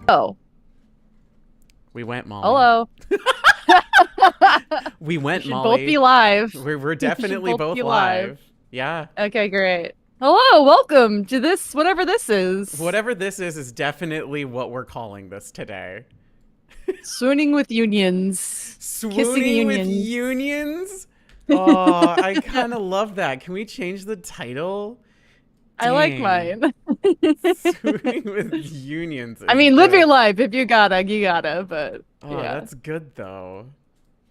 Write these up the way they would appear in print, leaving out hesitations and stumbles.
Oh, We went, Molly. hello. We We went, should both be Molly. live. We're We should definitely both both be live. live. Yeah. Okay, great. Hello, welcome to this, whatever this is. Whatever this is definitely what we're calling this today. Swooning with unions. Kissing Swooning with unions. unions? Oh, I kind of love that. Can we change the title? I like Dang. mine. Swooning with unions I is mean, live your good. life if you gotta, you gotta, but Oh, yeah. that's good though.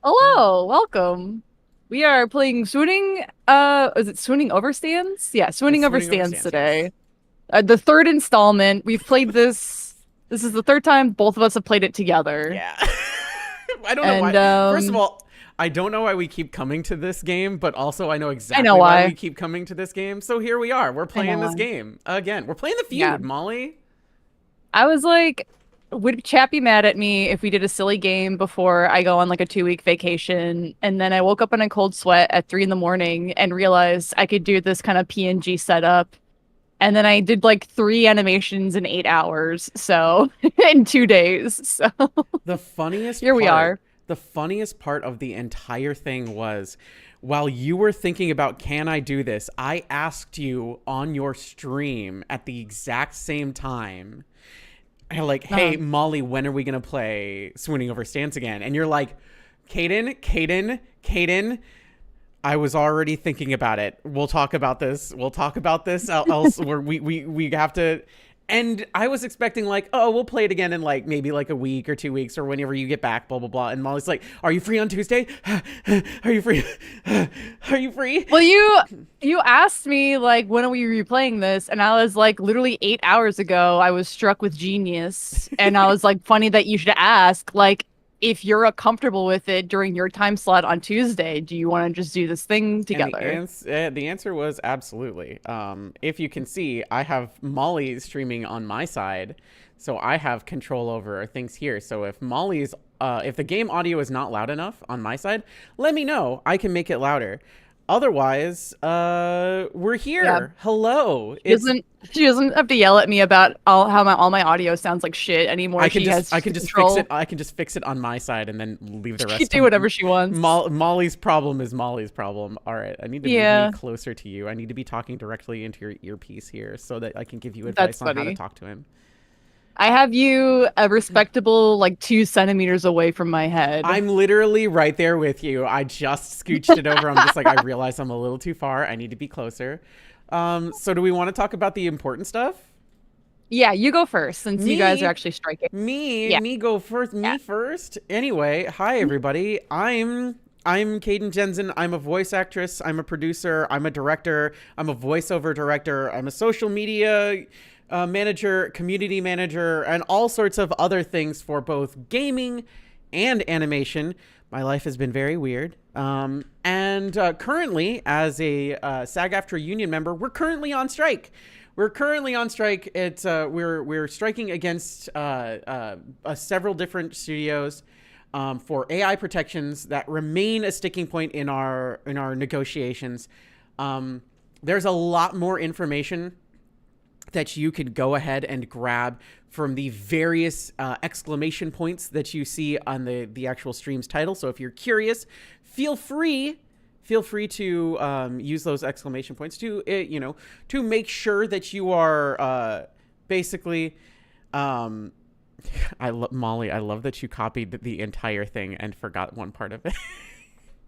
Hello, welcome. We are playing swooning, is it swooning overstands? Yeah, swooning It's swooning over overstands stands, yes. today. The third installment. We've played this. This is the third time both of us have played it together. Yeah. I don't know And why. First of all, I don't know why we keep coming to this game, but also I know I know exactly why we why. keep coming to this game. So here we are. We're I know playing this why. game again. We're playing the Yeah. feud, Molly. I was like, would Chat be mad at me if we did a silly game before I go on like a 2 week vacation? And then I woke up in a cold sweat at 3 in the morning and realized I could do this kind of PNG setup. And then I did like 3 animations in 8 hours. So in 2 days. So The funniest here we part, are. the funniest part of the entire thing was while you were thinking about can I do this, I asked you on your stream at the exact same time. Like, hey, Uh-huh. Molly, when are we going to play Swooning Over Stands again? And you're like, Kdin, I was already thinking about it. We'll talk about this. We'll talk about this. Else, we have to. And I was expecting like, oh, we'll play it again in like maybe like a week or 2 weeks or whenever you get back. Blah blah blah. And Molly's like, are you free on Tuesday? Are you free? Are you free? Well, you asked me like when are we replaying this, and I was like literally 8 hours ago. I was struck with genius, and I was like, funny that you should ask. Like, if you're comfortable with it during your time slot on Tuesday, do you want to just do this thing And together? the answer was absolutely. If you can see, I have Molly streaming on my side, so I have control over things here. So if the game audio is not loud enough on my side, let me know. I can make it louder. Otherwise, we're Yeah, here. Hello. she doesn't. She doesn't have to yell at me about all my audio sounds like shit anymore. She has I can just fix control. it. I can just fix it on my side and then leave the She can rest do to whatever she wants. Molly's problem is Molly's problem. All right, I need to move me Yeah, closer to you. I need to be talking directly into your earpiece here so that I can give you that's advice on how to funny. talk to him. I have you a respectable like 2 centimeters away from my head. I'm literally right there with you. I just scooched it over. I'm just like I realize I'm a little too far. I need to be closer. So do we want to talk about the important stuff? Yeah, you go first since you guys are Me, actually striking. me, Yeah, me go first. yeah. Me first. Anyway, hi everybody. I'm Kdin Jenzen. I'm a voice actress. I'm a producer. I'm a director. I'm a voiceover director. I'm a social media manager, community manager, and all sorts of other things for both gaming and animation. My life has been very weird. And currently, as a SAG-AFTRA union member, we're currently on strike. We're currently on strike. It's we're striking against several different studios for AI protections that remain a sticking point in our negotiations. There's a lot more information that you could go ahead and grab from the various exclamation points that you see on the actual stream's title. So if you're curious, feel free to use those exclamation points to to make sure that you are basically Molly, I love that you copied the entire thing and forgot one part of it.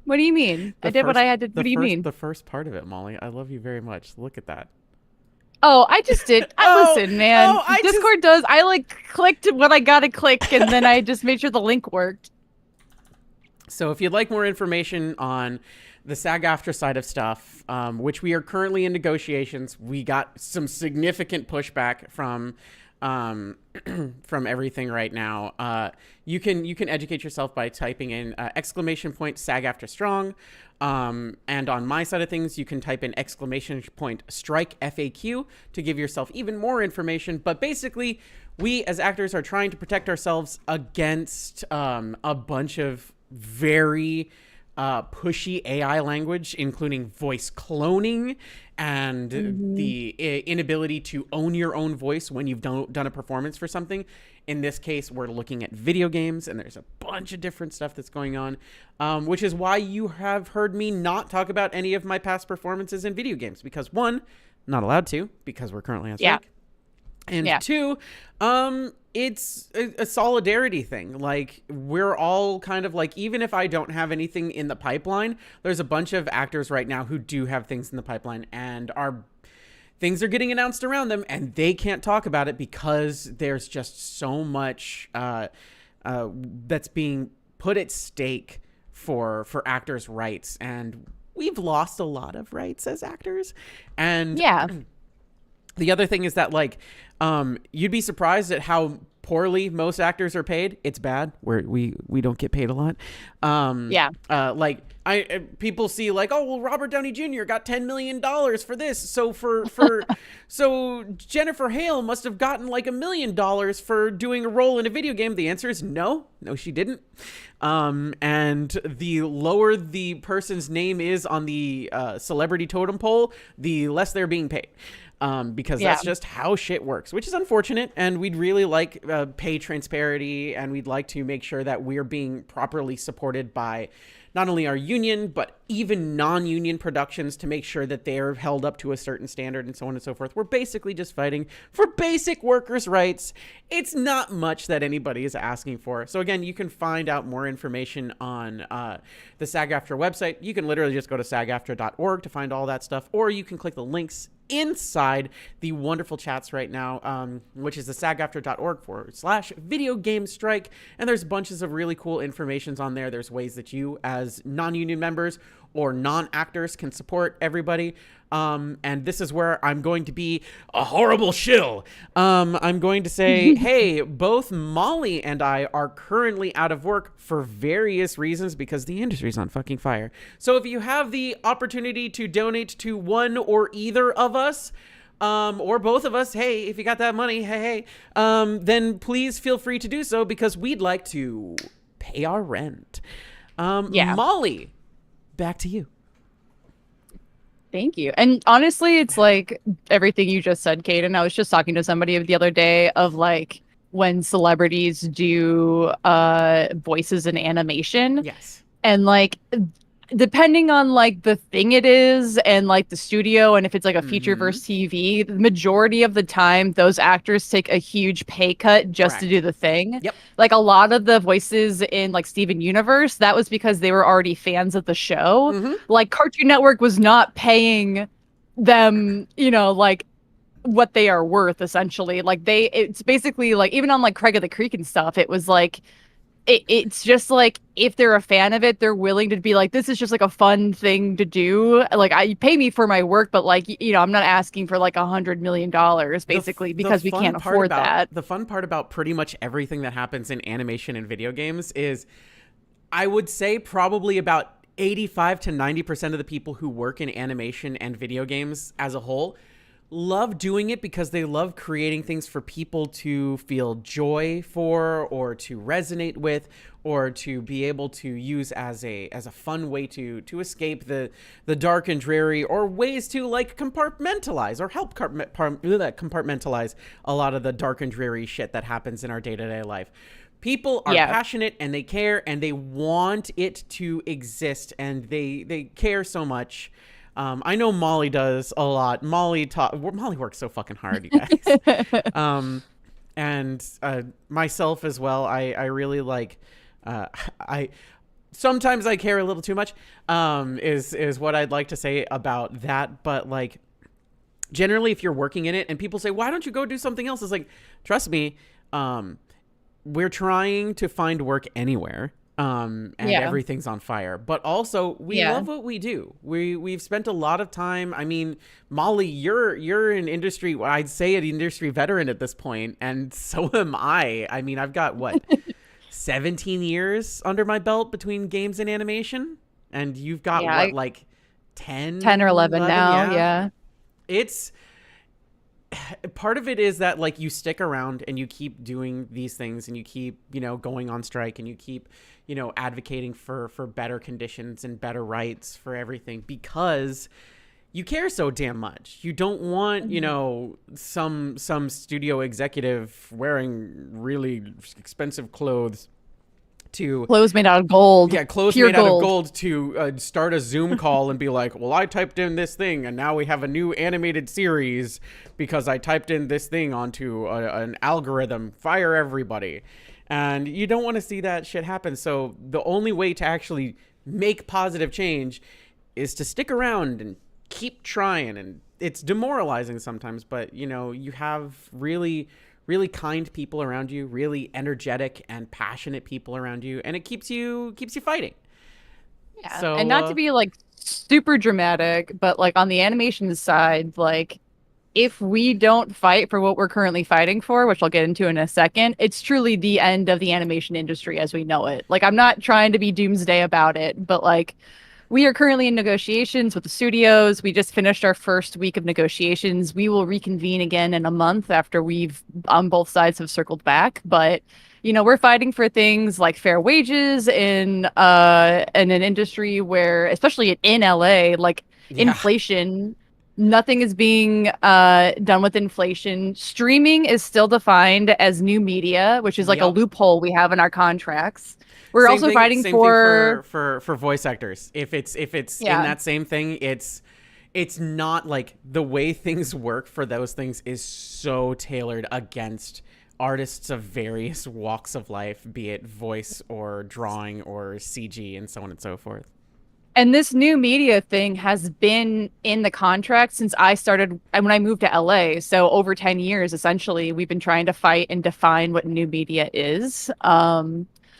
What do you mean? I did what I had to. What do you mean? The first part of it, Molly. I love you very much. Look at that. Oh, I just did. I Oh, listen, man. I just Discord does. I like clicked what I gotta click, and then I just made sure the link worked. So if you'd like more information on the SAG-AFTRA side of stuff, which we are currently in negotiations, we got some significant pushback from from everything right now. You can educate yourself by typing in exclamation point SAG-AFTRA strong. And on my side of things, you can type in exclamation point strike FAQ to give yourself even more information. But basically, we as actors are trying to protect ourselves against a bunch of very pushy AI language, including voice cloning and Hmm. the inability to own your own voice when you've done a performance for something. In this case, we're looking at video games, and there's a bunch of different stuff that's going on, which is why you have heard me not talk about any of my past performances in video games, because one, not allowed to, because we're currently on Yeah. strike. And Yeah. two, it's a solidarity thing. Like, we're all kind of like, even if I don't have anything in the pipeline, there's a bunch of actors right now who do have things in the pipeline, and things are getting announced around them, and they can't talk about it because there's just so much that's being put at stake for actors' rights, and we've lost a lot of rights as actors. And Yeah. the other thing is that, like, you'd be surprised at how poorly most actors are paid. It's bad. We don't get paid a lot. Yeah. Like, people see, like, oh well, Robert Downey Jr. got $10 million for this, so so Jennifer Hale must have gotten like $1 million for doing a role in a video game. The answer is no, she didn't. And the lower the person's name is on the celebrity totem pole, the less they're being paid. Because that's just how shit works, which is unfortunate. And we'd really like pay transparency, and we'd like to make sure that we're being properly supported by not only our union, but even non-union productions, to make sure that they're held up to a certain standard, and so on and so forth. We're basically just fighting for basic workers' rights. It's not much that anybody is asking for. So again, you can find out more information on the SAG-AFTRA website. You can literally just go to sagaftra.org to find all that stuff, or you can click the links inside the wonderful chats right now, which is the sagaftra.org/video game strike. And there's bunches of really cool informations on there. There's ways that you, as non-union members or non-actors, can support everybody. And this is where I'm going to be a horrible shill. I'm going to say, hey, both Molly and I are currently out of work for various reasons because the industry's on fucking fire. So if you have the opportunity to donate to one or either of us, or both of us, hey, if you got that money, hey, then please feel free to do so, because we'd like to pay our rent. Yeah. Molly, back to you. Thank you. And honestly, it's like everything you just said, Kdin. I was just talking to somebody the other day of like when celebrities do voices in animation. Yes. And like depending on like the thing it is and like the studio, and if it's like a feature versus TV, the majority of the time those actors take a huge pay cut just to do the thing. Yep. Like a lot of the voices in like Steven Universe, that was because they were already fans of the show. Like Cartoon Network was not paying them, you know, like what they are worth essentially. Like it's basically like even on like Craig of the Creek and stuff, it was like it's just like if they're a fan of it, they're willing to be like, this is just like a fun thing to do. Like, I pay me for my work, but like, you know, I'm not asking for like $100 million basically because we can't afford that. The fun part about pretty much everything that happens in animation and video games is, I would say probably about 85 to 90% of the people who work in animation and video games as a whole love doing it because they love creating things for people to feel joy for, or to resonate with, or to be able to use as a fun way to escape the dark and dreary, or ways to like compartmentalize or help compartmentalize a lot of the dark and dreary shit that happens in our day-to-day life. People are passionate, and they care, and they want it to exist, and they care so much. I know Molly does a lot. Molly works so fucking hard, you guys. And myself as well. I really like. I sometimes I care a little too much. Is what I'd like to say about that. But like, generally, if you're working in it, and people say, "Why don't you go do something else?" It's like, trust me. We're trying to find work anywhere. And everything's on fire, but also we love what we do. We've spent a lot of time. I mean, Molly, you're an industry, I'd say an industry veteran at this point, and so am I. I mean, I've got what 17 years under my belt between games and animation, and you've got what, like 10 or 11 now. Yeah. It's part of it is that like you stick around and you keep doing these things, and you keep, you know, going on strike, and you keep, advocating for better conditions and better rights for everything because you care so damn much. You don't want, some studio executive wearing really expensive clothes to Clothes made out of gold. yeah, clothes Pure made out of gold. gold to start a Zoom call and be like, well, I typed in this thing and now we have a new animated series because I typed in this thing onto an algorithm. Fire everybody. And you don't want to see that shit happen. So the only way to actually make positive change is to stick around and keep trying. And it's demoralizing sometimes, but you have really kind people around you, really energetic and passionate people around you, and it keeps you fighting. Yeah. So And not to be like super dramatic, but like on the animation side, like if we don't fight for what we're currently fighting for, which I'll get into in a second, it's truly the end of the animation industry as we know it. Like I'm not trying to be doomsday about it, but like we are currently in negotiations with the studios. We just finished our first week of negotiations. We will reconvene again in a month after we've on both sides have circled back. But we're fighting for things like fair wages in an industry where, especially in LA, like yeah, inflation, nothing is being done with inflation. Streaming is still defined as new media, which is like a yep. loophole we have in our contracts. We're also fighting Same thing for for voice actors. If it's in yeah. that same thing, it's not like the way things work for those things is so tailored against artists of various walks of life, be it voice or drawing or CG and so on and so forth. And this new media thing has been in the contract since I started when I moved to LA. So over 10 years, essentially, we've been trying to fight and define what new media is.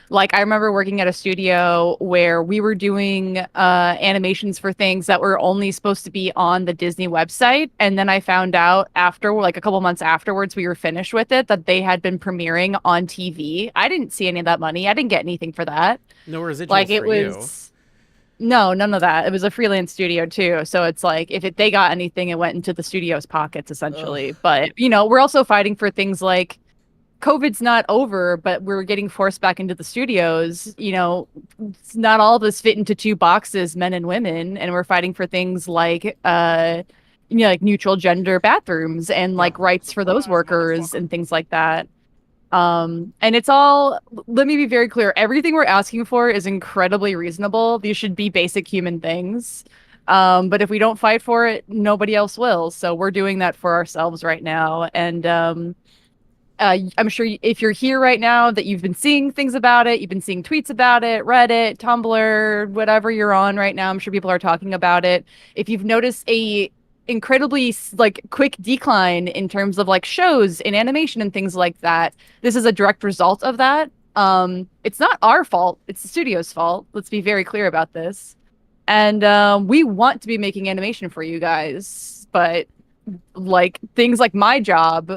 Like I remember working at a studio where we were doing animations for things that were only supposed to be on the Disney website. And then I found out after, like a couple months afterwards, we were finished with it, that they had been premiering on TV. I didn't see any of that money. I didn't get anything for that. No Like residuals it for you. was no, none of that. It was a freelance studio too. So it's like if they got anything, it went into the studio's pockets Ugh. essentially. But, we're also fighting for things like COVID's not over, but we're getting forced back into the studios. It's not all of us fit into two boxes, men and women, and we're fighting for things like like neutral gender bathrooms and Yep. like rights for those workers and things like that. And it's all, let me be very clear, everything we're asking for is incredibly reasonable. These should be basic human things. But if we don't fight for it, nobody else will. So we're doing that for ourselves right now. And I'm sure if you're here right now that you've been seeing things about it, you've been seeing tweets about it, Reddit, Tumblr, whatever you're on right now, I'm sure people are talking about it. If you've noticed a incredibly like quick decline in terms of like shows in animation and things like that, this is a direct result of that. It's not our fault, it's the studio's fault. Let's be very clear about this. And we want to be making animation for you guys, but like things like my job,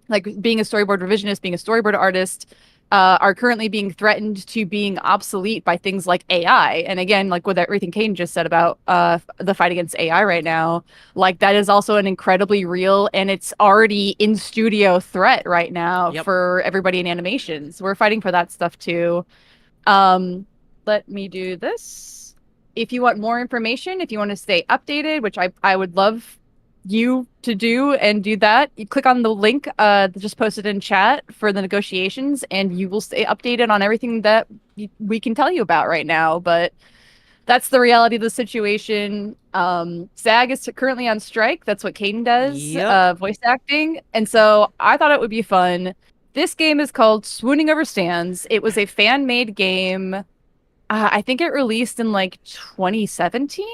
like being a storyboard revisionist, being a storyboard artist, are currently being threatened to being obsolete by things like AI. And again, like with everything Kane just said about the fight against AI right now, like that is also an incredibly real and it's already in studio threat right now Yep. for everybody in animations. We're fighting for that stuff too. Let me do this. If you want more information, if you want to stay updated, which I would love you to do and do that, you click on the link that just posted in chat for the negotiations and you will stay updated on everything that we can tell you about right now. But that's the reality of the situation. SAG is currently on strike. That's what Kdin does, Yep. voice acting. And so I thought it would be fun. This game is called Swooning Over Stands. It was a fan-made game. I think it released in like 2017.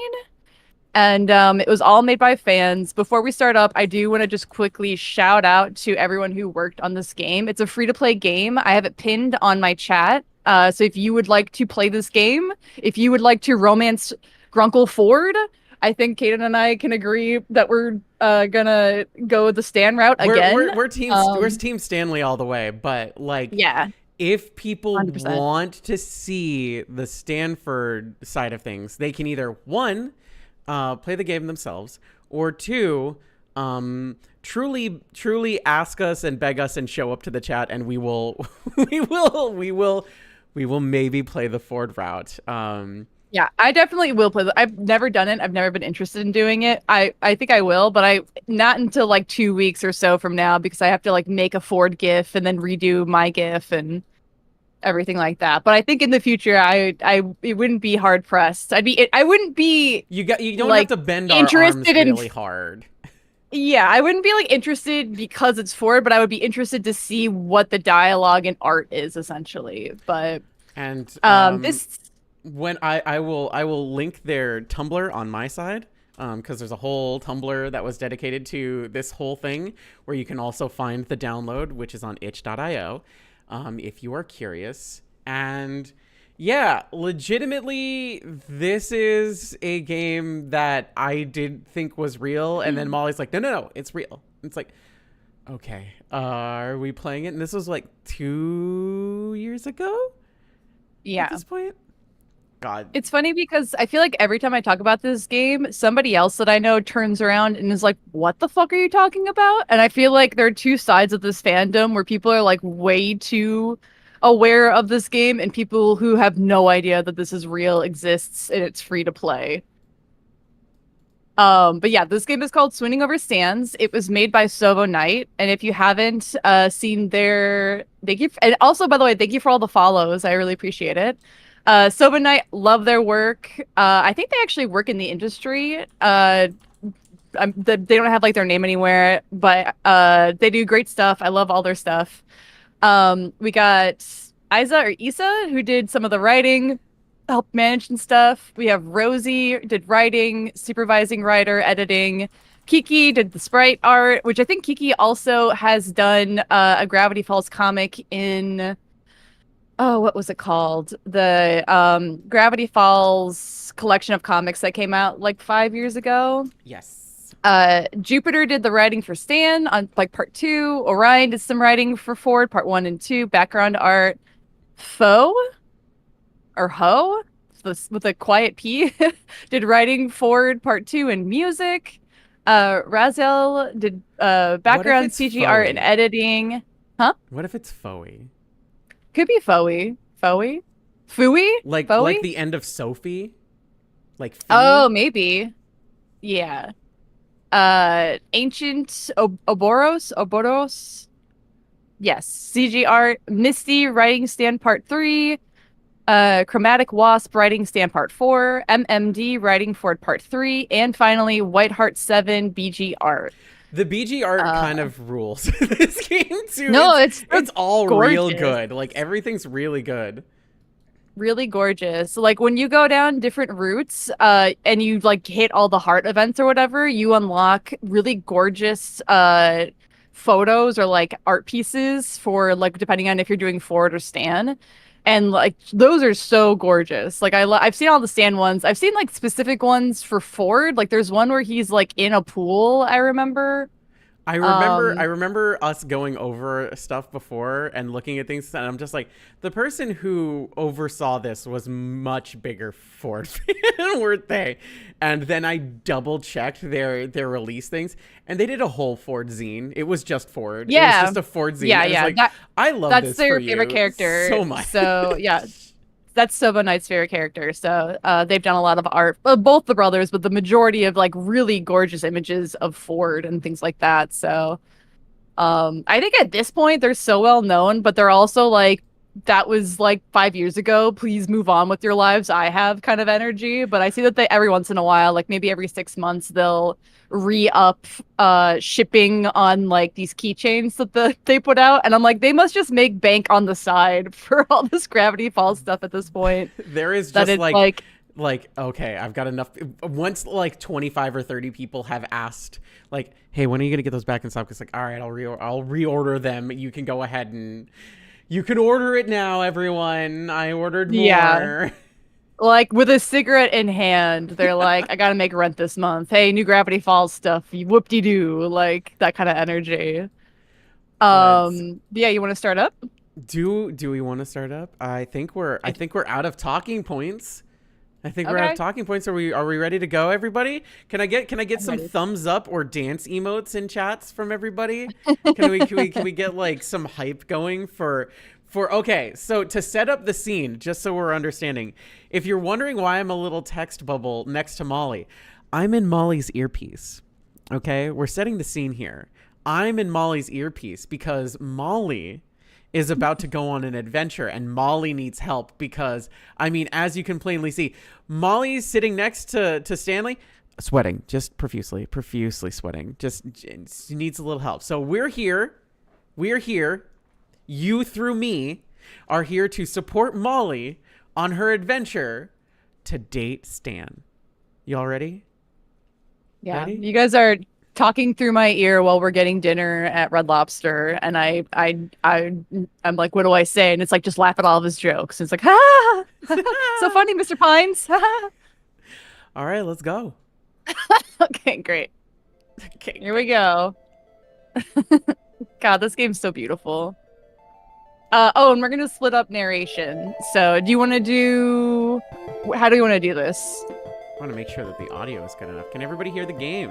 And it was all made by fans. Before we start up, I do want to just quickly shout out to everyone who worked on this game. It's a free-to-play game. I have it pinned on my chat. So if you would like to play this game, if you would like to romance Grunkle Ford, I think Kdin and I can agree that we're gonna go the Stan route again. We're team Stanley all the way, but like Yeah, if people 100%. want to see the Stanford side of things, they can either one, play the game themselves, or two, truly ask us and beg us and show up to the chat, and we will we will maybe play the Ford route. Yeah, I definitely will play. I've never done it. I've never been interested in doing it. I think I will, but I not until like 2 weeks or so from now because I have to like make a Ford GIF and then redo my GIF and everything like that. But I think in the future, I it wouldn't be hard pressed. I wouldn't be You don't have like to bend our arms interested in. really hard. Yeah, I wouldn't be like interested because it's Ford, but I would be interested to see what the dialogue and art is essentially. But And this when I will link their Tumblr on my side, because there's a whole Tumblr that was dedicated to this whole thing, where you can also find the download, which is on itch.io, if you are curious. And yeah, legitimately, this is a game that I did think was real, and then Molly's like, no, it's real. It's like, okay, are we playing it? And this was like 2 years ago yeah. at this point. God. It's funny because I feel like every time I talk about this game, somebody else that I know turns around and is like, "What the fuck are you talking about?" And I feel like there are two sides of this fandom where people are like way too aware of this game and people who have no idea that this is real, exists, and it's free to play. But yeah, this game is called Swooning Over Stands. It was made by Sovo Knight, and if you haven't seen their, thank you, and also by the way, thank you for all the follows. I really appreciate it. Sovo Knight, love their work. I think they actually work in the industry. They don't have like their name anywhere, but they do great stuff. I love all their stuff. We got Isa, who did some of the writing, helped manage and stuff. We have Rosie, did writing, supervising writer, editing. Kiki did the sprite art, which I think Kiki also has done a Gravity Falls comic in, oh, what was it called? The Gravity Falls collection of comics that came out like 5 years ago. Yes. Jupiter did the writing for Stan on like part 2. Orion did some writing for Ford, part 1 and 2, background art. Foe or Ho with a quiet P did writing Ford part 2 and music. Razel did background CG art and editing. Huh? What if it's Foey? Could be Foey. Foey? Fooey? Like Foey? like the end of Sophie? Like Fee? Oh, maybe. Yeah. Ancient Oboros. Yes. CG art. Misty writing stand part 3. Chromatic Wasp writing stand part 4. MMD writing Ford part 3. And finally, Whiteheart 7 BG art. The BG art kind of rules this game too. No, it's all gorgeous. real good. Like everything's really good. Really gorgeous. Like when you go down different routes, and you like hit all the heart events or whatever, you unlock really gorgeous photos or like art pieces for like depending on if you're doing Ford or Stan. And like those are so gorgeous. Like I've seen all the Stan ones. I've seen like specific ones for Ford. Like there's one where he's like in a pool, I remember. I remember us going over stuff before and looking at things, and I'm just like, the person who oversaw this was much bigger Ford fan, weren't they? And then I double checked their release things, and they did a whole Ford zine. It was just Ford. Yeah, it was just a Ford zine. Yeah, yeah. Like, I love that's this their for favorite you character so much. So yeah. That's Sovo Knight's favorite character. So they've done a lot of art, both the brothers, but the majority of like really gorgeous images of Ford and things like that. So I think at this point they're so well known, but they're also like, that was like 5 years ago. Please move on with your lives. I have kind of energy, but I see that they every once in a while, like maybe every 6 months, they'll re-up shipping on like these keychains that they put out, and I'm like, they must just make bank on the side for all this Gravity Falls stuff at this point. There is just like, okay, I've got enough. Once like 25 or 30 people have asked, like, hey, when are you gonna get those back in stock? It's like, all right, I'll reorder them. You can go ahead and you can order it now, everyone. I ordered more. Yeah. Like with a cigarette in hand, they're like, I gotta make rent this month. Hey, new Gravity Falls stuff. Whoop-de-doo. Like that kind of energy. Yeah, you want to start up? Do we want to start up? I think we're out of talking points. We're out of talking points. Are we ready to go, everybody? Can I get some thumbs up or dance emotes in chats from everybody? Can we get like some hype going for Okay, so to set up the scene, just so we're understanding, if you're wondering why I'm a little text bubble next to Molly, I'm in Molly's earpiece. Okay, we're setting the scene here. I'm in Molly's earpiece because Molly is about to go on an adventure and Molly needs help because, I mean, as you can plainly see, Molly's sitting next to Stanley, sweating, just profusely sweating. Just she needs a little help. So we're here. You through me are here to support Molly on her adventure to date Stan. Y'all ready? Yeah, Ready? you guys are talking through my ear while we're getting dinner at Red Lobster, and I'm like, what do I say? And it's like, just laugh at all of his jokes. And it's like, ha, so funny, Mr. Pines. All right, let's go. Okay, great. Okay, Here we go. God, this game's so beautiful. Oh, and we're gonna split up narration. So, do you want to do? How do you want to do this? I want to make sure that the audio is good enough. Can everybody hear the game?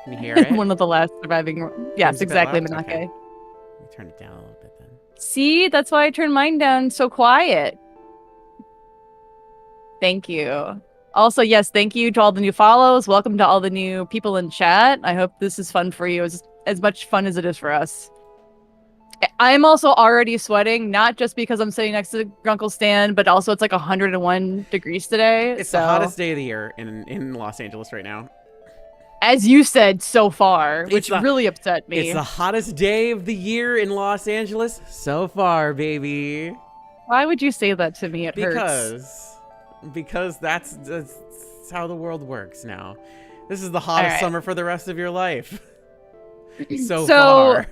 Can you hear it? One of the last surviving. Yes, Is it that exactly, loud? Manake. Okay. Let me turn it down a little bit then. See, that's why I turned mine down so quiet. Thank you. Also, yes, thank you to all the new follows. Welcome to all the new people in chat. I hope this is fun for you, as much fun as it is for us. I'm also already sweating, not just because I'm sitting next to Grunkle Stan, but also it's like 101 degrees today. It's so, the hottest day of the year in Los Angeles right now. as you said so far, which It's the- really upset me. It's the hottest day of the year in Los Angeles so far, baby. Why would you say that to me? It hurts. Because that's how the world works now. This is the hottest summer for the rest of your life. so far.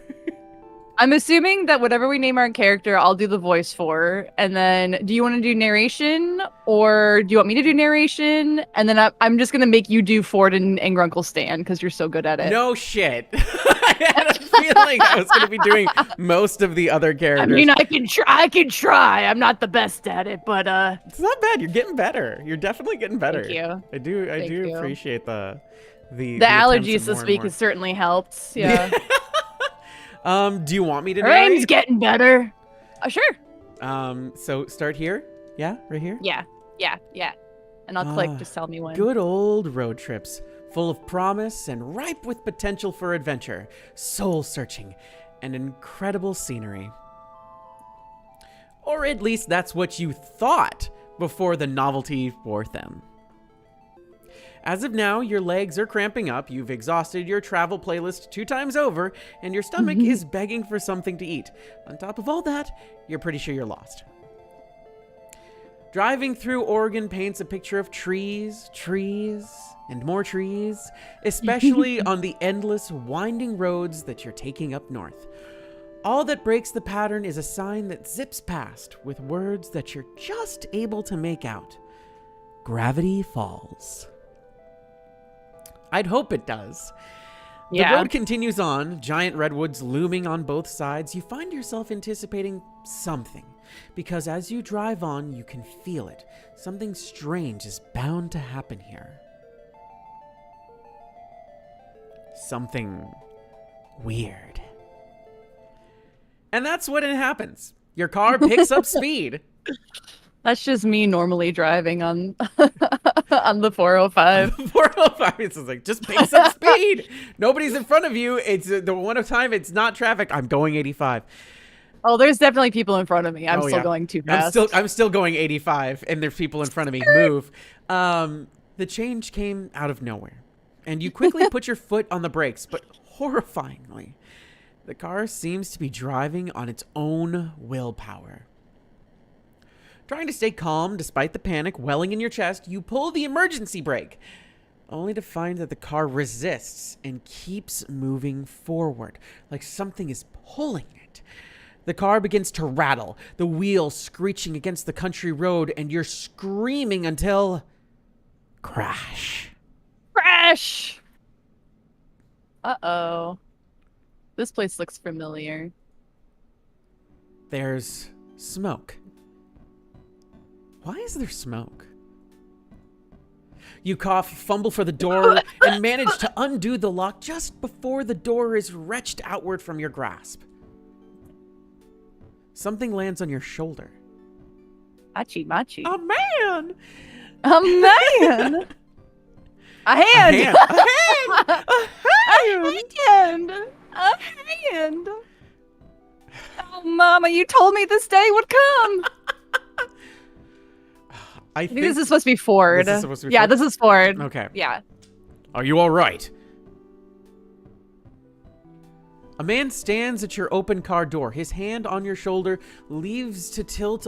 I'm assuming that whatever we name our character, I'll do the voice for. And then, do you want to do narration, or do you want me to do narration? And then I'm just gonna make you do Ford and Grunkle Stan because you're so good at it. No shit. I had a feeling I was gonna be doing most of the other characters. I mean, I can try. I'm not the best at it, but it's not bad. You're getting better. You're definitely getting better. Thank you. I do Thank you. appreciate the allergies this week has certainly helped. Yeah. Do you want me to Her aim's narrate? getting better. Sure. So start here? Yeah, right here? Yeah. And I'll click, just tell me when. Good old road trips, full of promise and ripe with potential for adventure, soul-searching, and incredible scenery. Or at least that's what you thought before the novelty wore them. As of now, your legs are cramping up, you've exhausted your travel playlist 2 times over, and your stomach is begging for something to eat. On top of all that, you're pretty sure you're lost. Driving through Oregon paints a picture of trees, and more trees, especially on the endless, winding roads that you're taking up north. All that breaks the pattern is a sign that zips past with words that you're just able to make out. Gravity Falls. I'd hope it does. The road continues on, giant redwoods looming on both sides. You find yourself anticipating something, because as you drive on, you can feel it. Something strange is bound to happen here. Something weird. And that's when it happens. Your car picks up speed. That's just me normally driving on on the 405. 405. It's like, just picks up speed. Nobody's in front of you. It's the one time it's not traffic. I'm going 85. Oh, there's definitely people in front of me. I'm still going too fast. I'm still going 85, and there's people in front of me. Move. The change came out of nowhere, and you quickly put your foot on the brakes, but horrifyingly, the car seems to be driving on its own willpower. Trying to stay calm despite the panic welling in your chest, you pull the emergency brake, only to find that the car resists and keeps moving forward, like something is pulling it. The car begins to rattle, the wheels screeching against the country road, and you're screaming until... crash. Crash! Uh-oh. This place looks familiar. There's smoke. Why is there smoke? You cough, fumble for the door, and manage to undo the lock just before the door is wrenched outward from your grasp. Something lands on your shoulder. Machi, machi. A man! A man! A hand! A hand! A hand! A hand! A hand! Oh, Mama, you told me this day would come! I think this is supposed to be Ford. This is supposed to be yeah, Ford? this is Ford. Okay. Yeah. Are you all right? A man stands at your open car door. His hand on your shoulder leaves to tilt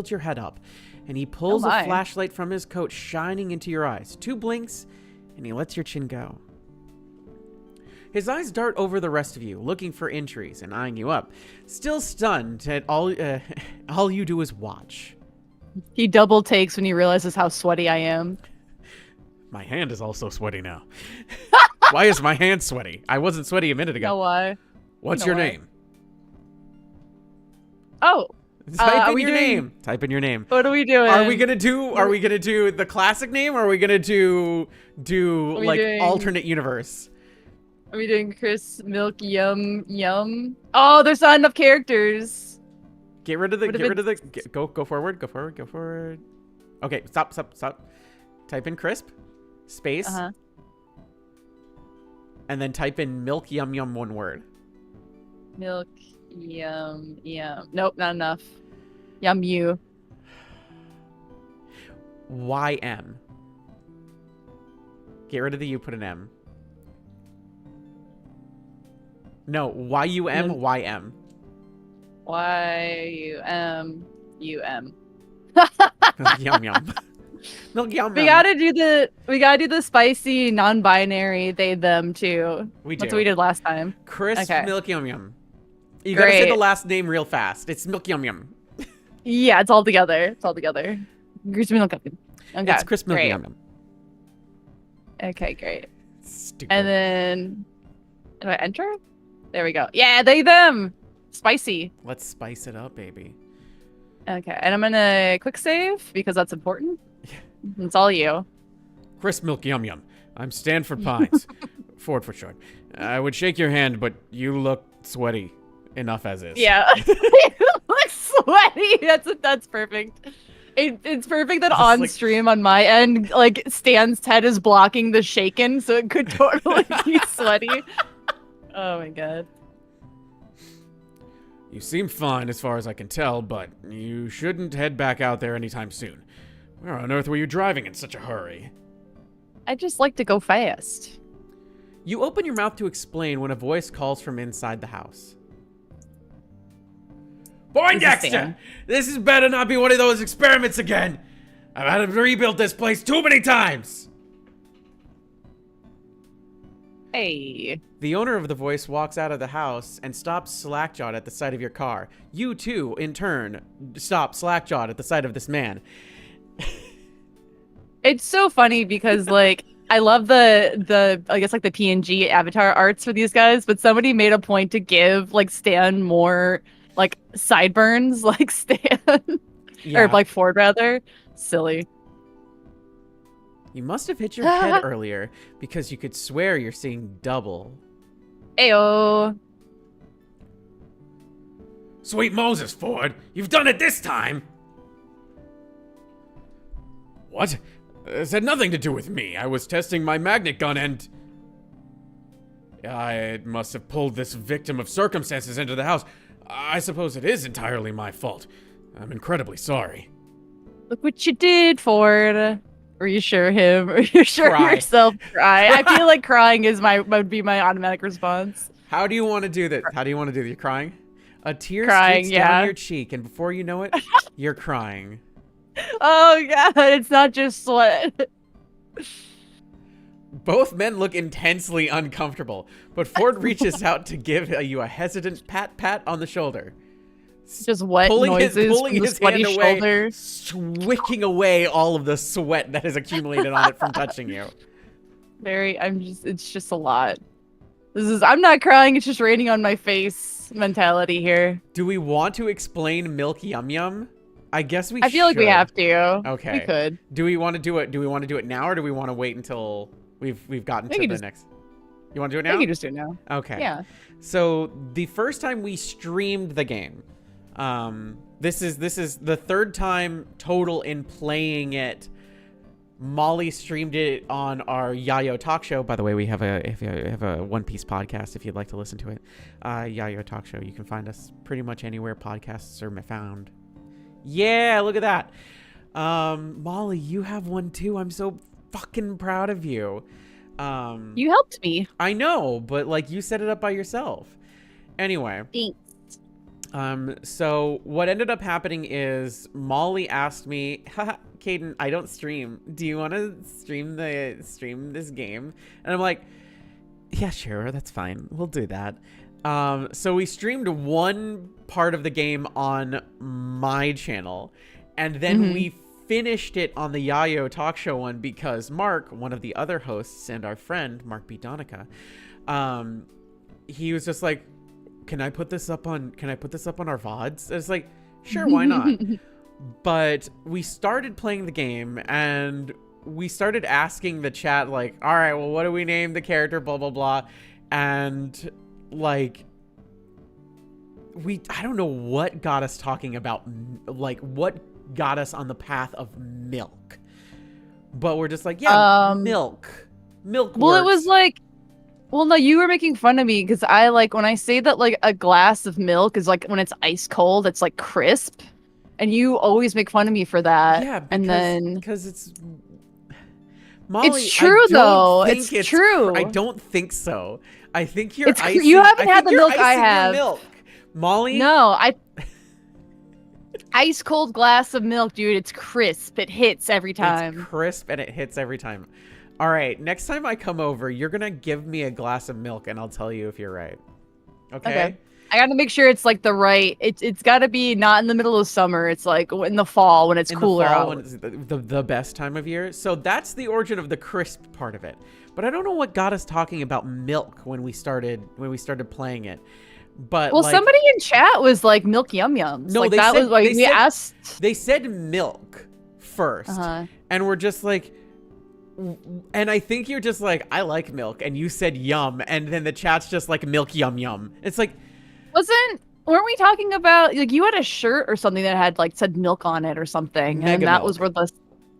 your head up, and he pulls a flashlight from his coat, shining into your eyes. 2 blinks, and he lets your chin go. His eyes dart over the rest of you, looking for entries and eyeing you up. Still stunned at all you do is watch. He double takes when he realizes how sweaty I am. My hand is also sweaty now. Why is my hand sweaty? I wasn't sweaty a minute ago. You know why? What's your name? Oh. Type in your name. Type in your name. What are we doing? Are we gonna do the classic name, or are we gonna do like alternate universe? Are we doing Chris Milk Yum Yum? Oh, there's not enough characters. Go forward. Okay, stop. Type in crisp, space, and then type in milk yum yum, one word. Milk yum yum. Nope, not enough. Yum you. YM. Get rid of the U, put an M. No, YUM, YM. YUM. Yum yum. Milk yum We yum. gotta do the spicy non-binary they them too. That's what we did last time. Crisp milk yum yum. You Great. gotta say the last name real fast. It's milk yum yum. Yeah, it's all together. Crisp milk yum. Okay, it's crisp milk yum yum. Okay, great. Stupid. And then do I enter? There we go. Yeah, they them. Spicy. Let's spice it up, baby. Okay, and I'm gonna quick save because that's important. It's all you. Crisp milk yum yum. I'm Stanford Pines. Ford for short. I would shake your hand, but you look sweaty enough as is. Yeah. You look sweaty. That's perfect. It's perfect that on stream on my end, like Stan's head is blocking the shaken, so it could totally be sweaty. Oh my god. You seem fine as far as I can tell, but you shouldn't head back out there anytime soon. Where on earth were you driving in such a hurry? I just like to go fast. You open your mouth to explain when a voice calls from inside the house. Poindexter! This better not be one of those experiments again! I've had to rebuild this place too many times! Hey. The owner of the voice walks out of the house and stops slack-jawed at the sight of your car. You, too, in turn, stop slack-jawed at the sight of this man. It's so funny because, like, I love the I guess, like, the PNG avatar arts for these guys, but somebody made a point to give, like, Stan more, like, sideburns, like Stan. Yeah. Or, like, Ford, rather. Silly. You must have hit your head earlier, because you could swear you're seeing double. Ayo. Sweet Moses, Ford! You've done it this time! What? This had nothing to do with me. I was testing my magnet gun and... I must have pulled this victim of circumstances into the house. I suppose it is entirely my fault. I'm incredibly sorry. Look what you did, Ford. Reassure him. Reassure yourself. Cry. I feel like crying would be my automatic response. How do you want to do that? How do you want to do that? You're crying? A tear streaks yeah. down your cheek, and before you know it, you're crying. Oh god, it's not just sweat. Both men look intensely uncomfortable, but Ford reaches out to give you a hesitant pat on the shoulder. Just wet noises from the sweaty shoulder. Swicking away all of the sweat that has accumulated on it from touching you. It's just a lot. I'm not crying, it's just raining on my face mentality here. Do we want to explain milk yum yum? I guess we I feel like we should. have to. Okay. We could. Do we want to do it? Do we want to do it now, or do we want to wait until we've gotten to the next? You want to do it now? We can just do it now. Okay. Yeah. So the first time we streamed the game, this is the third time total in playing it. Molly streamed it on our Yayo Talk Show. By the way, we have a One Piece podcast if you'd like to listen to it. Yayo Talk Show. You can find us pretty much anywhere podcasts are found. Yeah, look at that. Molly, you have one too. I'm so fucking proud of you. You helped me. I know, but like you set it up by yourself. Anyway. Thanks. So what ended up happening is Molly asked me, haha, Kdin, I don't stream. Do you want to stream this game? And I'm like, yeah, sure, that's fine. We'll do that. So we streamed one part of the game on my channel, and then we finished it on the Yayo Talk Show one because Mark, one of the other hosts and our friend, Mark B. Donica, he was just like, can I put this up on our VODs? And it's like, sure, why not? But we started playing the game and we started asking the chat, like, all right, well, what do we name the character? Blah, blah, blah. And like, I don't know what got us talking about, like, what got us on the path of milk. But we're just like, yeah, milk. Milk Well, works. it was like, well, no, you were making fun of me because I like when I say that like a glass of milk is like when it's ice cold, it's like crisp. And you always make fun of me for that. Yeah, because it's Molly, it's true though. It's true. I don't think so. I think you're icing. You haven't had the milk I have. Milk. Molly. No, ice cold glass of milk, dude. It's crisp. It hits every time. It's crisp and it hits every time. All right, next time I come over, you're gonna give me a glass of milk, and I'll tell you if you're right. Okay. I gotta make sure it's like the right. It's gotta be not in the middle of summer. It's like in the fall when it's cooler out. When it's the best time of year. So that's the origin of the crisp part of it. But I don't know what got us talking about milk when we started playing it. But well, like, somebody in chat was like milk yum yums. No, like they that said, was like we asked. They said milk first, and we're just like. And I think you're just like, I like milk, and you said yum, and then the chat's just like milk yum yum. It's like, weren't we talking about like you had a shirt or something that had like said milk on it or something, and that was where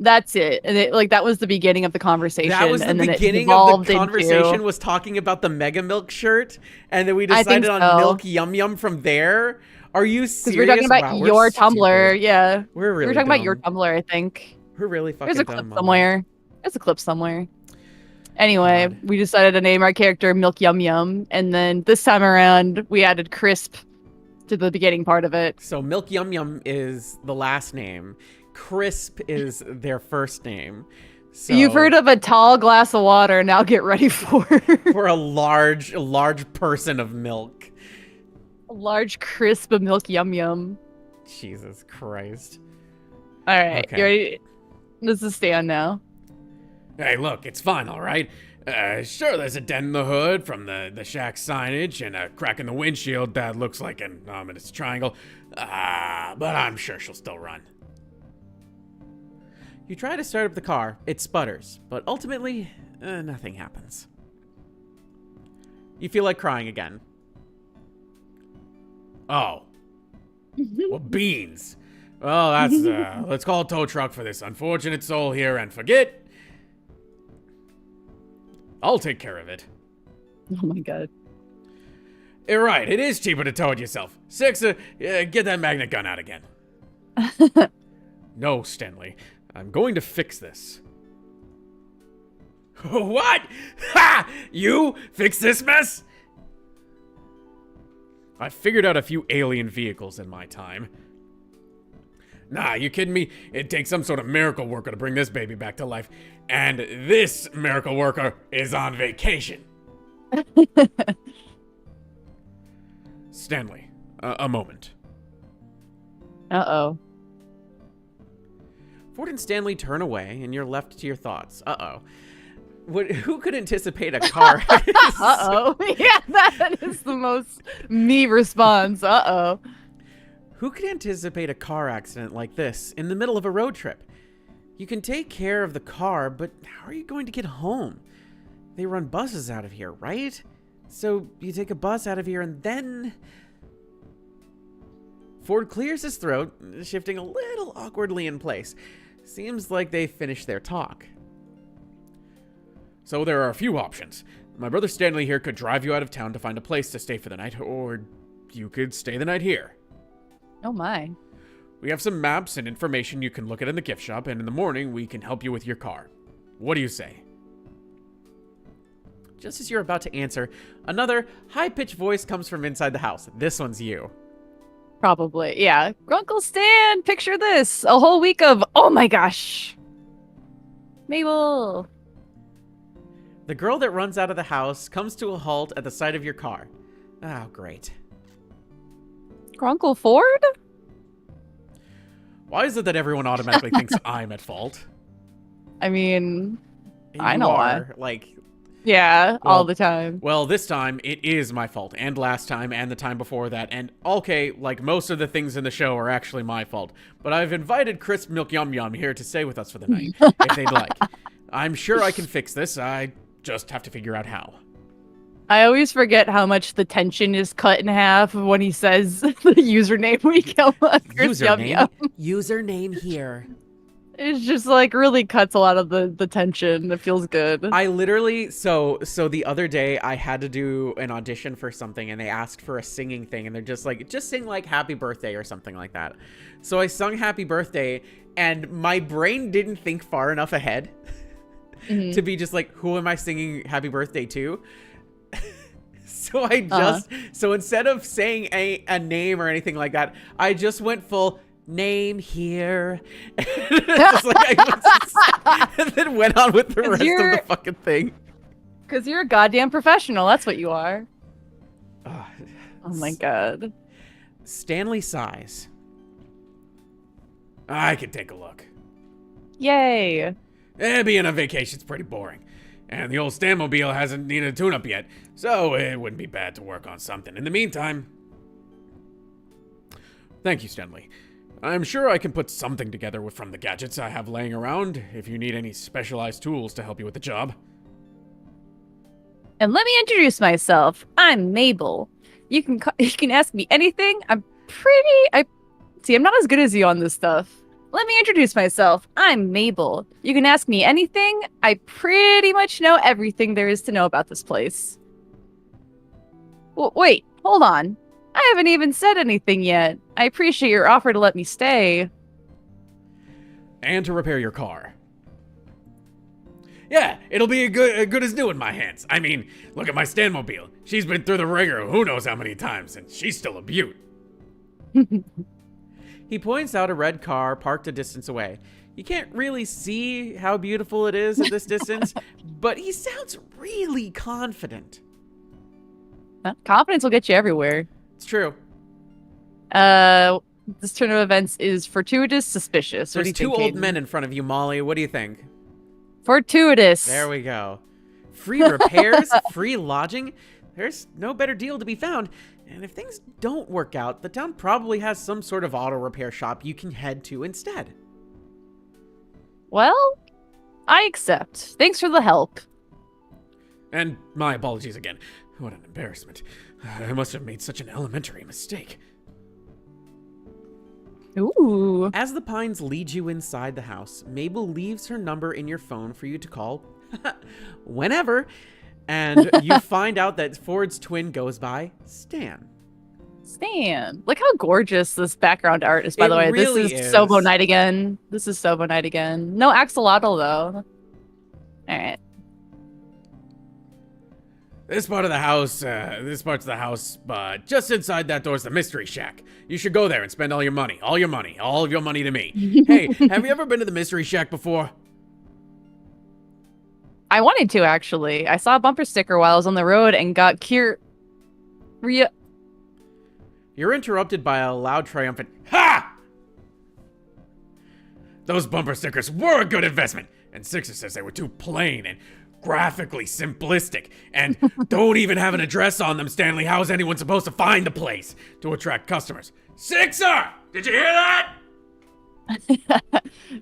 that's it, and it like that was the beginning of the conversation. That was the beginning of the conversation was talking about the Mega Milk shirt, and then we decided on milk yum yum from there. Are you serious? Because we're talking about your Tumblr, yeah. We're really. We were talking about your Tumblr, I think. We're really fucking. There's a clip somewhere. There's a clip somewhere. Anyway, we decided to name our character Milk Yum Yum, and then this time around, we added Crisp to the beginning part of it. So Milk Yum Yum is the last name. Crisp is their first name. So you've heard of a tall glass of water, now get ready for a large person of milk. A large crisp of Milk Yum Yum. Jesus Christ. All right, you ready? This is Stan now. Hey, look, it's fine, all right? Sure, there's a dent in the hood from the shack signage and a crack in the windshield that looks like an ominous triangle. But I'm sure she'll still run. You try to start up the car. It sputters, but ultimately, nothing happens. You feel like crying again. Oh. Well, beans. Well, that's, let's call a tow truck for this unfortunate soul here and forget. I'll take care of it. Oh my god. You're right, it is cheaper to tow it yourself. Six, get that magnet gun out again. No, Stanley. I'm going to fix this. What? Ha! You fix this mess? I figured out a few alien vehicles in my time. Nah, you kidding me? It'd take some sort of miracle worker to bring this baby back to life. And this miracle worker is on vacation. Stanley, a moment. Uh-oh. Ford and Stanley turn away, and you're left to your thoughts. Uh-oh. Who could anticipate a car? Uh-oh. Yeah, that is the most me response. Uh-oh. Who could anticipate a car accident like this in the middle of a road trip? You can take care of the car, but how are you going to get home? They run buses out of here, right? So you take a bus out of here and then... Ford clears his throat, shifting a little awkwardly in place. Seems like they finished their talk. So there are a few options. My brother Stanley here could drive you out of town to find a place to stay for the night, or you could stay the night here. Oh my. We have some maps and information you can look at in the gift shop, and in the morning we can help you with your car. What do you say? Just as you're about to answer, another high-pitched voice comes from inside the house. This one's you. Probably, yeah. Grunkle Stan, picture this. A whole week of, oh my gosh. Mabel. The girl that runs out of the house comes to a halt at the side of your car. Oh, great. Grunkle Ford? Why is it that everyone automatically thinks I'm at fault? I mean, I You know are, why. like... Yeah, Well- all the time. Well, this time it is my fault, and last time, and the time before that, and okay, like most of the things in the show are actually my fault. But I've invited Crisp Milk Yum Yum here to stay with us for the night, if they'd like. I'm sure I can fix this, I just have to figure out how. I always forget how much the tension is cut in half when he says the username we come on. Chris Yum Yum. Username here. It's just like really cuts a lot of the tension. It feels good. I literally, so the other day I had to do an audition for something and they asked for a singing thing and they're just like, just sing like Happy Birthday or something like that. So I sung Happy Birthday and my brain didn't think far enough ahead to be just like, who am I singing Happy Birthday to? So I just, so instead of saying a name or anything like that, I just went full name here. Just like and then went on with the rest of the fucking thing. Because you're a goddamn professional. That's what you are. Oh my god. Stanley sighs. I could take a look. Yay. Being on vacation's pretty boring. And the old Stanmobile hasn't needed a tune-up yet, so it wouldn't be bad to work on something. In the meantime... Thank you, Stanley. I'm sure I can put something together from the gadgets I have laying around, if you need any specialized tools to help you with the job. And let me introduce myself. I'm Mabel. You can ask me anything. I'm not as good as you on this stuff. Let me introduce myself. I'm Mabel. You can ask me anything. I pretty much know everything there is to know about this place. Wait, hold on. I haven't even said anything yet. I appreciate your offer to let me stay. And to repair your car. Yeah, it'll be as good as new in my hands. I mean, look at my Stanmobile. She's been through the ringer who knows how many times, and she's still a beaut. He points out a red car parked a distance away. You can't really see how beautiful it is at this distance, but he sounds really confident. Confidence will get you everywhere. It's true. This turn of events is fortuitous, suspicious. What do There's you two think, old Kdin? men in front of you, Molly. What do you think? Fortuitous. There we go. Free repairs, free lodging. There's no better deal to be found. And if things don't work out, the town probably has some sort of auto repair shop you can head to instead. Well, I accept. Thanks for the help. And my apologies again. What an embarrassment. I must have made such an elementary mistake. Ooh. As the Pines lead you inside the house, Mabel leaves her number in your phone for you to call whenever, and you find out that Ford's twin goes by Stan. Stan. Look how gorgeous this background art is, by the way. Really This is is. Sobo Night again. This is Sobo Night again. No axolotl, though. Alright. This part's the house, but just inside that door's the mystery shack. You should go there and spend all of your money to me. Hey, have you ever been to the mystery shack before? I wanted to, actually. I saw a bumper sticker while I was on the road and got You're interrupted by a loud triumphant, Ha! Those bumper stickers were a good investment, and Sixer says they were too plain and graphically simplistic, and don't even have an address on them, Stanley. How is anyone supposed to find the place to attract customers? Sixer! Did you hear that?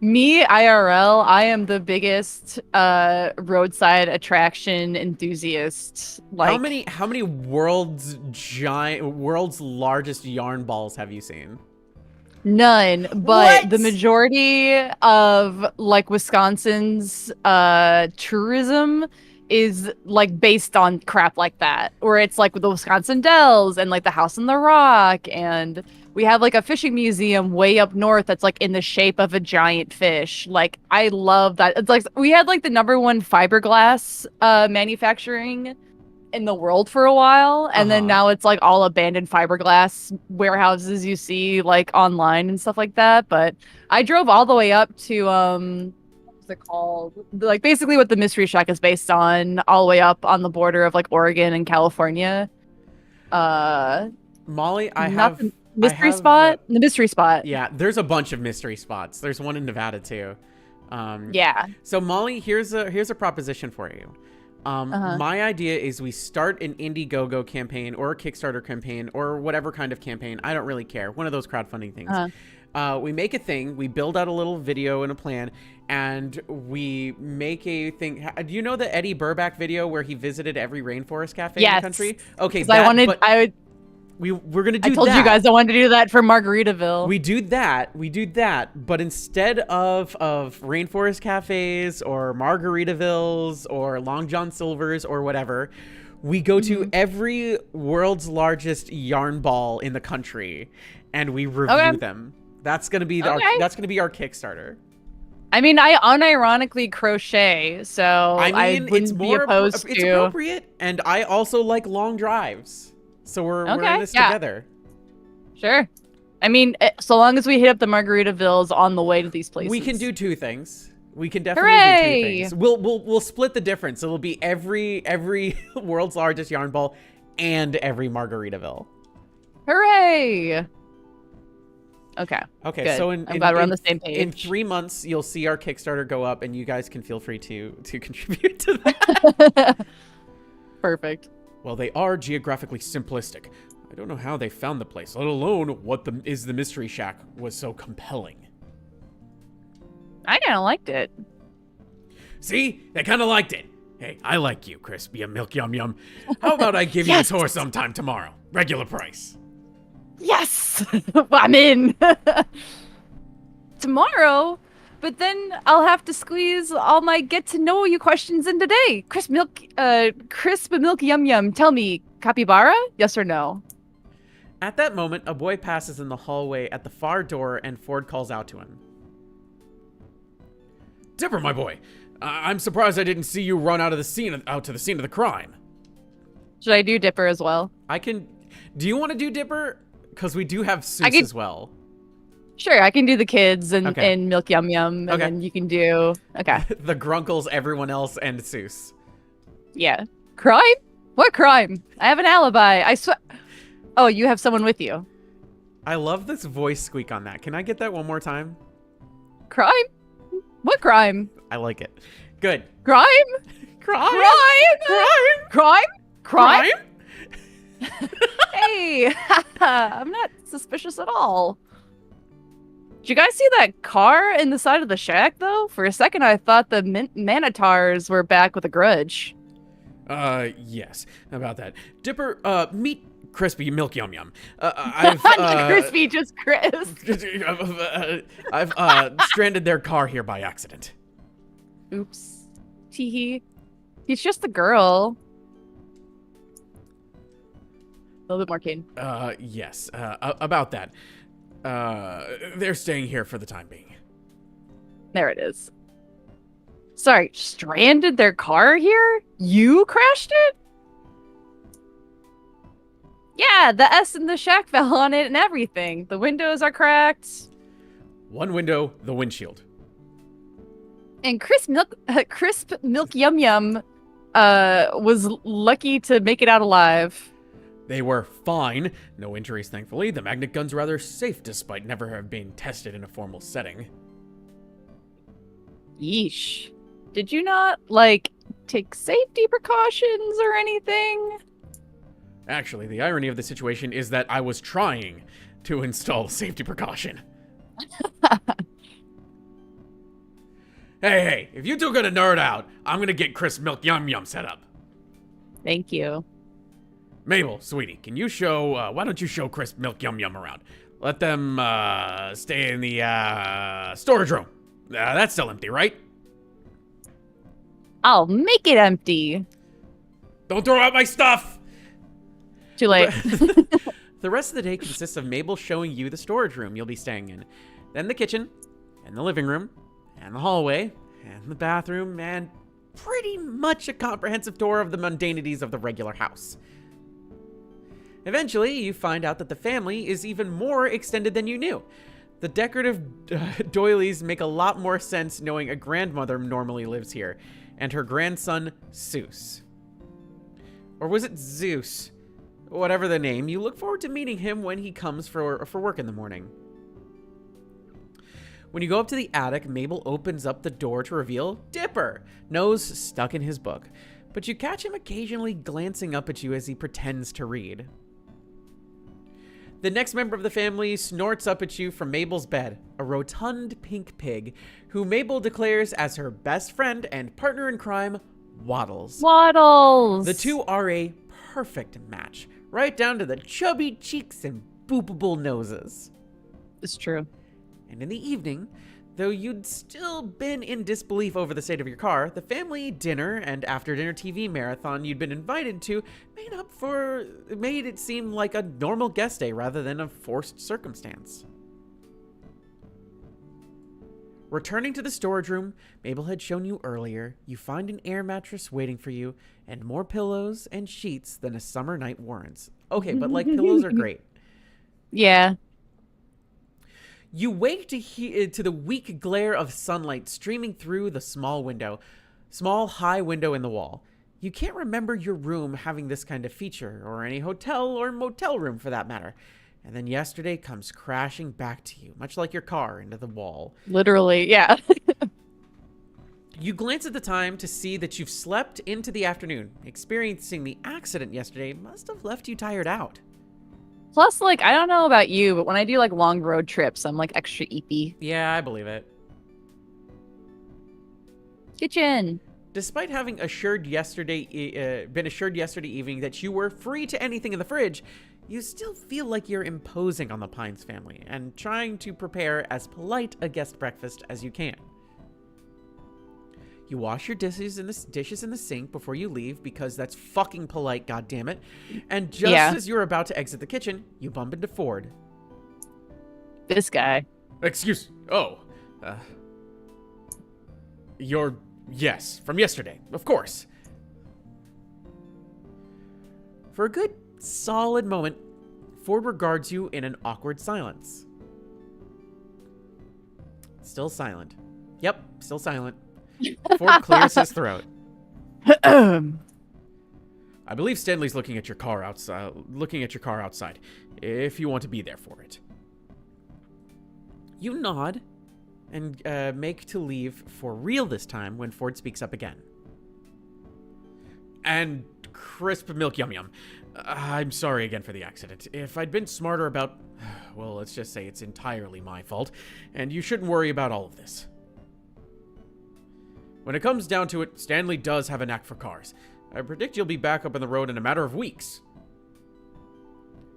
Me, IRL, I am the biggest roadside attraction enthusiast. Like, How many world's largest yarn balls have you seen? none, but What? the majority of like Wisconsin's tourism is like based on crap like that, where it's like with the Wisconsin Dells and like the House on the Rock, and we have like a fishing museum way up north that's like in the shape of a giant fish. Like, I love that. It's like we had like the #1 fiberglass manufacturing in the world for a while, and then now it's like all abandoned fiberglass warehouses you see like online and stuff like that. But I drove all the way up to what's it called, like basically what the Mystery Shack is based on, all the way up on the border of like Oregon and California. Molly, The mystery spot. The mystery spot. Yeah, there's a bunch of mystery spots. There's one in Nevada too. Yeah. So Molly, here's a proposition for you. My idea is we start an Indiegogo campaign or a Kickstarter campaign or whatever kind of campaign. I don't really care. One of those crowdfunding things. We make a thing. We build out a little video and a plan, and we make a thing. Do you know the Eddie Burback video where he visited every rainforest cafe in the country? Okay, we're gonna do that. I told you guys I wanted to do that for Margaritaville. We do that, but instead of rainforest cafes or Margaritavilles or Long John Silver's or whatever, we go to every world's largest yarn ball in the country and we review them. That's gonna be our Kickstarter. I mean, I unironically crochet, so I wouldn't be opposed to. It's appropriate, and I also like long drives. So we're in this together. Sure. I mean, so long as we hit up the Margaritavilles on the way to these places. We can do two things. We can definitely do two things. We'll split the difference. It'll be every world's largest yarn ball and every Margaritaville. Hooray! Okay. Okay. Good. So I'm glad we're on the same page. In 3 months, you'll see our Kickstarter go up, and you guys can feel free to contribute to that. Perfect. Well, they are geographically simplistic. I don't know how they found the place, let alone what the Mystery Shack was so compelling. I kind of liked it. See? They kind of liked it. Hey, I like you, Crispy, a milk yum yum. How about I give you a tour sometime tomorrow? Regular price. Yes! I'm in! Tomorrow? But then I'll have to squeeze all my get-to-know you questions in today. Crisp milk yum yum. Tell me, capybara? Yes or no? At that moment, a boy passes in the hallway at the far door, and Ford calls out to him. Dipper, my boy. I'm surprised I didn't see you run out to the scene of the crime. Should I do Dipper as well? Do you want to do Dipper? Because we do have Seuss as well. Sure, I can do the kids and Milk Yum Yum, and then you can do... Okay. The Grunkles, everyone else, and Seuss. Yeah. Crime? What crime? I have an alibi. I swear... Oh, you have someone with you. I love this voice squeak on that. Can I get that one more time? Crime? What crime? I like it. Good. Crime? Crime? Crime? Crime? Crime? Hey, I'm not suspicious at all. Did you guys see that car in the side of the shack, though? For a second, I thought the Manitars were back with a grudge. Yes, about that. Dipper, meet Crispy Milk Yum Yum. Not Crispy, just Crisp. I've stranded their car here by accident. Oops. Teehee. He's just a girl. A little bit more, Kane. Yes, about that. They're staying here for the time being. There it is. Sorry, stranded their car here? You crashed it? Yeah, the S in the shack fell on it and everything. The windows are cracked. One window, the windshield. And Crisp Milk Yum Yum was lucky to make it out alive. They were fine. No injuries, thankfully. The magnet gun's rather safe despite never have been tested in a formal setting. Yeesh. Did you not, like, take safety precautions or anything? Actually, the irony of the situation is that I was trying to install a safety precaution. Hey, if you two are gonna nerd out, I'm gonna get crisp milk yum yum set up. Thank you. Mabel, sweetie, can you show, why don't you show crisp milk yum yum around? Let them, stay in the, storage room. That's still empty, right? I'll make it empty. Don't throw out my stuff! Too late. The rest of the day consists of Mabel showing you the storage room you'll be staying in, then the kitchen, and the living room, and the hallway, and the bathroom, and pretty much a comprehensive tour of the mundanities of the regular house. Eventually, you find out that the family is even more extended than you knew. The decorative doilies make a lot more sense knowing a grandmother normally lives here, and her grandson, Seuss. Or was it Zeus? Whatever the name, you look forward to meeting him when he comes for work in the morning. When you go up to the attic, Mabel opens up the door to reveal Dipper, nose stuck in his book. But you catch him occasionally glancing up at you as he pretends to read. The next member of the family snorts up at you from Mabel's bed, a rotund pink pig, who Mabel declares as her best friend and partner in crime, Waddles. Waddles! The two are a perfect match, right down to the chubby cheeks and boopable noses. It's true. And in the evening, though you'd still been in disbelief over the state of your car, the family dinner and after-dinner TV marathon you'd been invited to made it seem like a normal guest day rather than a forced circumstance. Returning to the storage room Mabel had shown you earlier, you find an air mattress waiting for you and more pillows and sheets than a summer night warrants. Okay, but like pillows are great. Yeah. You wake to the weak glare of sunlight streaming through the small high window in the wall. You can't remember your room having this kind of feature, or any hotel or motel room for that matter. And then yesterday comes crashing back to you, much like your car, into the wall. Literally, yeah. You glance at the time to see that you've slept into the afternoon. Experiencing the accident yesterday must have left you tired out. Plus, like, I don't know about you, but when I do, like, long road trips, I'm, like, extra eepy. Yeah, I believe it. Kitchen. Despite having been assured yesterday evening that you were free to anything in the fridge, you still feel like you're imposing on the Pines family and trying to prepare as polite a guest breakfast as you can. You wash your dishes in the sink before you leave because that's fucking polite, goddammit. And just as you're about to exit the kitchen, you bump into Ford. This guy. Yes, from yesterday, of course. For a good, solid moment, Ford regards you in an awkward silence. Still silent. Yep, still silent. Ford clears his throat. I believe Stanley's looking at your car outside. If you want to be there for it. You nod and make to leave for real this time when Ford speaks up again. And crisp milk yum yum. I'm sorry again for the accident. If I'd been smarter about, well, let's just say it's entirely my fault, and you shouldn't worry about all of this. When it comes down to it, Stanley does have a knack for cars. I predict you'll be back up on the road in a matter of weeks.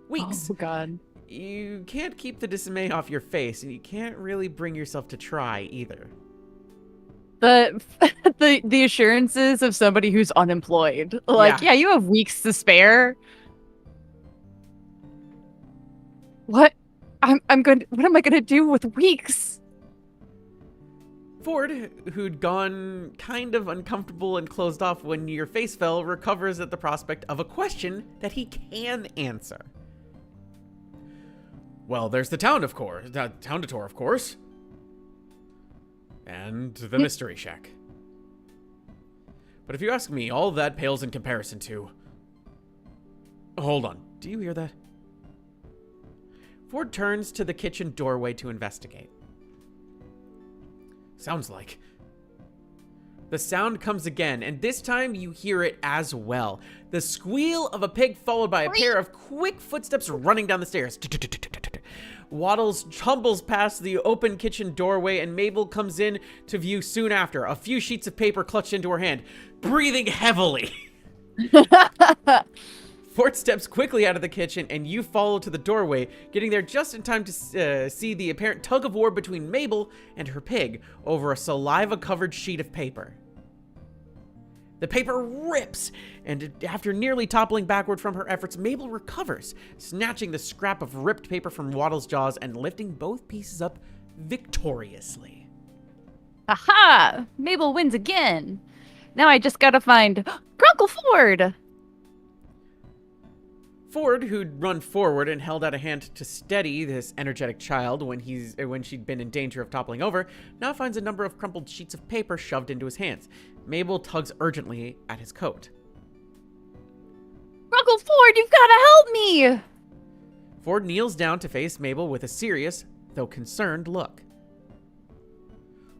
Weeks? Oh, God. You can't keep the dismay off your face, and you can't really bring yourself to try either. The assurances of somebody who's unemployed. Like, yeah, you have weeks to spare. What? What am I gonna do with weeks? Ford, who'd gone kind of uncomfortable and closed off when your face fell, recovers at the prospect of a question that he can answer. Well, there's the town, of course. Town to tour, of course. And the mystery shack. But if you ask me, all that pales in comparison to... Hold on. Do you hear that? Ford turns to the kitchen doorway to investigate. Sounds like... The sound comes again, and this time you hear it as well. The squeal of a pig followed by a pair of quick footsteps running down the stairs. Waddles tumbles past the open kitchen doorway, and Mabel comes in to view soon after, a few sheets of paper clutched into her hand, breathing heavily. Ford steps quickly out of the kitchen, and you follow to the doorway, getting there just in time to see the apparent tug of war between Mabel and her pig over a saliva-covered sheet of paper. The paper rips, and after nearly toppling backward from her efforts, Mabel recovers, snatching the scrap of ripped paper from Waddle's jaws and lifting both pieces up victoriously. Aha! Mabel wins again. Now I just gotta find Grunkle Ford. Ford, who'd run forward and held out a hand to steady this energetic child when she'd been in danger of toppling over, now finds a number of crumpled sheets of paper shoved into his hands. Mabel tugs urgently at his coat. Grunkle Ford, you've gotta help me! Ford kneels down to face Mabel with a serious, though concerned, look.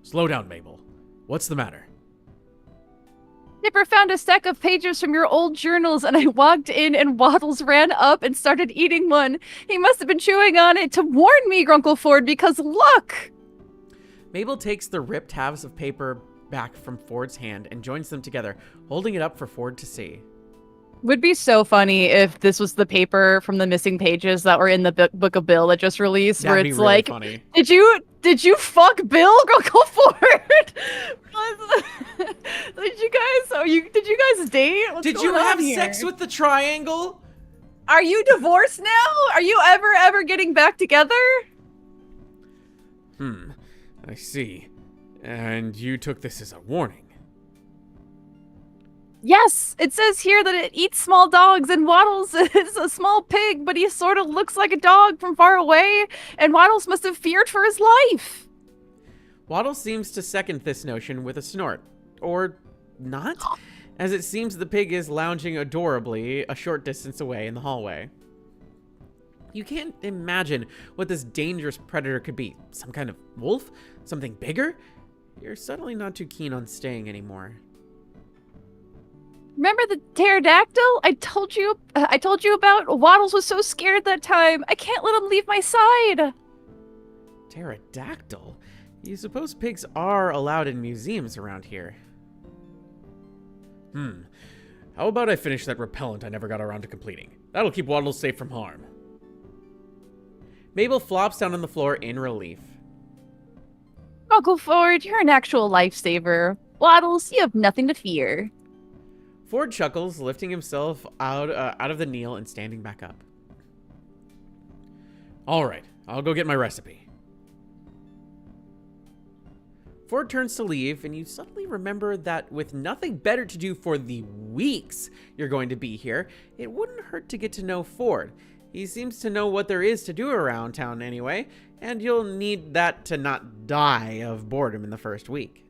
Slow down, Mabel. What's the matter? Nipper found a stack of pages from your old journals, and I walked in, and Waddles ran up and started eating one. He must have been chewing on it to warn me, Grunkle Ford, because look! Mabel takes the ripped halves of paper back from Ford's hand and joins them together, holding it up for Ford to see. Would be so funny if this was the paper from the missing pages that were in the Book of Bill that just released, That'd where be it's really like, funny. Did you fuck Bill, Grunkle Ford? Did you guys date? What's Did you going on have here? sex with the triangle? Are you divorced now? Are you ever getting back together? I see. And you took this as a warning. Yes, it says here that it eats small dogs, and Waddles is a small pig, but he sort of looks like a dog from far away, and Waddles must have feared for his life. Waddle seems to second this notion with a snort. Or not, as it seems the pig is lounging adorably a short distance away in the hallway. You can't imagine what this dangerous predator could be. Some kind of wolf? Something bigger? You're suddenly not too keen on staying anymore. Remember the pterodactyl? I told you about. Waddles was so scared that time. I can't let him leave my side. Pterodactyl? You suppose pigs are allowed in museums around here? How about I finish that repellent I never got around to completing? That'll keep Waddles safe from harm. Mabel flops down on the floor in relief. Uncle Ford, you're an actual lifesaver. Waddles, you have nothing to fear. Ford chuckles, lifting himself out of the kneel and standing back up. All right, I'll go get my recipe. Ford turns to leave, and you suddenly remember that with nothing better to do for the weeks you're going to be here, it wouldn't hurt to get to know Ford. He seems to know what there is to do around town anyway, and you'll need that to not die of boredom in the first week.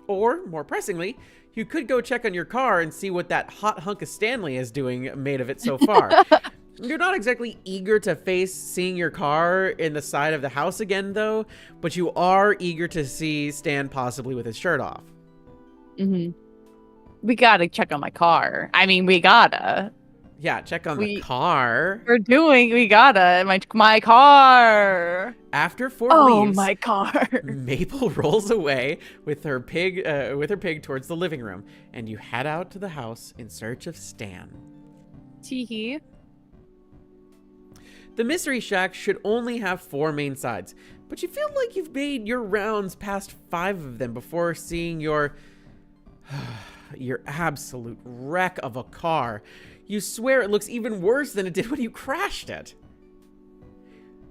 Or, more pressingly, you could go check on your car and see what that hot hunk of Stanley is doing made of it so far. You're not exactly eager to face seeing your car in the side of the house again, though, but you are eager to see Stan possibly with his shirt off. We gotta check on my car. I mean, we gotta. Yeah, check on the car. We gotta. My car. After Ford leaves, my car. Maple rolls away with her pig towards the living room, and you head out to the house in search of Stan. Teehee. The Mystery Shack should only have 4 main sides, but you feel like you've made your rounds past 5 of them before seeing your absolute wreck of a car. You swear it looks even worse than it did when you crashed it.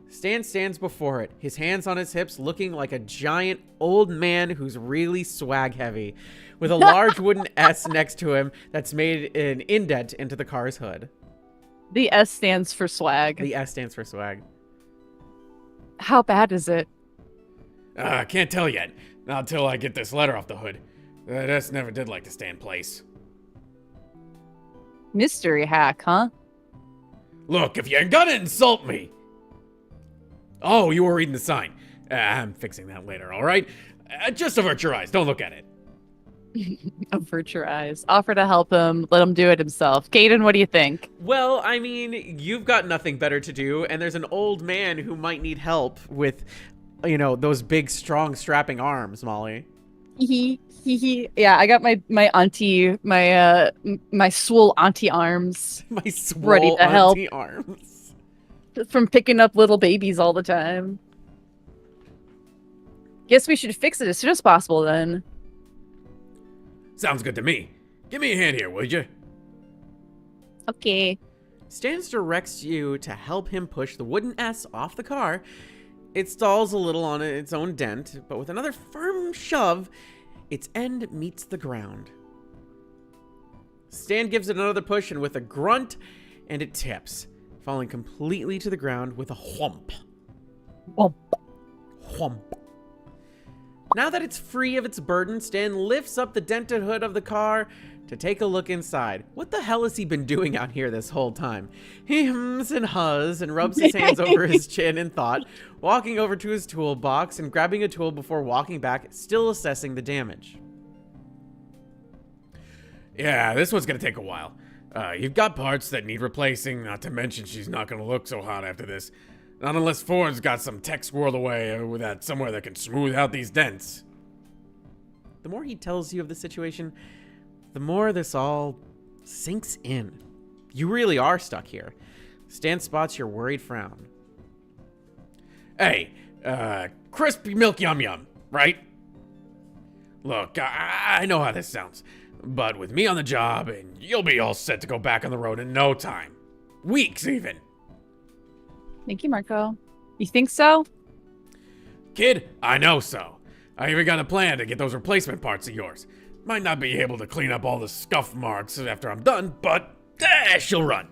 Stan stands before it, his hands on his hips, looking like a giant old man who's really swag heavy, with a large wooden S next to him that's made an indent into the car's hood. The S stands for swag. The S stands for swag. How bad is it? I can't tell yet. Not until I get this letter off the hood. That S never did like to stay in place. Mystery hack, huh? Look, if you ain't gonna insult me! Oh, you were reading the sign. I'm fixing that later, alright? Just avert your eyes, don't look at it. Avert your eyes. Offer to help him. Let him do it himself. Kdin, what do you think? Well, I mean, you've got nothing better to do, and there's an old man who might need help with, those big, strong, strapping arms, Molly. Yeah, I got my auntie, my swole auntie arms My ready swole to help auntie arms. from picking up little babies all the time. Guess we should fix it as soon as possible then. Sounds good to me. Give me a hand here, would you? Okay. Stans directs you to help him push the wooden S off the car. It stalls a little on its own dent, but with another firm shove, its end meets the ground. Stan gives it another push, and with a grunt, and it tips, falling completely to the ground with a whomp. Whomp. Whomp. Now that it's free of its burden, Stan lifts up the dented hood of the car to take a look inside. What the hell has he been doing out here this whole time? He hums and huzzs and rubs his hands over his chin in thought, walking over to his toolbox and grabbing a tool before walking back, still assessing the damage. Yeah, this one's gonna take a while. You've got parts that need replacing, not to mention she's not gonna look so hot after this. Not unless Ford's got some tech squirreled away with that somewhere that can smooth out these dents. The more he tells you of the situation, the more this all sinks in. You really are stuck here. Stan spots your worried frown. Hey, crispy milk yum yum, right? Look, I know how this sounds, but with me on the job, and you'll be all set to go back on the road in no time. Weeks, even. Thank you, Marco. You think so? Kid, I know so. I even got a plan to get those replacement parts of yours. Might not be able to clean up all the scuff marks after I'm done, but she'll run.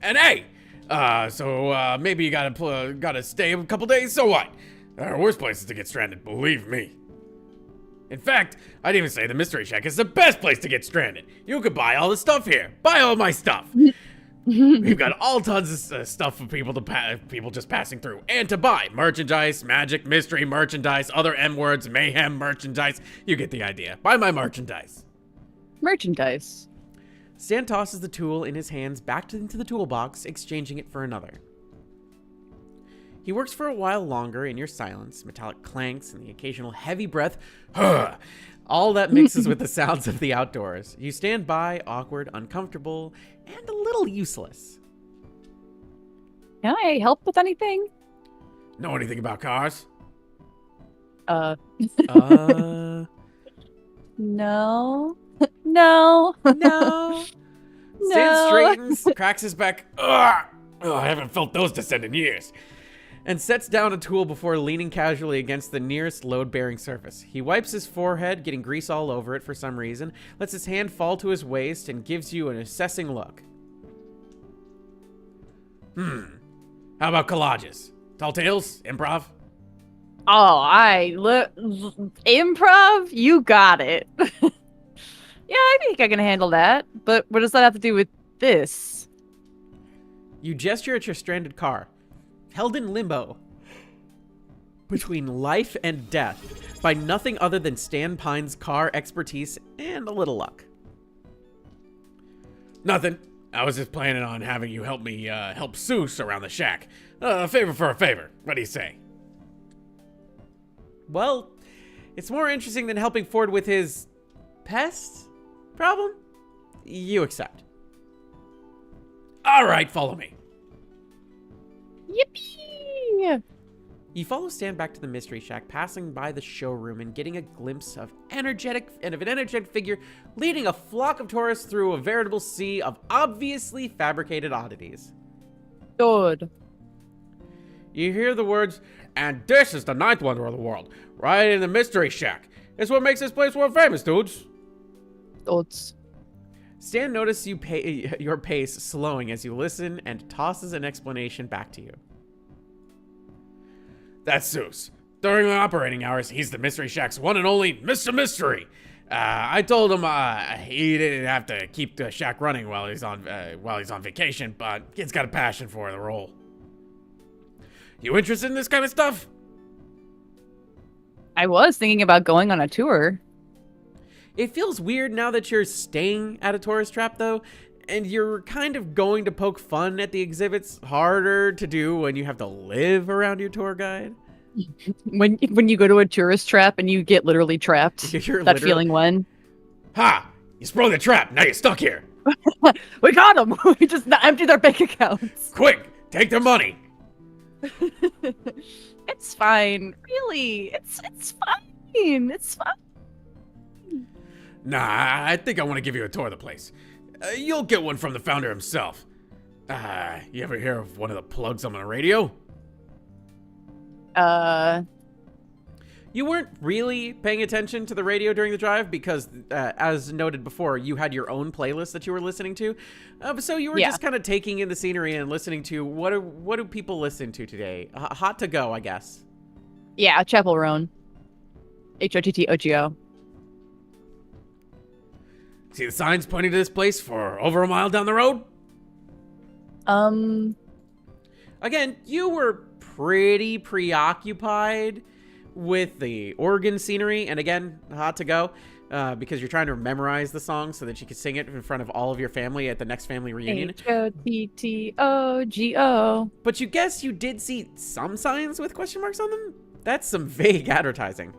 And hey, maybe you gotta stay a couple days, so what? There are worse places to get stranded, believe me. In fact, I'd even say the Mystery Shack is the best place to get stranded. You could buy all the stuff here. Buy all my stuff. We've got all tons of stuff for people just passing through. And to buy merchandise, magic, mystery merchandise, other M words, mayhem merchandise. You get the idea. Buy my merchandise. Merchandise. Stan tosses the tool in his hands back into the toolbox, exchanging it for another. He works for a while longer in your silence, metallic clanks, and the occasional heavy breath. All that mixes with the sounds of the outdoors. You stand by, awkward, uncomfortable, and a little useless. Can I help with anything? Know anything about cars? Uh, No. No. no. Stan straightens, Cracks his back. Ugh! Oh, I haven't felt those descend in years. and sets down a tool before leaning casually against the nearest load-bearing surface. He wipes his forehead, getting grease all over it for some reason, lets his hand fall to his waist, and gives you an assessing look. How about collages? Tall tales? Improv? Oh, improv? You got it. Yeah, I think I can handle that. But what does that have to do with this? You gesture at your stranded car, held in limbo between life and death by nothing other than Stan Pine's car expertise and a little luck. Nothing. I was just planning on having you help me help Seuss around the shack. A favor for a favor. What do you say? Well, it's more interesting than helping Ford with his pest problem. You accept. All right, follow me. Yippee! You follow Stan back to the Mystery Shack, passing by the showroom and getting a glimpse of an energetic figure leading a flock of tourists through a veritable sea of obviously fabricated oddities. Good. You hear the words, And this is the ninth wonder of the world, right in the Mystery Shack. It's what makes this place world famous, dudes. Thoughts. Stan notices your pace slowing as you listen and tosses an explanation back to you. That's Seuss. During the operating hours, he's the Mystery Shack's one and only Mr. Mystery. I told him he didn't have to keep the shack running while he's on vacation, but kid's got a passion for the role. You interested in this kind of stuff? I was thinking about going on a tour. It feels weird now that you're staying at a tourist trap, though, and you're kind of going to poke fun at the exhibits. Harder to do when you have to live around your tour guide. When you go to a tourist trap and you get literally trapped. You're that literally- feeling when. Ha! You sprung the trap. Now you're stuck here. We got them! We just emptied their bank accounts. Quick, take their money. It's fine. Really. It's fine. It's fine. Nah, I think I want to give you a tour of the place. You'll get one from the founder himself. You ever hear of one of the plugs on the radio? You weren't really paying attention to the radio during the drive because, as noted before, you had your own playlist that you were listening to. So you were just kind of taking in the scenery and listening to what do people listen to today? Hot to go, I guess. Yeah, Chapel Roan. HOTTOGO. See the signs pointing to this place for over a mile down the road? Again, you were pretty preoccupied with the Oregon scenery, and again, hot to go, because you're trying to memorize the song so that you can sing it in front of all of your family at the next family reunion. HOTTOGO. But you guess you did see some signs with question marks on them? That's some vague advertising.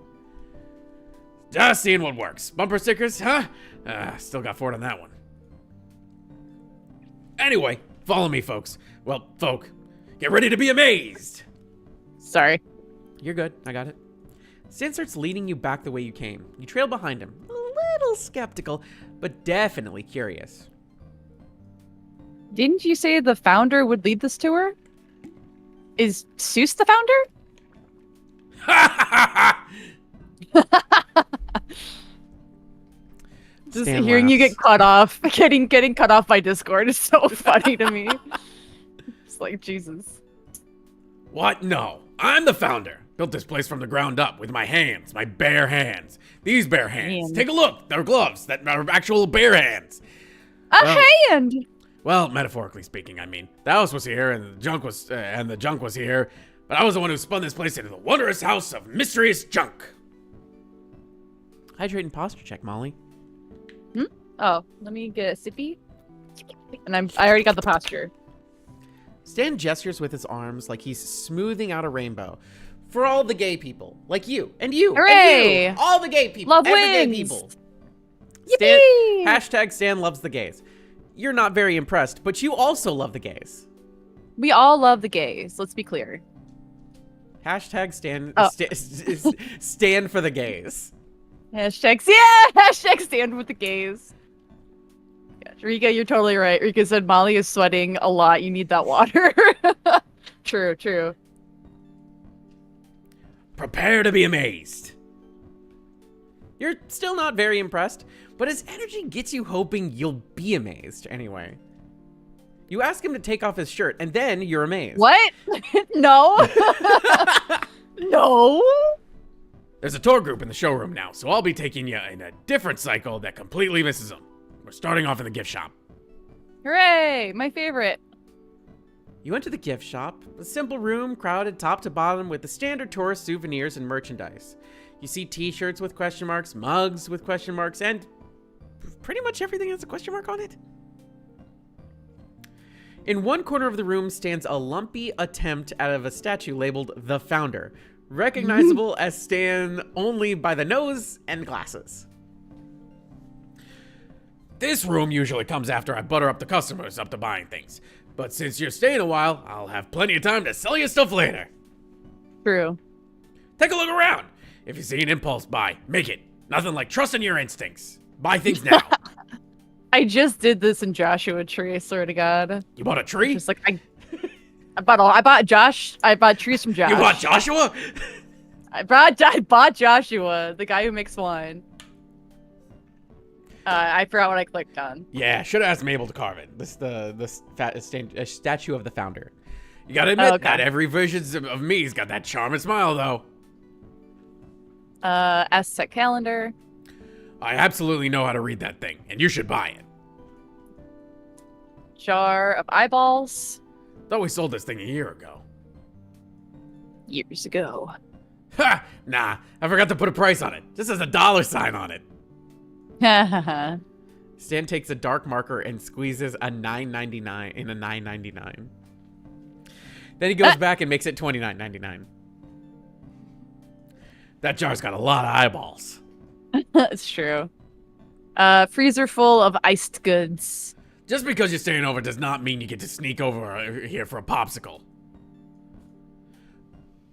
Just seeing what works. Bumper stickers, huh? Still got Ford on that one. Anyway, follow me, folks. Well, folk, get ready to be amazed. Sorry. You're good. I got it. Stan starts leading you back the way you came. You trail behind him, a little skeptical, but definitely curious. Didn't you say the founder would lead this tour? Is Seuss the founder? Just Stan hearing you laughs. get cut off, getting cut off by Discord is so funny to me. It's like, Jesus. What? No. I'm the founder. Built this place from the ground up with my hands, my bare hands. These bare hands. Man. Take a look. They're gloves that are actual bare hands. A Well- hand! Well, metaphorically speaking, I mean. The house was here and the junk was here, but I was the one who spun this place into the wondrous house of mysterious junk. Hydrate and posture check, Molly. Oh, let me get a sippy. And I already got the posture. Stan gestures with his arms like he's smoothing out a rainbow. For all the gay people, like you, and you, Hooray! and you, all the gay people, Love every gay wins! people. Yippee! Hashtag Stan loves the gays. You're not very impressed, but you also love the gays. We all love the gays. Let's be clear. Hashtag Stan, Oh. stand for the gays. Hashtags, yeah! Hashtag stand with the gays. Yeah, Rika, you're totally right. Rika said Molly is sweating a lot. You need that water. True, true. Prepare to be amazed. You're still not very impressed, but his energy gets you hoping you'll be amazed anyway. You ask him to take off his shirt, and then you're amazed. What? No. No. There's a tour group in the showroom now, so I'll be taking you in a different cycle that completely misses them. We're starting off in the gift shop. Hooray! My favorite. You enter the gift shop, a simple room crowded top to bottom with the standard tourist souvenirs and merchandise. You see t-shirts with question marks, mugs with question marks, and pretty much everything has a question mark on it. In one corner of the room stands a lumpy attempt out of a statue labeled The Founder, recognizable as Stan only by the nose and glasses. This room usually comes after I butter up the customers up to buying things. But since you're staying a while, I'll have plenty of time to sell you stuff later. True. Take a look around. If you see an impulse buy, make it. Nothing like trusting your instincts. Buy things now. I just did this in Joshua Tree, I swear to God. You bought a tree? Just like I bought trees from Josh. You bought Joshua? I bought Joshua, the guy who makes wine. I forgot what I clicked on. Yeah, should have asked Mabel to carve it. This a statue of the Founder. You gotta admit, Oh, okay. not every vision of me's got that charming smile, though. Aztec calendar. I absolutely know how to read that thing, and you should buy it. Jar of eyeballs. Thought we sold this thing a year ago. Years ago. Ha! Nah, I forgot to put a price on it. Just has a $sign on it. Stan takes a dark marker and squeezes a $9.99 in a $9.99. Then he goes back and makes it $29.99. That jar's got a lot of eyeballs. That's true. Freezer full of iced goods. Just because you're staying over does not mean you get to sneak over here for a popsicle.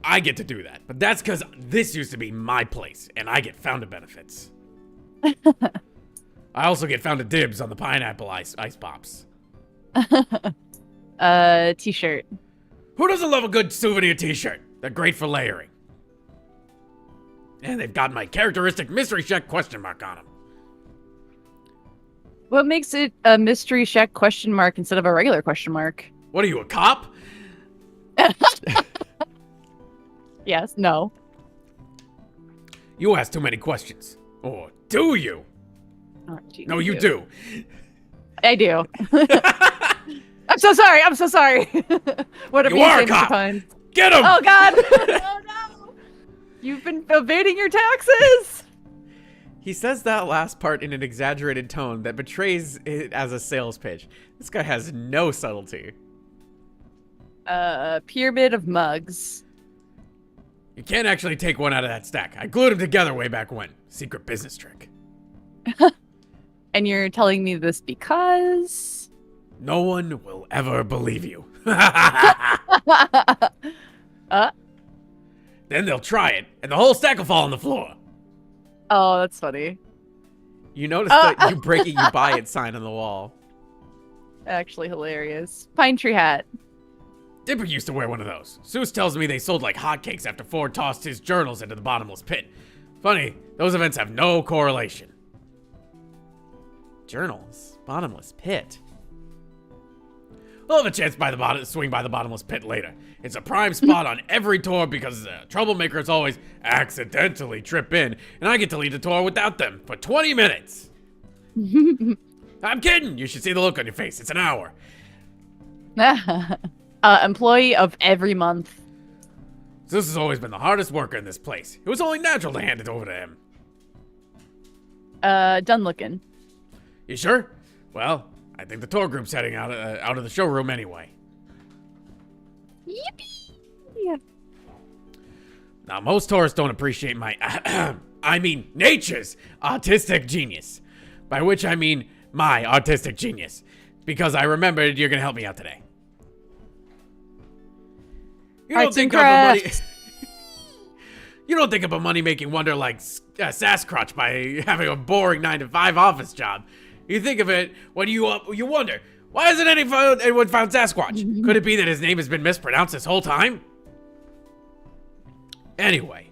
I get to do that, but that's because this used to be my place, and I get fountain benefits. I also get fountain dibs on the pineapple ice pops. T-shirt. Who doesn't love a good souvenir t-shirt? They're great for layering. And they've got my characteristic mystery check question mark on them. What makes it a mystery check question mark instead of a regular question mark? What are you, a cop? Yes, no. You ask too many questions. Or do you? Oh, No, you do. I do. I'm so sorry. I'm so sorry. What a You are a famous cop. pun. Get him! Oh God! Oh no! You've been evading your taxes. He says that last part in an exaggerated tone that betrays it as a sales pitch. This guy has no subtlety. Pyramid of mugs. You can't actually take one out of that stack. I glued them together way back when. Secret business trick. And you're telling me this because... No one will ever believe you. Then they'll try it, and the whole stack will fall on the floor. Oh, that's funny. You notice that you break it, you buy it sign on the wall. Actually hilarious. Pine tree hat. Dipper used to wear one of those. Seuss tells me they sold like hotcakes after Ford tossed his journals into the bottomless pit. Funny, those events have no correlation. Journals. Bottomless pit. We'll have a chance to swing by the bottomless pit later. It's a prime spot on every tour because troublemakers always accidentally trip in, and I get to lead the tour without them for 20 minutes. I'm kidding. You should see the look on your face. It's an hour. Employee of every month. This has always been the hardest worker in this place. It was only natural to hand it over to him. Done looking. You sure? Well, I think the tour group's heading out of the showroom anyway. Yippee! Yeah. Now, most tourists don't appreciate my, I mean, nature's artistic genius. By which I mean my artistic genius. Because I remembered you're going to help me out today. You don't think I'm a money... You don't think of a money-making wonder like Sasquatch by having a boring 9-to-5 office job. You think of it when you wonder, why hasn't anyone found Sasquatch? Could it be that his name has been mispronounced this whole time? Anyway,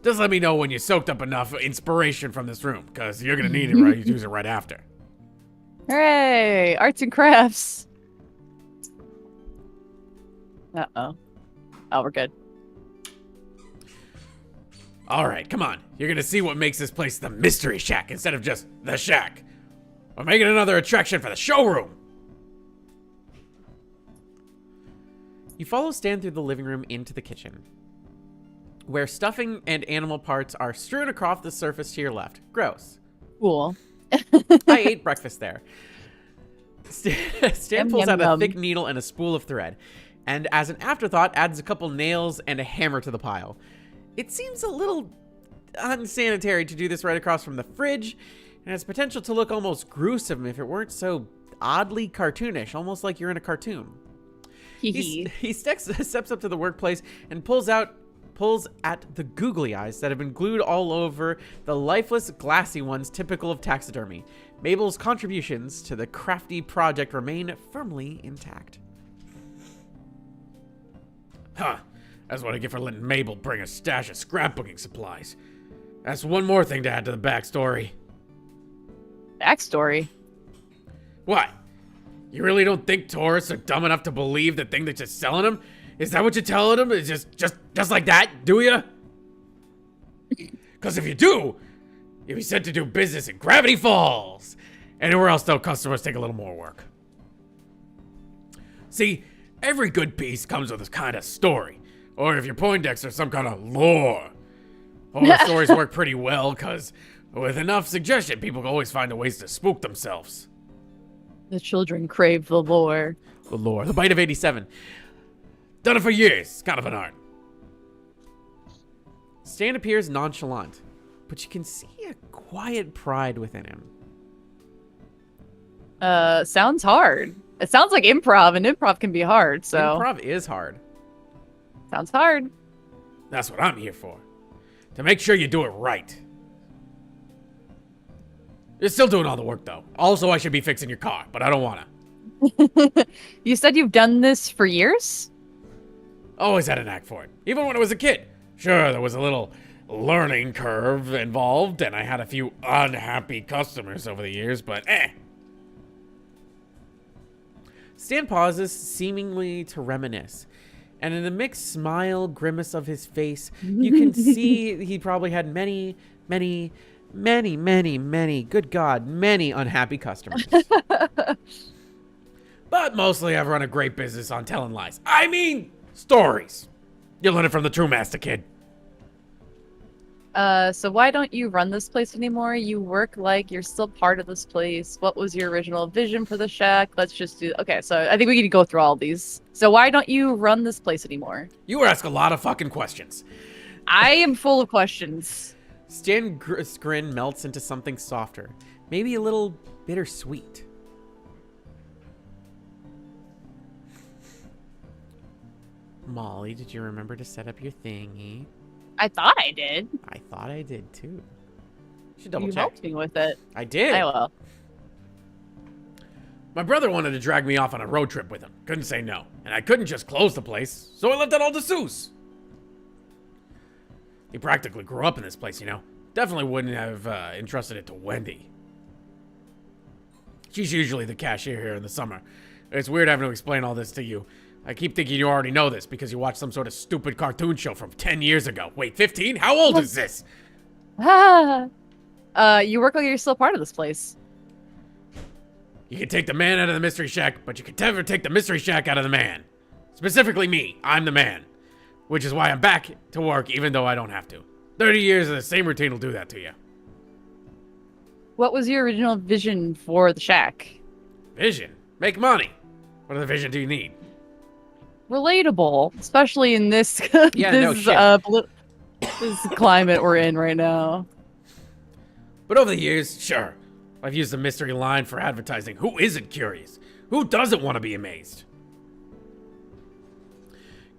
just let me know when you soaked up enough inspiration from this room, because you're going to need it right. You use it right after. Hooray! Arts and crafts. Uh-oh. Oh, we're good. All right, come on. You're going to see what makes this place the Mystery Shack instead of just the Shack. We're making another attraction for the showroom. You follow Stan through the living room into the kitchen, where stuffing and animal parts are strewn across the surface to your left. Gross. Cool. I ate breakfast there. Stan pulls out a yum. thick needle and a spool of thread, and as an afterthought adds a couple nails and a hammer to the pile. It seems a little unsanitary to do this right across from the fridge, and has potential to look almost gruesome if it weren't so oddly cartoonish, almost like you're in a cartoon. He steps up to the workplace and pulls at the googly eyes that have been glued all over the lifeless, glassy ones typical of taxidermy. Mabel's contributions to the crafty project remain firmly intact. Huh. That's what I get for letting Mabel bring a stash of scrapbooking supplies. That's one more thing to add to the backstory. Backstory? What? You really don't think tourists are dumb enough to believe the thing that's just selling them? Is that what you're telling them? Is just like that, do you? Because if you do, you'll be sent to do business in Gravity Falls. Anywhere else, though, customers take a little more work. See, every good piece comes with a kind of story. Or if you're Poindexter, some kind of lore. Horror stories work pretty well, because with enough suggestion, people can always find ways to spook themselves. The children crave the lore. The lore. The Bite of 87. Done it for years. It's kind of an art. Stan appears nonchalant, but you can see a quiet pride within him. Sounds hard. It sounds like improv, and improv can be hard, so... Improv is hard. Sounds hard. That's what I'm here for. To make sure you do it right. You're still doing all the work, though. Also, I should be fixing your car, but I don't want to. You said you've done this for years? Always had a knack for it. Even when I was a kid. Sure, there was a little learning curve involved, and I had a few unhappy customers over the years, but Stan pauses, seemingly to reminisce. And in the mixed smile, grimace of his face, you can see he probably had many, good God, many unhappy customers. But mostly I've run a great business on telling lies. I mean, stories. You learn it from the true master, kid. So why don't you run this place anymore? You work like you're still part of this place. What was your original vision for the shack? Let's just do... Okay, so I think we need to go through all these. So why don't you run this place anymore? You ask a lot of fucking questions. I am full of questions. Stan's grin melts into something softer, maybe a little bittersweet. Molly, did you remember to set up your thingy? I thought I did. I thought I did too. You should double You check. helped me with it. I did. I will. My brother wanted to drag me off on a road trip with him. Couldn't say no. And I couldn't just close the place, so I left it all to Seuss. He practically grew up in this place, you know. Definitely wouldn't have entrusted it to Wendy. She's usually the cashier here in the summer. It's weird having to explain all this to you. I keep thinking you already know this because you watched some sort of stupid cartoon show from 10 years ago. Wait, 15? How old is this? You work like you're still part of this place. You can take the man out of the mystery shack, but you can never take the mystery shack out of the man. Specifically me. I'm the man. Which is why I'm back to work even though I don't have to. 30 years of the same routine will do that to you. What was your original vision for the shack? Vision? Make money. What other vision do you need? Relatable, especially in this this climate we're in right now. But over the years, sure, I've used the mystery line for advertising. Who isn't curious? Who doesn't want to be amazed?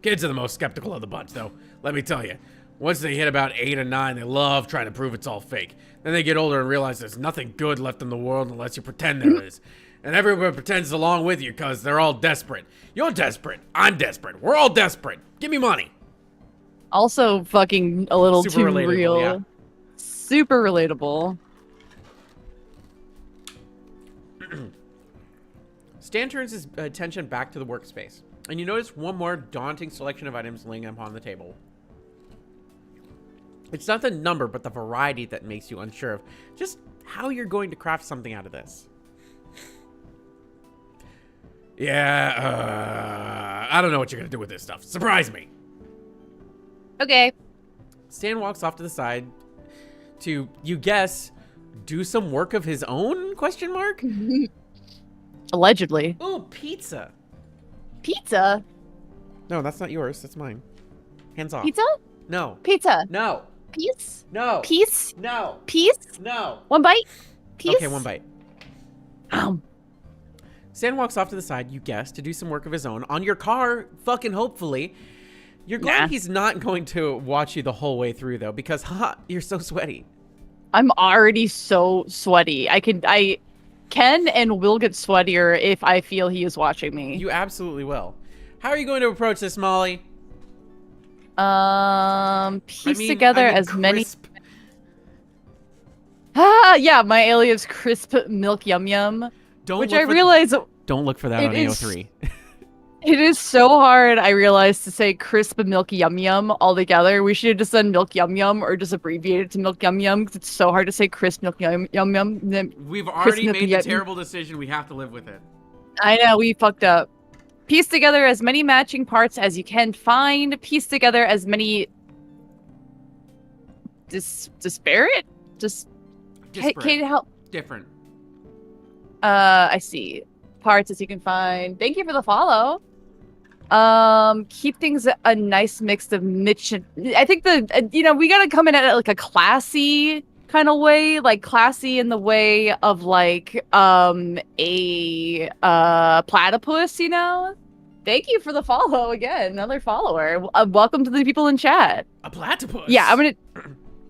Kids are the most skeptical of the bunch, though. Let me tell you, once they hit about 8 or 9, they love trying to prove it's all fake. Then they get older and realize there's nothing good left in the world unless you pretend there is. And everyone pretends along with you because they're all desperate. You're desperate. I'm desperate. We're all desperate. Give me money. Also fucking a little Super too relatable, real. yeah. Super relatable. Stan turns his attention back to the workspace, and you notice one more daunting selection of items laying upon the table. It's not the number, but the variety that makes you unsure of just how you're going to craft something out of this. Yeah, I don't know what you're going to do with this stuff. Surprise me. Okay. Stan walks off to the side to, you guess, do some work of his own, question mark? Allegedly. Oh, pizza. Pizza? No, that's not yours. That's mine. Hands off. Pizza? No. Pizza. No. Piece? No. Piece? No. Piece? No. One bite? Piece? Okay, one bite. Stan walks off to the side, you guess, to do some work of his own on your car, fucking hopefully. You're glad he's not going to watch you the whole way through, though, because, you're so sweaty. I'm already so sweaty. I can and will get sweatier if I feel he is watching me. You absolutely will. How are you going to approach this, Molly? Piece together as crisp. many... yeah, my alias Crisp Milk Yum Yum. Which I realize... Don't look for that on AO3. It is so hard, I realize, to say Crisp Milk Yum Yum all together. We should have just done Milk Yum Yum or just abbreviate it to Milk Yum Yum because it's so hard to say Crisp Milk Yum Yum. We've already made the terrible decision. We have to live with it. I know, we fucked up. Piece together as many matching parts as you can find. Piece together as many disparate? Can you help? Different. I see. Parts as you can find. Thank you for the follow. Keep things a nice mix of niche. I think we gotta come in at like a classy kind of way, like classy in the way of like a platypus, you know? Thank you for the follow again, another follower. Welcome to the people in chat. A platypus. Yeah, I'm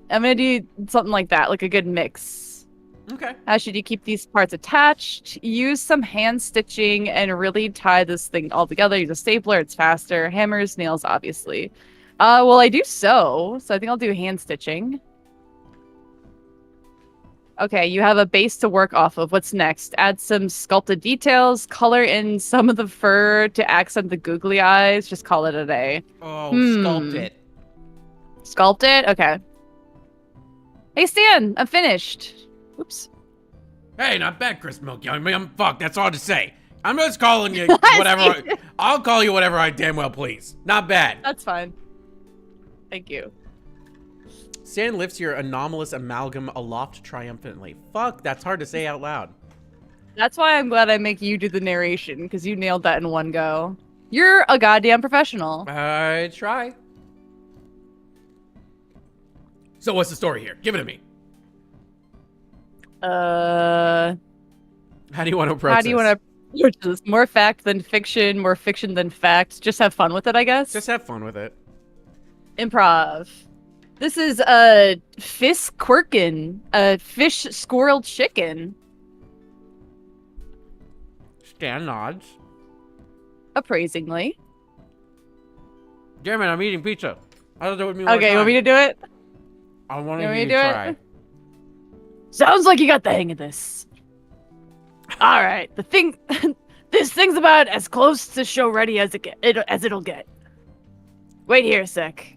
gonna do something like that, like a good mix. Okay. How should you keep these parts attached? Use some hand stitching and really tie this thing all together. Use a stapler, it's faster. Hammers, nails, obviously. Well, I do so I think I'll do hand stitching. Okay, you have a base to work off of. What's next? Add some sculpted details, color in some of the fur to accent the googly eyes. Just call it a day. Oh, sculpt it. Sculpt it? Okay. Hey, Stan, I'm finished. Oops. Hey, not bad, Chris Milky. I mean, fuck, that's all to say. I'm just calling you whatever. I'll call you whatever I damn well please. Not bad. That's fine. Thank you. Stan lifts your anomalous amalgam aloft triumphantly. Fuck, that's hard to say out loud. That's why I'm glad I make you do the narration, because you nailed that in one go. You're a goddamn professional. I try. So what's the story here? Give it to me. How do you want to approach this? How do you want to approach this? More fact than fiction, more fiction than fact. Just have fun with it, I guess. Just have fun with it. Improv. This is Fisk Quirkin, a fish squirrel chicken. Stan nods. Appraisingly. Damn it, I'm eating pizza. I thought that would mean more Okay, you time. want me to do it? I want You want me to to do it? try. Sounds like you got the hang of this. All right, this thing's about as close to show ready as it'll get. Wait here a sec.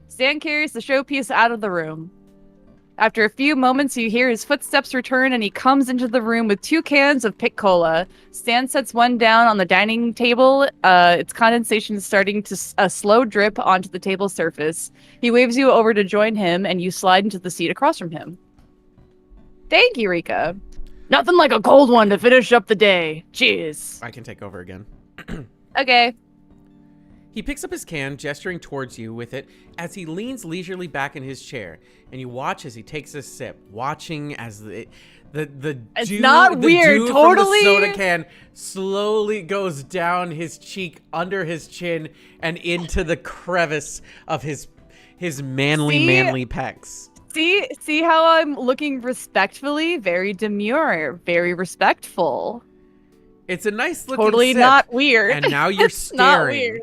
Stan carries the showpiece out of the room. After a few moments, you hear his footsteps return, and he comes into the room with 2 cans of Pick Cola. Stan sets one down on the dining table. Its condensation is starting to a slow drip onto the table surface. He waves you over to join him, and you slide into the seat across from him. Thank you, Rika. Nothing like a cold one to finish up the day. Cheers. I can take over again. Okay. He picks up his can, gesturing towards you with it as he leans leisurely back in his chair, and you watch as he takes a sip, watching as the It's dew, not the weird, dew totally. from the soda can slowly goes down his cheek, under his chin, and into the crevice of his manly pecs. See how I'm looking respectfully? Very demure, very respectful. It's a nice looking Totally sip, not weird. and now you're It's not weird.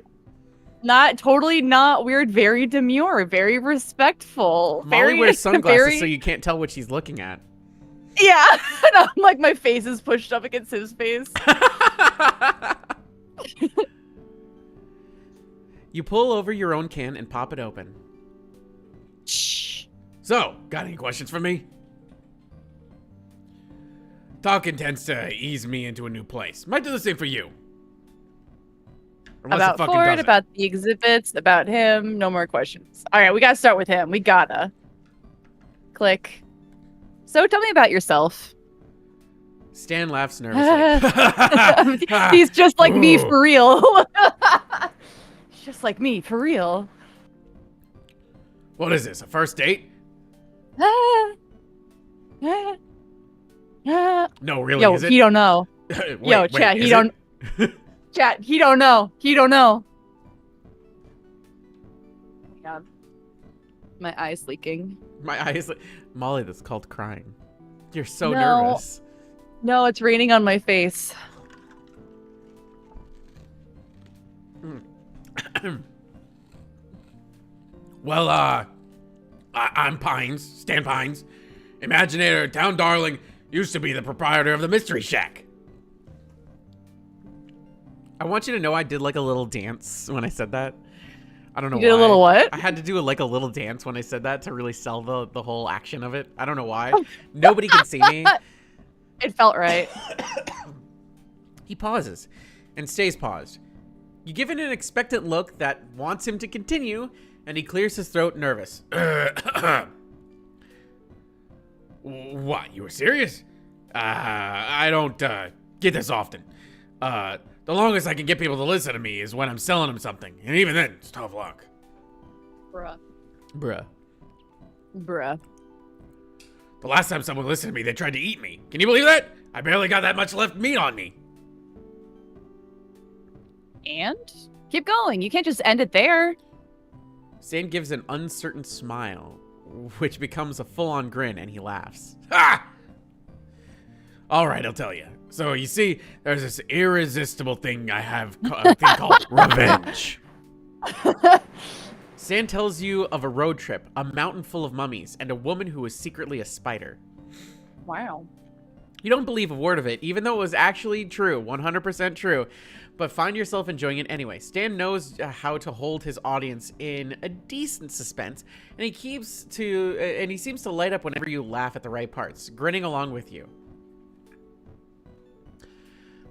Totally not weird, very demure, very respectful. Molly wears sunglasses so you can't tell what she's looking at. Yeah, and I'm like, my face is pushed up against his face. You pull over your own can and pop it open. Shh. So, got any questions for me? Talking tends to ease me into a new place. Might do the same for you. Unless it About fucking Ford, doesn't. about the exhibits, about him. No more questions. All right, we gotta start with him. We gotta. Click. So tell me about yourself. Stan laughs nervously. He's just like me for real. He's just like me for real. What is this, a first date? No, really, Yo, is it? he don't know. Wait, chat, is he it? don't. Chat, he don't know. He don't know. Oh my God. My eye's leaking. My eyes. Molly, that's called crying. You're so No. nervous. No, it's raining on my face. Well, I'm Pines, Stan Pines. Imaginator, town darling, used to be the proprietor of the Mystery Shack. I want you to know I did like a little dance when I said that. I don't know why. You did a little what? I had to do like a little dance when I said that to really sell the whole action of it. I don't know why. Nobody can see me. It felt right. He pauses, and stays paused. You give it an expectant look that wants him to continue, and he clears his throat nervous. What? You were serious? I don't get this often. The longest I can get people to listen to me is when I'm selling them something, and even then, it's tough luck. Bruh. The last time someone listened to me, they tried to eat me. Can you believe that? I barely got that much left meat on me. And? Keep going. You can't just end it there. Stan gives an uncertain smile, which becomes a full-on grin, and he laughs. Ha! All right, I'll tell you. So, you see, there's this irresistible thing I have a thing called revenge. Stan tells you of a road trip, a mountain full of mummies, and a woman who was secretly a spider. Wow. You don't believe a word of it, even though it was actually true, 100% true, but find yourself enjoying it anyway. Stan knows how to hold his audience in a decent suspense, and he seems to light up whenever you laugh at the right parts, grinning along with you.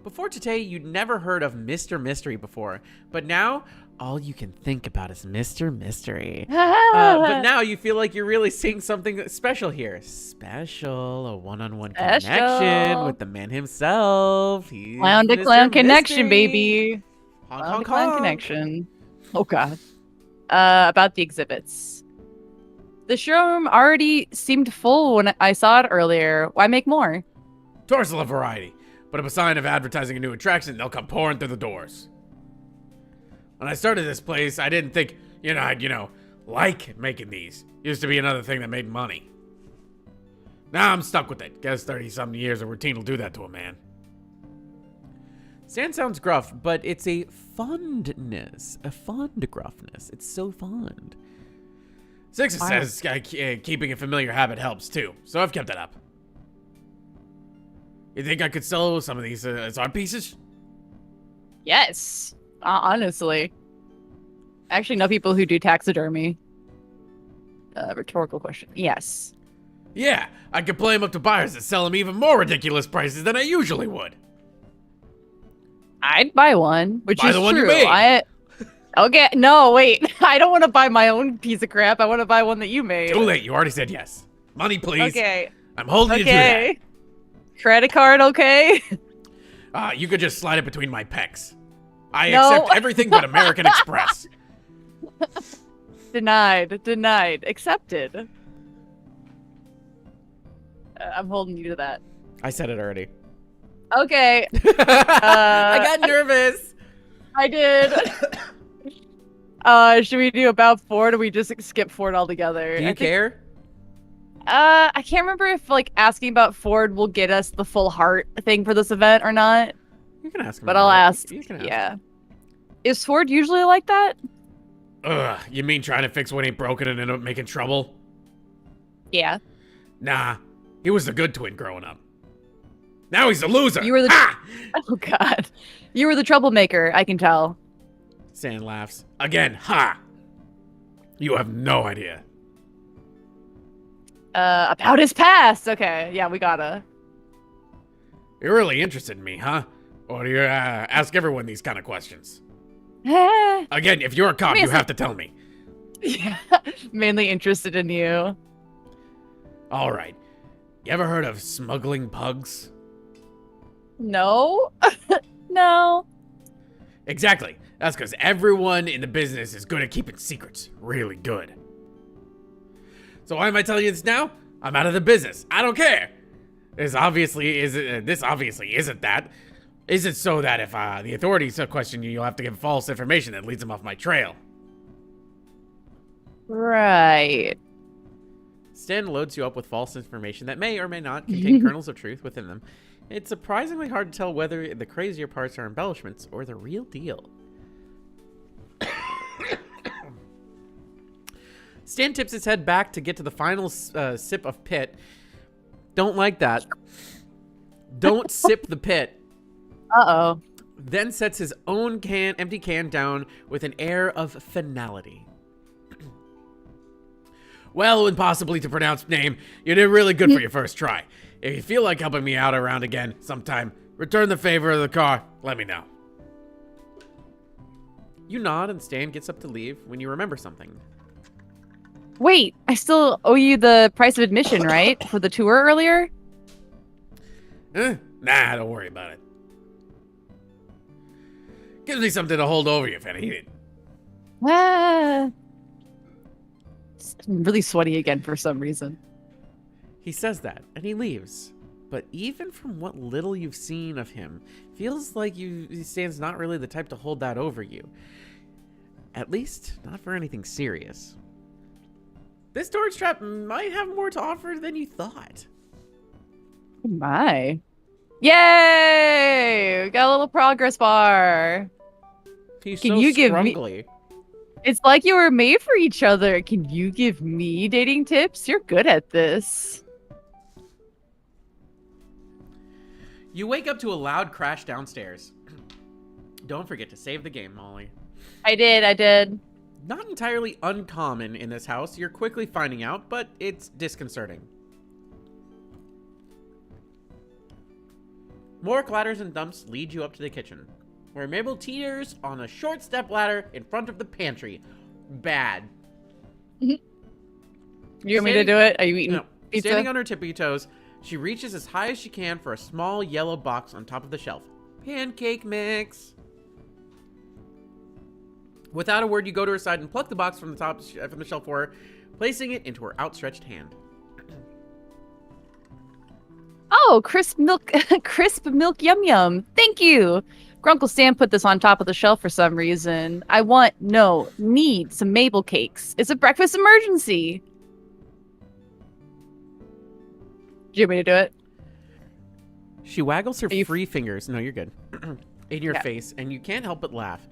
Before today, you'd never heard of Mr. Mystery before, but now all you can think about is Mr. Mystery. But now you feel like you're really seeing something special here. Special, a one-on-one connection with the man himself. He's Clown to Mr. clown connection, Mystery. baby. Honk, Clown to honk, clown honk. connection. Oh, God. About the exhibits. The showroom already seemed full when I saw it earlier. Why make more? Tourists love variety, but if a sign of advertising a new attraction, they'll come pouring through the doors. When I started this place, I didn't think, I'd like making these. Used to be another thing that made money. Now I'm stuck with it. Guess 30-something years of routine will do that to a man. Stan sounds gruff, but it's a fondness. A fond gruffness. It's so fond. Six says keeping a familiar habit helps too, so I've kept it up. You think I could sell some of these as art pieces? Yes. Honestly. I actually know people who do taxidermy. Rhetorical question. Yes. Yeah, I could play them up to buyers that sell them even more ridiculous prices than I usually would. I'd buy one, which Buy is the true. one you made. Okay, no, wait. I don't want to buy my own piece of crap. I want to buy one that you made. Too late, you already said yes. Money, please. Okay. I'm holding you to Okay. Credit card, okay? that. You could just slide it between my pecs. I No. accept everything but American Express. Denied. Accepted. I'm holding you to that. I said it already. Okay. I got nervous. I did. Should we do about Ford or we just skip Ford altogether? Do you care? I can't remember if asking about Ford will get us the full heart thing for this event or not. You can ask him. But about I'll it. ask. You can ask Yeah. him. Is Ford usually like that? Ugh, you mean trying to fix what ain't broken and end up making trouble? Yeah. Nah, he was the good twin growing up. Now he's a loser. You were the Ha! Oh God. You were the troublemaker, I can tell. Stan laughs. Again, ha! You have no idea. About his past. Okay, yeah, we gotta. You're really interested in me, huh? Or do you ask everyone these kind of questions? Yeah. Again, if you're a cop, Wait a you sec- have to tell me. Mainly interested in you. All right. You ever heard of smuggling pugs? No. No. Exactly. That's because everyone in the business is good at keeping secrets. Really good. So why am I telling you this now? I'm out of the business. I don't care. This obviously isn't that. Is it so that if the authorities question you, you'll have to give false information that leads them off my trail? Right. Stan loads you up with false information that may or may not contain kernels of truth within them. It's surprisingly hard to tell whether the crazier parts are embellishments or the real deal. Stan tips his head back to get to the final sip of pit. Don't like that. Don't sip the pit. Uh-oh. Then sets his own empty can down with an air of finality. Well, impossibly to pronounce name, you did really good for your first try. If you feel like helping me out around again sometime, return the favor of the car. Let me know. You nod and Stan gets up to leave when you remember something. Wait, I still owe you the price of admission, right? For the tour earlier? Nah, don't worry about it. Gives me something to hold over you if I need it. Ah. I'm really sweaty again for some reason. He says that, and he leaves. But even from what little you've seen of him, feels like Stan's not really the type to hold that over you. At least, not for anything serious. This storage trap might have more to offer than you thought. Oh my. Yay! We got a little progress bar. He's Can so you give me- scrumbly. It's like you were made for each other. Can you give me dating tips? You're good at this. You wake up to a loud crash downstairs. Don't forget to save the game, Molly. I did. Not entirely uncommon in this house, you're quickly finding out, but it's disconcerting. More ladders and dumps lead you up to the kitchen, where Mabel teeters on a short step ladder in front of the pantry. Bad. You want me to do it? Are you eating pizza? Standing on her tippy toes, she reaches as high as she can for a small yellow box on top of the shelf. Pancake mix. Without a word, you go to her side and pluck the box from the shelf for her, placing it into her outstretched hand. Oh, crisp milk, yum yum. Thank you. Grunkle Stan put this on top of the shelf for some reason. I need some Mabel cakes. It's a breakfast emergency. Do you want me to do it? She waggles her free fingers. No, you're good. In your face, and you can't help but laugh.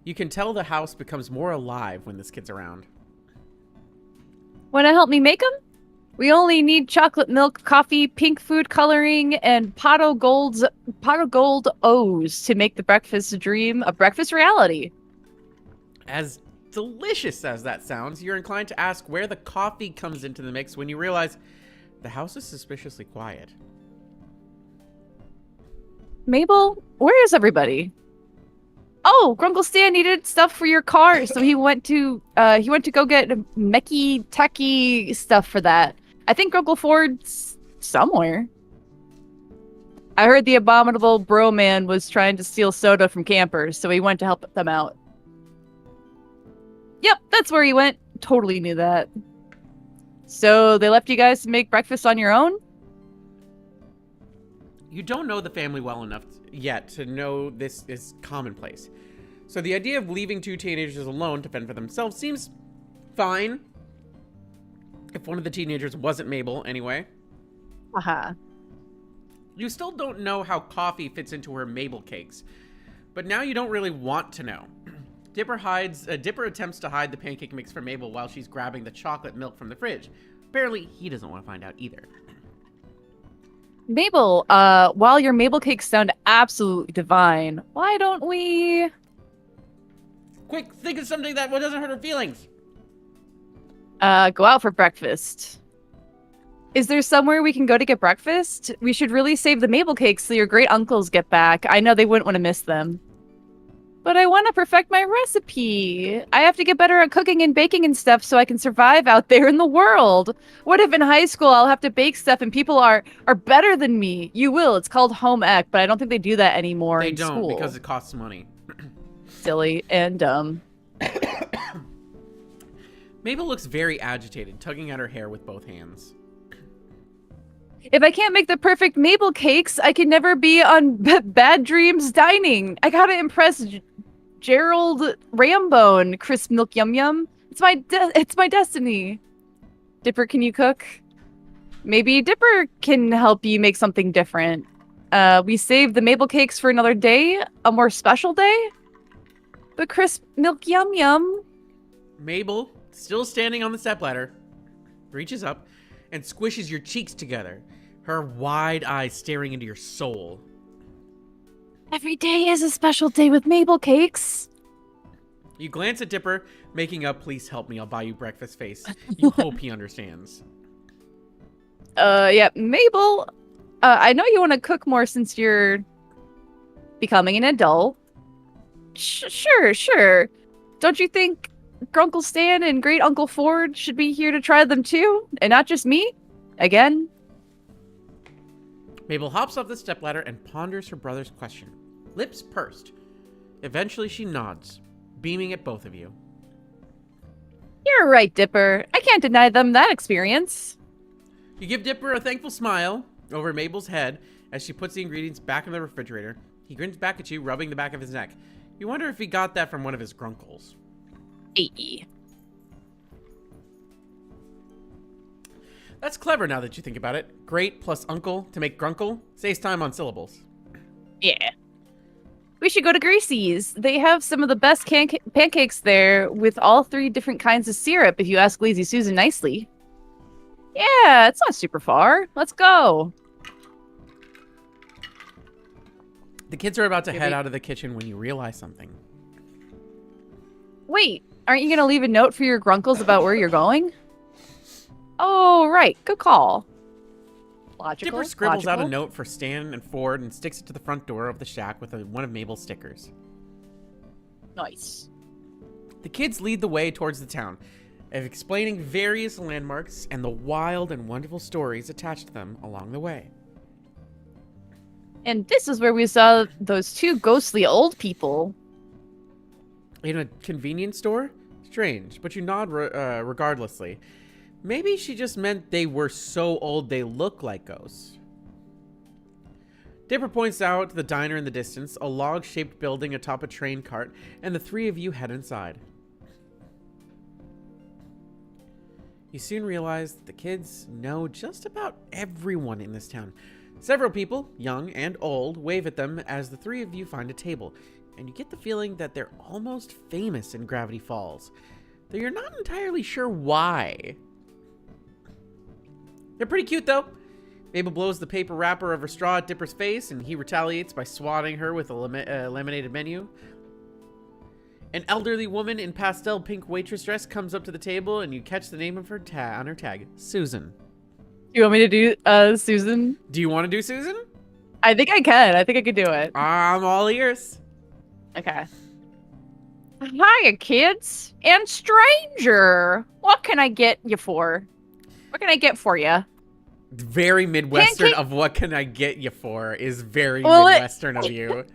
You can tell the house becomes more alive when this kid's around. Want to help me make them? We only need chocolate milk, coffee, pink food coloring, and pot of gold O's to make the breakfast dream a breakfast reality. As delicious as that sounds, you're inclined to ask where the coffee comes into the mix when you realize the house is suspiciously quiet. Mabel, where is everybody? Oh, Grunkle Stan needed stuff for your car, so he went to go get mechie techie stuff for that. I think Grunkle Ford's somewhere. I heard the abominable bro man was trying to steal soda from campers, so he went to help them out. Yep, that's where he went. Totally knew that. So they left you guys to make breakfast on your own? You don't know the family well enough yet to know this is commonplace. So the idea of leaving two teenagers alone to fend for themselves seems fine. If one of the teenagers wasn't Mabel, anyway. Haha. You still don't know how coffee fits into her Mabel cakes. But now you don't really want to know. Dipper attempts to hide the pancake mix from Mabel while she's grabbing the chocolate milk from the fridge. Apparently, he doesn't want to find out either. Mabel, while your Mabel cakes sound absolutely divine, why don't we... Quick, think of something that doesn't hurt her feelings. Go out for breakfast. Is there somewhere we can go to get breakfast? We should really save the Mabel cakes so your great uncles get back. I know they wouldn't want to miss them. But I want to perfect my recipe. I have to get better at cooking and baking and stuff so I can survive out there in the world. What if in high school I'll have to bake stuff and people are better than me? You will. It's called home ec, but I don't think they do that anymore in school. They don't, because it costs money. Silly and dumb. Mabel looks very agitated, tugging at her hair with both hands. If I can't make the perfect Mabel cakes, I can never be on Bad Dreams Dining. I gotta impress Gerald Rambone, crisp milk yum yum. It's my destiny. Dipper, can you cook? Maybe Dipper can help you make something different. We save the Mabel cakes for another day, a more special day. But crisp milk yum yum. Mabel, still standing on the stepladder, reaches up and squishes your cheeks together, her wide eyes staring into your soul. Every day is a special day with Mabel cakes. You glance at Dipper, making a "please help me, I'll buy you breakfast" face. You hope he understands. Yeah, Mabel, I know you want to cook more since you're becoming an adult. Sure. don't you think Grunkle Stan and Great Uncle Ford should be here to try them too? And not just me? Again? Mabel hops off the stepladder and ponders her brother's question. Lips pursed. Eventually she nods, beaming at both of you. You're right, Dipper. I can't deny them that experience. You give Dipper a thankful smile over Mabel's head as she puts the ingredients back in the refrigerator. He grins back at you, rubbing the back of his neck. You wonder if he got that from one of his grunkles. Hey. That's clever now that you think about it. Great plus uncle to make grunkle saves time on syllables. Yeah. We should go to Gracie's. They have some of the best pancakes there with all 3 different kinds of syrup if you ask Lazy Susan nicely. Yeah, it's not super far. Let's go. The kids are about to head out of the kitchen when you realize something. Wait, aren't you going to leave a note for your grunkles about where you're going? Oh, right. Good call. Logical. Dipper scribbles out a logical. note for Stan and Ford and sticks it to the front door of the shack with one of Mabel's stickers. Nice. The kids lead the way towards the town, explaining various landmarks and the wild and wonderful stories attached to them along the way. And this is where we saw those 2 ghostly old people. In a convenience store? Strange, but you nod regardlessly. Maybe she just meant they were so old they look like ghosts. Dipper points out the diner in the distance, a log-shaped building atop a train cart, and the 3 of you head inside. You soon realize that the kids know just about everyone in this town. Several people, young and old, wave at them as the 3 of you find a table, and you get the feeling that they're almost famous in Gravity Falls, though you're not entirely sure why. They're pretty cute, though. Mabel blows the paper wrapper of her straw at Dipper's face, and he retaliates by swatting her with a laminated menu. An elderly woman in pastel pink waitress dress comes up to the table, and you catch the name of her on her tag, Susan. You want me to do Susan? Do you want to do Susan? I think I can. I think I could do it. I'm all ears. Okay. Hiya, kids. And stranger. What can I get you for? What can I get for you? Very Midwestern Pancake- of what can I get you for is very Well, Midwestern of you.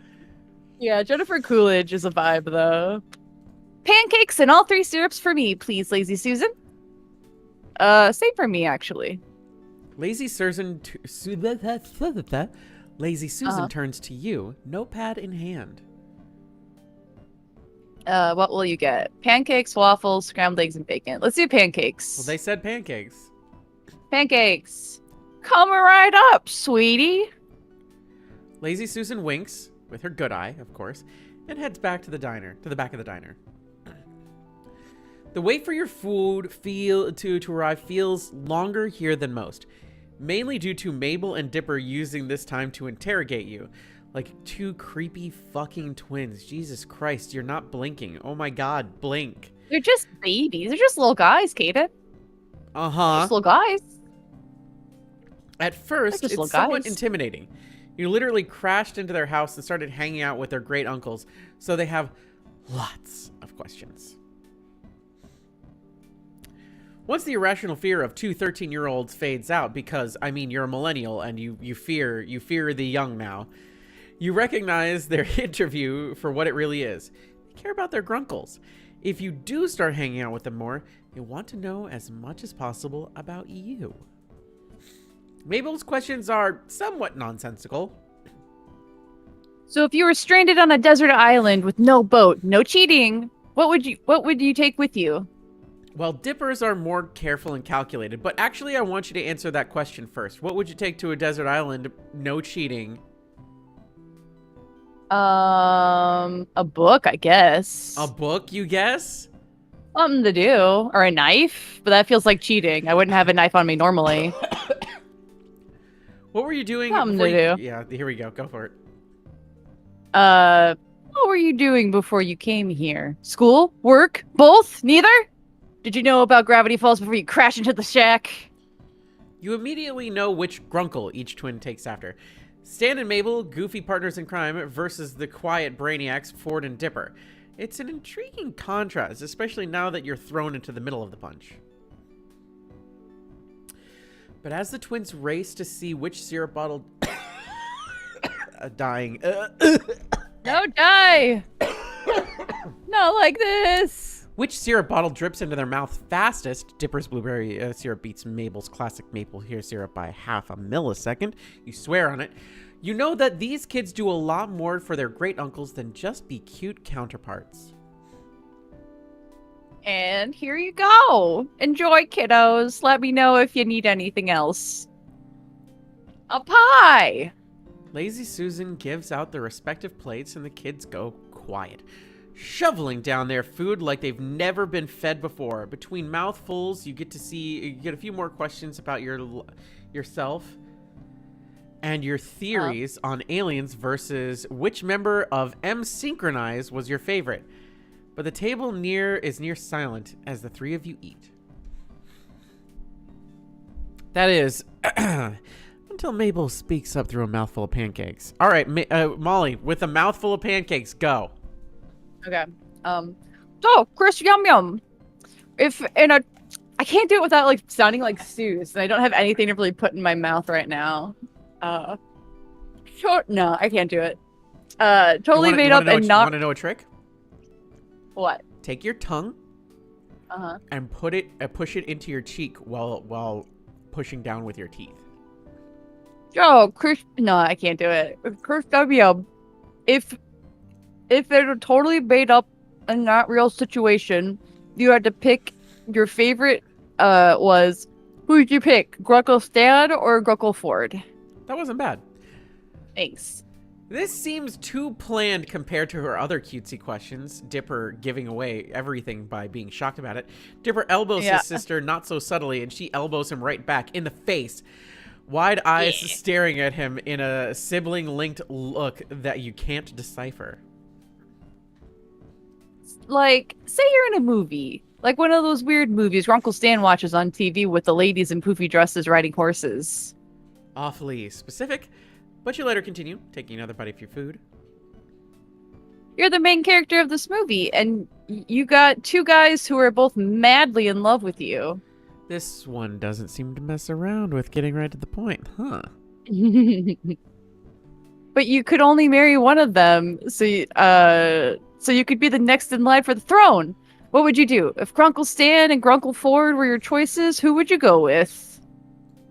Yeah, Jennifer Coolidge is a vibe, though. Pancakes and all 3 syrups for me, please, Lazy Susan. Same for me, actually. Lazy Susan turns to you, notepad in hand. What will you get? Pancakes, waffles, scrambled eggs, and bacon. Let's do pancakes. Well, they said pancakes. Pancakes. Come right up, sweetie. Lazy Susan winks, with her good eye, of course, and heads back to the back of the diner. The wait for your food to arrive feels longer here than most, mainly due to Mabel and Dipper using this time to interrogate you. Like 2 creepy fucking twins. Jesus Christ, you're not blinking. Oh my god, blink. They're just babies. They're just little guys, Kdin. Uh-huh. Just little guys. At first, They're just it's little somewhat guys. intimidating. You literally crashed into their house and started hanging out with their great uncles, so they have lots of questions. Once the irrational fear of 2 13-year-olds fades out, because, I mean, you're a millennial and you fear the young now, you recognize their interview for what it really is. They care about their grunkles. If you do start hanging out with them more, they want to know as much as possible about you. Mabel's questions are somewhat nonsensical. So if you were stranded on a desert island with no boat, no cheating, what would you take with you? Well, Dippers are more careful and calculated, but actually I want you to answer that question first. What would you take to a desert island? No cheating. A book, I guess. A book, you guess? Something to do. Or a knife, but that feels like cheating. I wouldn't have a knife on me normally. What were you doing? Something before to you... do. Yeah, here we go. Go for it. What were you doing before you came here? School? Work? Both? Neither? Did you know about Gravity Falls before you crash into the shack? You immediately know which grunkle each twin takes after. Stan and Mabel, goofy partners in crime, versus the quiet brainiacs Ford and Dipper. It's an intriguing contrast, especially now that you're thrown into the middle of the punch. But as the twins race to see which syrup bottle... dying. No, die! Not like this! Which syrup bottle drips into their mouth fastest? Dipper's blueberry syrup beats Mabel's classic maple syrup by half a millisecond. You swear on it. You know that these kids do a lot more for their great uncles than just be cute counterparts. And here you go. Enjoy, kiddos. Let me know if you need anything else. A pie! Lazy Susan gives out their respective plates and the kids go quiet, shoveling down their food like they've never been fed before. Between mouthfuls, you get a few more questions about yourself and your theories on aliens versus which member of M Synchronize was your favorite. But the table is near silent as the three of you eat. That is, until Mabel speaks up through a mouthful of pancakes. All right, Molly, with a mouthful of pancakes, go. Okay. So, Chris, yum yum. I can't do it without like sounding like Suze, and I don't have anything to really put in my mouth right now. Sure, no, I can't do it. Totally made up and not. Want to know a trick? What? Take your tongue. And push it into your cheek while pushing down with your teeth. Yo, Chris, no, I can't do it. Chris W. If they're a totally made up and not real situation, you had to pick your favorite. Who'd you pick? Gruckle Stan or Gruckle Ford? That wasn't bad. Thanks. This seems too planned compared to her other cutesy questions. Dipper giving away everything by being shocked about it. Dipper elbows his sister not so subtly, and she elbows him right back in the face. Wide eyes staring at him in a sibling-linked look that you can't decipher. Like, say you're in a movie. Like one of those weird movies where Uncle Stan watches on TV with the ladies in poofy dresses riding horses. Awfully specific, but you let her continue, taking another bite of your food. You're the main character of this movie, and you got two guys who are both madly in love with you. This one doesn't seem to mess around with getting right to the point, huh? But you could only marry one of them, so you could be the next in line for the throne. What would you do? If Grunkle Stan and Grunkle Ford were your choices, who would you go with?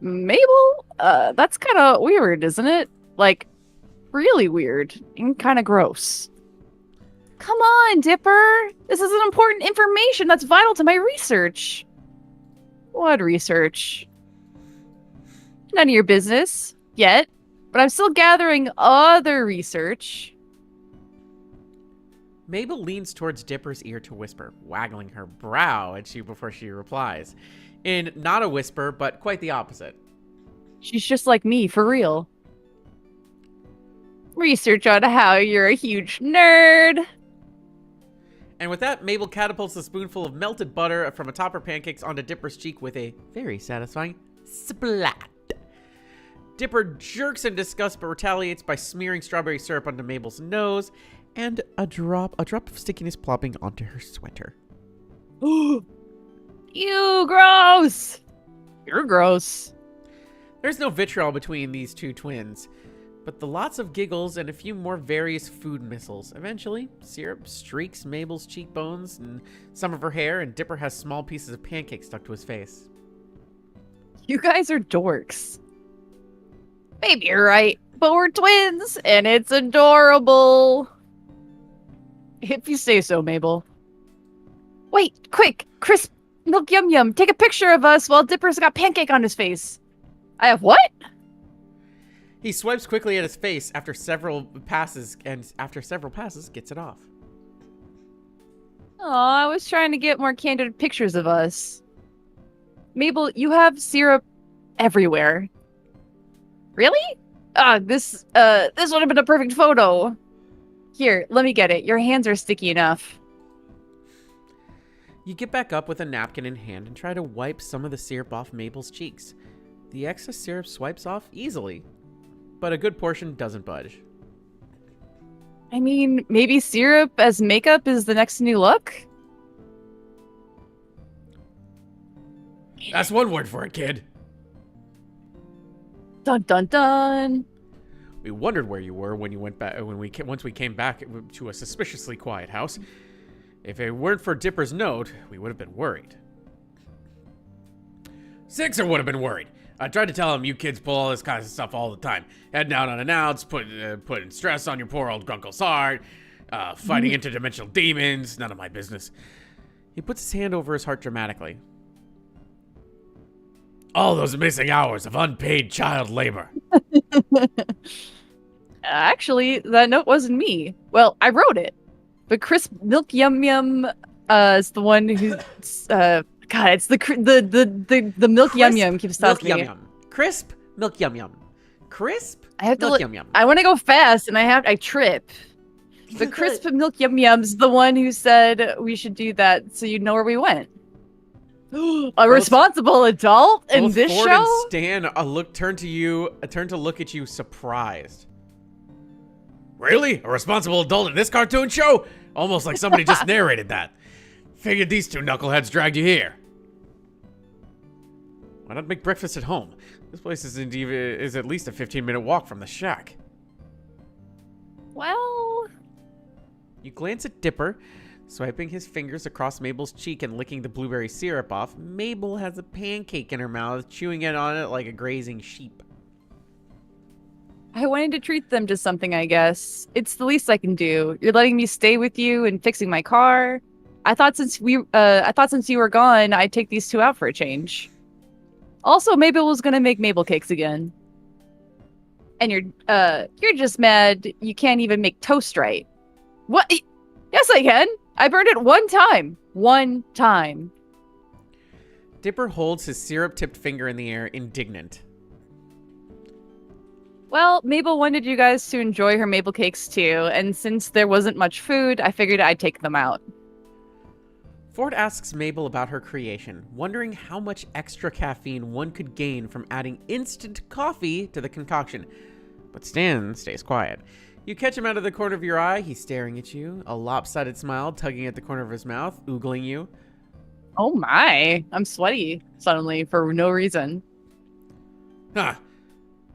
Mabel? That's kind of weird, isn't it? Like, really weird and kind of gross. Come on, Dipper. This is an important information that's vital to my research. What research? None of your business yet, but I'm still gathering other research. Mabel leans towards Dipper's ear to whisper, waggling her brow at you before she replies. In not a whisper, but quite the opposite. She's just like me, for real. Research on how you're a huge nerd. And with that, Mabel catapults a spoonful of melted butter from atop her pancakes onto Dipper's cheek with a very satisfying splat. Dipper jerks in disgust but retaliates by smearing strawberry syrup onto Mabel's nose and a drop of stickiness plopping onto her sweater. Ew, gross! You're gross. There's no vitriol between these two twins, but the lots of giggles and a few more various food missiles. Eventually, syrup streaks Mabel's cheekbones and some of her hair, and Dipper has small pieces of pancake stuck to his face. You guys are dorks. Maybe you're right, but we're twins, and it's adorable. If you say so, Mabel. Wait, quick! Crisp Milk Yum Yum, take a picture of us while Dipper's got pancake on his face. I have what? He swipes quickly at his face after several passes, and after several passes, gets it off. Oh, I was trying to get more candid pictures of us. Mabel, you have syrup everywhere. Really? This would have been a perfect photo. Here, let me get it. Your hands are sticky enough. You get back up with a napkin in hand and try to wipe some of the syrup off Mabel's cheeks. The excess syrup swipes off easily, but a good portion doesn't budge. I mean, maybe syrup as makeup is the next new look? That's one word for it, kid. Dun dun dun. We wondered where you were when you went back once we came back to a suspiciously quiet house. If it weren't for Dipper's note, we would have been worried. Sixer would have been worried. I tried to tell him you kids pull all this kind of stuff all the time. Heading out unannounced, putting stress on your poor old Grunkle's heart, fighting interdimensional demons, none of my business. He puts his hand over his heart dramatically. All those missing hours of unpaid child labor. Actually, that note wasn't me. Well, I wrote it. But Crisp Milk Yum Yum is the one who God, it's the Milk Yum Yum keeps stopping me. Milk Yum Yum. Crisp Milk Yum Yum. Crisp I have to Milk look. Yum Yum. I want to go fast and I trip. The Crisp Milk Yum Yum's the one who said we should do that so you'd know where we went. A responsible adult in Both this Ford show? and Stan turn to look at you surprised. Really? A responsible adult in this cartoon show? Almost like somebody just narrated that. Figured these two knuckleheads dragged you here. Why not make breakfast at home? This place is at least a 15-minute walk from the shack. Well, You glance at Dipper, swiping his fingers across Mabel's cheek and licking the blueberry syrup off. Mabel has a pancake in her mouth, chewing in on it like a grazing sheep. I wanted to treat them to something, I guess. It's the least I can do. You're letting me stay with you and fixing my car. I thought since you were gone, I'd take these two out for a change. Also, Mabel was gonna make Mabel cakes again. And you're just mad you can't even make toast right. What? Yes, I can. I burned it one time. One time. Dipper holds his syrup-tipped finger in the air, indignant. Well, Mabel wanted you guys to enjoy her Mabel cakes too, and since there wasn't much food, I figured I'd take them out. Ford asks Mabel about her creation, wondering how much extra caffeine one could gain from adding instant coffee to the concoction. But Stan stays quiet. You catch him out of the corner of your eye, he's staring at you, a lopsided smile tugging at the corner of his mouth, oogling you. Oh my, I'm sweaty suddenly for no reason. Huh.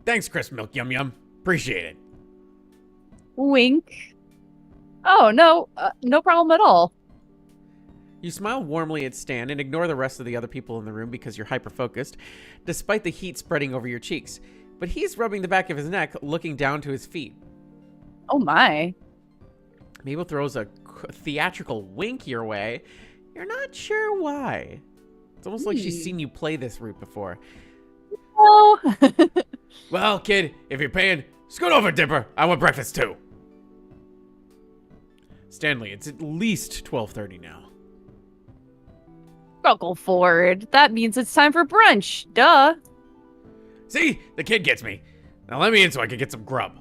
Thanks, Crisp Milk Yum Yum. Appreciate it. Wink. Oh, no, no problem at all. You smile warmly at Stan and ignore the rest of the other people in the room because you're hyper-focused, despite the heat spreading over your cheeks. But he's rubbing the back of his neck, looking down to his feet. Oh my. Mabel throws a theatrical wink your way. You're not sure why. It's almost like she's seen you play this route before. Oh. Well, kid, if you're paying, scoot over, Dipper. I want breakfast too. Stanley, it's at least 12:30 now. Uncle Ford. That means it's time for brunch. Duh. See? The kid gets me. Now let me in so I can get some grub.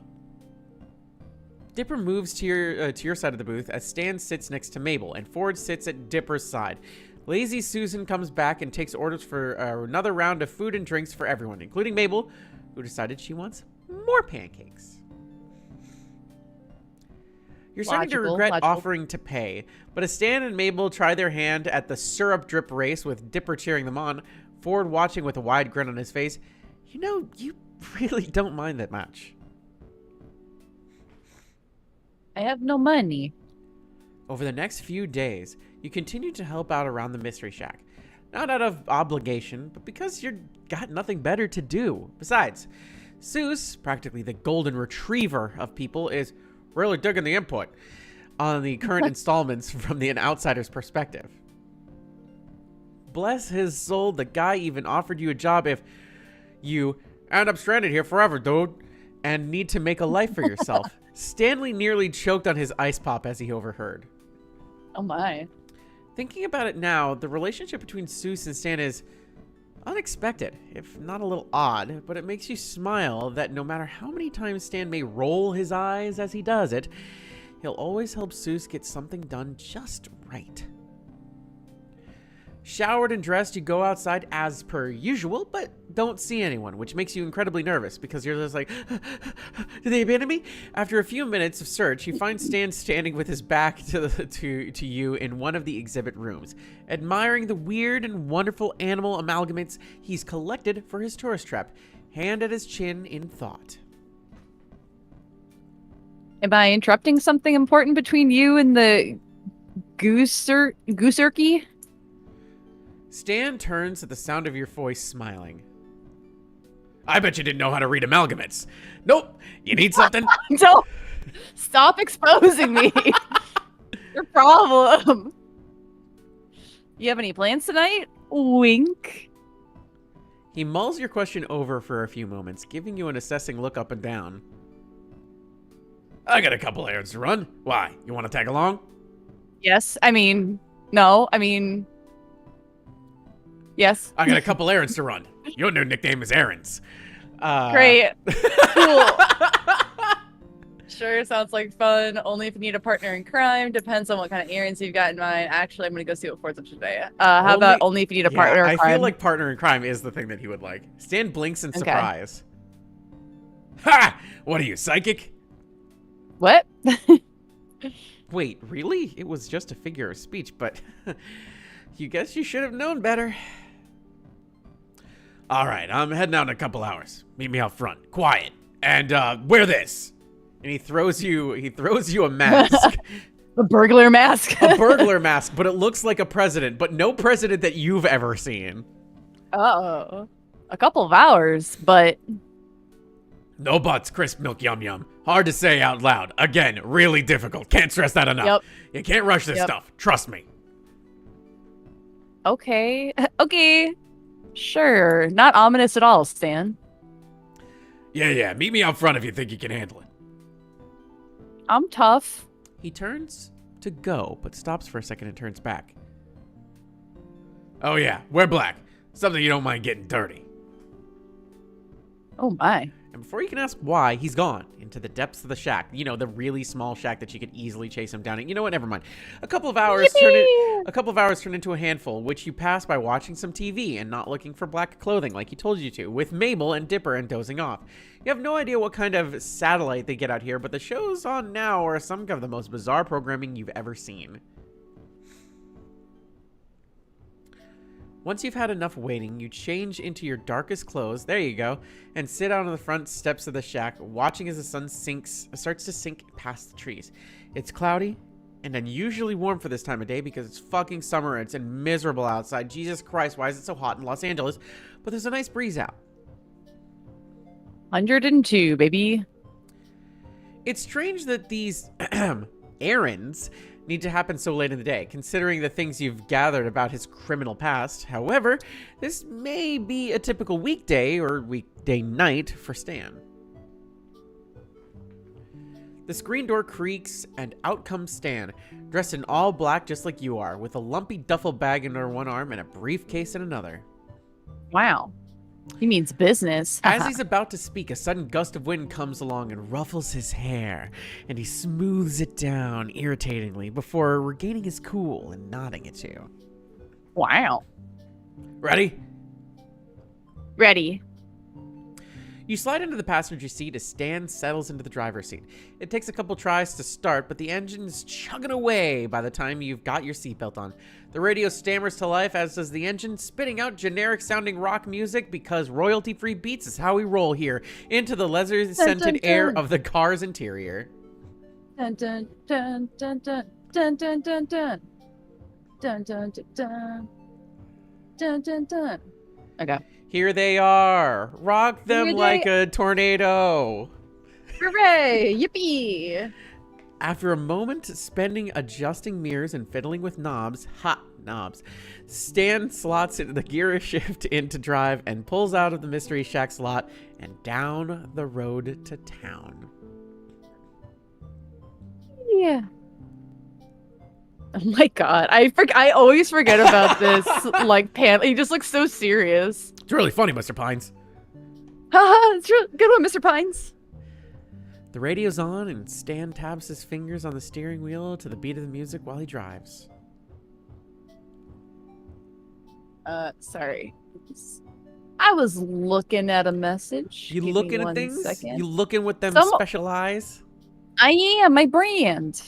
Dipper moves to your side of the booth as Stan sits next to Mabel and Ford sits at Dipper's side. Lazy Susan comes back and takes orders for another round of food and drinks for everyone, including Mabel, who decided she wants more pancakes. You're starting to regret offering to pay, but as Stan and Mabel try their hand at the syrup drip race with Dipper cheering them on, Ford watching with a wide grin on his face, you know, you really don't mind that much. I have no money. Over the next few days, you continue to help out around the Mystery Shack. Not out of obligation, but because you've got nothing better to do. Besides, Seuss, practically the golden retriever of people, is really digging the input on the current installments from an outsider's perspective. Bless his soul, the guy even offered you a job if you end up stranded here forever, dude, and need to make a life for yourself. Stanley nearly choked on his ice pop as he overheard. Oh my. Thinking about it now, the relationship between Seuss and Stan is unexpected, if not a little odd, but it makes you smile that no matter how many times Stan may roll his eyes as he does it, he'll always help Seuss get something done just right. Showered and dressed, you go outside as per usual, but don't see anyone, which makes you incredibly nervous because you're just like, did they abandon me? After a few minutes of search, you find Stan standing with his back to you in one of the exhibit rooms, admiring the weird and wonderful animal amalgamates he's collected for his tourist trap, hand at his chin in thought. Am I interrupting something important between you and the gooserky? Stan turns at the sound of your voice, smiling. I bet you didn't know how to read amalgamates. Nope. You need something? Don't stop exposing me. Your problem. You have any plans tonight? Wink. He mulls your question over for a few moments, giving you an assessing look up and down. I got a couple errands to run. Why? You want to tag along? Yes. I mean, no. I mean, yes. I got a couple errands to run. Your new nickname is Errands. Great. Cool. Sure, sounds like fun. Only if you need a partner in crime. Depends on what kind of errands you've got in mind. Actually, I'm going to go see what Fourth of today. How about only if you need a partner in crime? I feel like partner in crime is the thing that he would like. Stan blinks in surprise. Ha! What are you, psychic? What? Wait, really? It was just a figure of speech, but you guess you should have known better. All right, I'm heading out in a couple hours. Meet me out front. Quiet. And wear this. And he throws you a mask. A burglar mask. A burglar mask, but it looks like a president, but no president that you've ever seen. Oh. A couple of hours, but no buts, crisp milk yum yum. Hard to say out loud. Again, really difficult. Can't stress that enough. Yep. You can't rush this stuff. Trust me. Okay. Okay. Sure. Not ominous at all, Stan. Yeah. Meet me out front if you think you can handle it. I'm tough. He turns to go, but stops for a second and turns back. Oh yeah, wear black. Something you don't mind getting dirty. Oh my. And before you can ask why, he's gone into the depths of the shack. You know, the really small shack that you could easily chase him down in. You know what? Never mind. A couple of hours turn into a handful, which you pass by watching some TV and not looking for black clothing like he told you to, with Mabel and Dipper and dozing off. You have no idea what kind of satellite they get out here, but the shows on now are some of the most bizarre programming you've ever seen. Once you've had enough waiting, you change into your darkest clothes, there you go, and sit out on the front steps of the shack, watching as the sun starts to sink past the trees. It's cloudy and unusually warm for this time of day because it's fucking summer and it's miserable outside. Jesus Christ, why is it so hot in Los Angeles? But there's a nice breeze out. 102, baby. It's strange that these errands need to happen so late in the day, considering the things you've gathered about his criminal past. However, this may be a typical weekday or weekday night for Stan. The screen door creaks, and out comes Stan, dressed in all black just like you are, with a lumpy duffel bag under one arm and a briefcase in another. Wow. He means business. As he's about to speak, a sudden gust of wind comes along and ruffles his hair, and he smooths it down irritatingly before regaining his cool and nodding at you. Wow. Ready? Ready. You slide into the passenger seat as Stan settles into the driver's seat. It takes a couple tries to start, but the engine's chugging away by the time you've got your seatbelt on. The radio stammers to life, as does the engine, spitting out generic-sounding rock music because royalty-free beats is how we roll here, into the leather-scented air of the car's interior. Dun dun dun dun dun dun dun dun dun dun dun dun dun dun dun. Okay. Here they are. Rock them like a tornado. Hooray! Yippee! After a moment spending adjusting mirrors and fiddling with knobs, Stan slots the gear shift into drive and pulls out of the Mystery Shack slot and down the road to town. Yeah. Oh my god, I always forget about this. Like, he just looks so serious. It's really funny, Mr. Pines. Haha, it's real good one, Mr. Pines. The radio's on, and Stan taps his fingers on the steering wheel to the beat of the music while he drives. Sorry. I was looking at a message. You Give me looking at one things? second. You looking with them Some- special eyes? I am, my brand.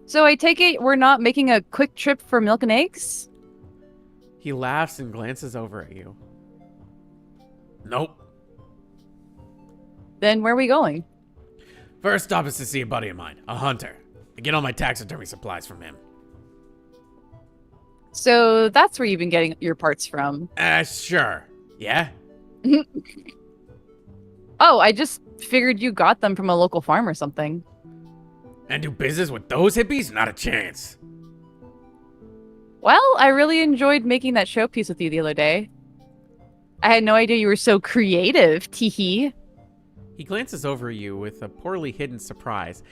So I take it we're not making a quick trip for milk and eggs? He laughs and glances over at you. Nope. Then where are we going? First stop is to see a buddy of mine, a hunter. I get all my taxidermy supplies from him. So that's where you've been getting your parts from. Sure. Yeah? Oh, I just figured you got them from a local farm or something. And do business with those hippies? Not a chance. Well, I really enjoyed making that showpiece with you the other day. I had no idea you were so creative, teehee. He glances over at you with a poorly hidden surprise,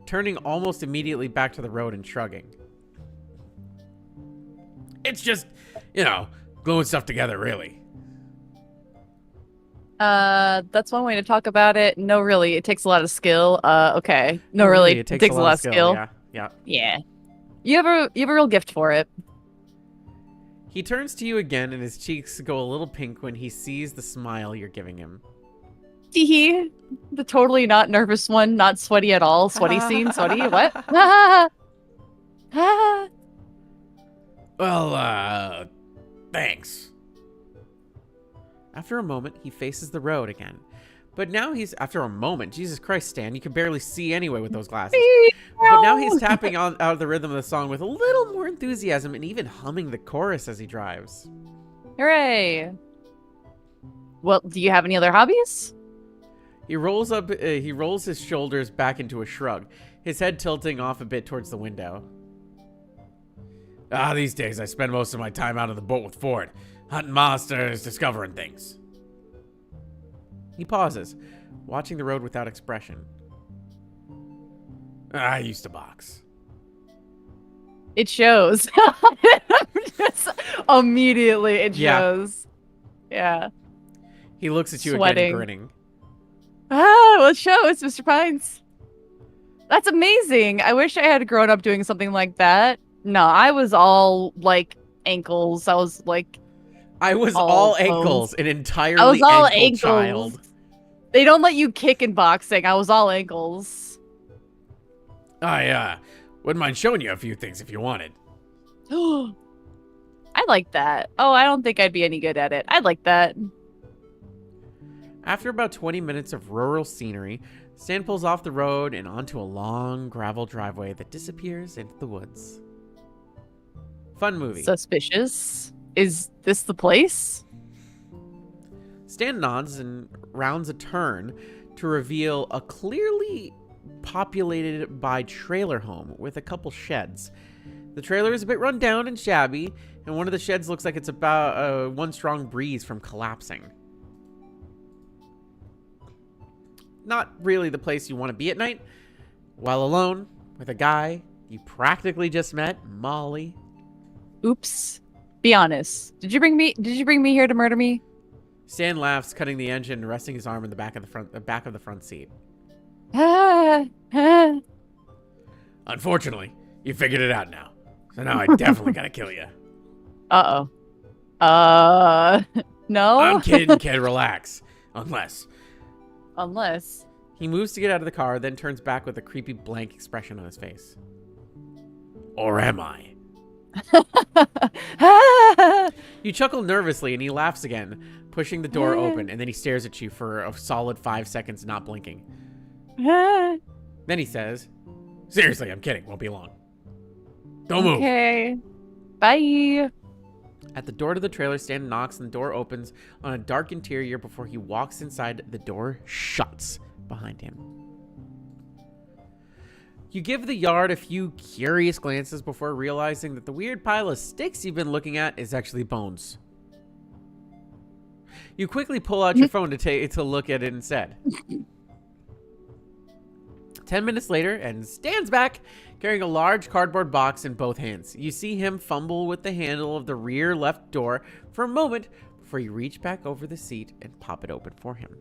turning almost immediately back to the road and shrugging. It's just, gluing stuff together, really. That's one way to talk about it. No, really, it takes a lot of skill. Okay. No, really, it takes a lot of skill. Yeah. You have a real gift for it. He turns to you again, and his cheeks go a little pink when he sees the smile you're giving him. Teehee. The totally not nervous one, not sweaty at all. Sweaty scene, sweaty. What? Well, thanks. After a moment, he faces the road again. But now he's, after a moment, Jesus Christ, Stan, you can barely see anyway with those glasses. But now he's tapping out of the rhythm of the song with a little more enthusiasm and even humming the chorus as he drives. Hooray. Well, do you have any other hobbies? He rolls his shoulders back into a shrug, his head tilting off a bit towards the window. These days I spend most of my time out on the boat with Ford, hunting monsters, discovering things. He pauses, watching the road without expression. I used to box. It shows. Immediately, it shows. Yeah. He looks at you Sweating. again, grinning. Well, it shows, Mr. Pines. That's amazing. I wish I had grown up doing something like that. No, I was all, like, ankles. I was, like... I was all ankles, an entirely I was all ankle ankles. child. They don't let you kick in boxing. I was all ankles. I wouldn't mind showing you a few things if you wanted. I like that. Oh, I don't think I'd be any good at it. I'd like that. After about 20 minutes of rural scenery, Stan pulls off the road and onto a long gravel driveway that disappears into the woods. Fun movie. Suspicious. Is this the place? Stan nods and rounds a turn to reveal a clearly populated by trailer home with a couple sheds. The trailer is a bit run down and shabby, and one of the sheds looks like it's about one strong breeze from collapsing. Not really the place you want to be at night. While alone with a guy you practically just met, Molly. Oops. Be honest. Did you bring me here to murder me? Stan laughs, cutting the engine and resting his arm in the back of the front seat. Unfortunately, you figured it out now. So now I definitely gotta kill you. Uh-oh. No? I'm kidding, kid. Relax. Unless. He moves to get out of the car, then turns back with a creepy blank expression on his face. Or am I? You chuckle nervously and he laughs again, pushing the door open, and then he stares at you for a solid 5 seconds, not blinking. Then he says, Seriously, I'm kidding. Won't be long. Don't move. Okay. Bye. At the door to the trailer, Stan knocks and the door opens on a dark interior before he walks inside. The door shuts behind him. You give the yard a few curious glances before realizing that the weird pile of sticks you've been looking at is actually bones. You quickly pull out your phone to look at it instead. 10 minutes later, and Stan's back, carrying a large cardboard box in both hands. You see him fumble with the handle of the rear left door for a moment before you reach back over the seat and pop it open for him.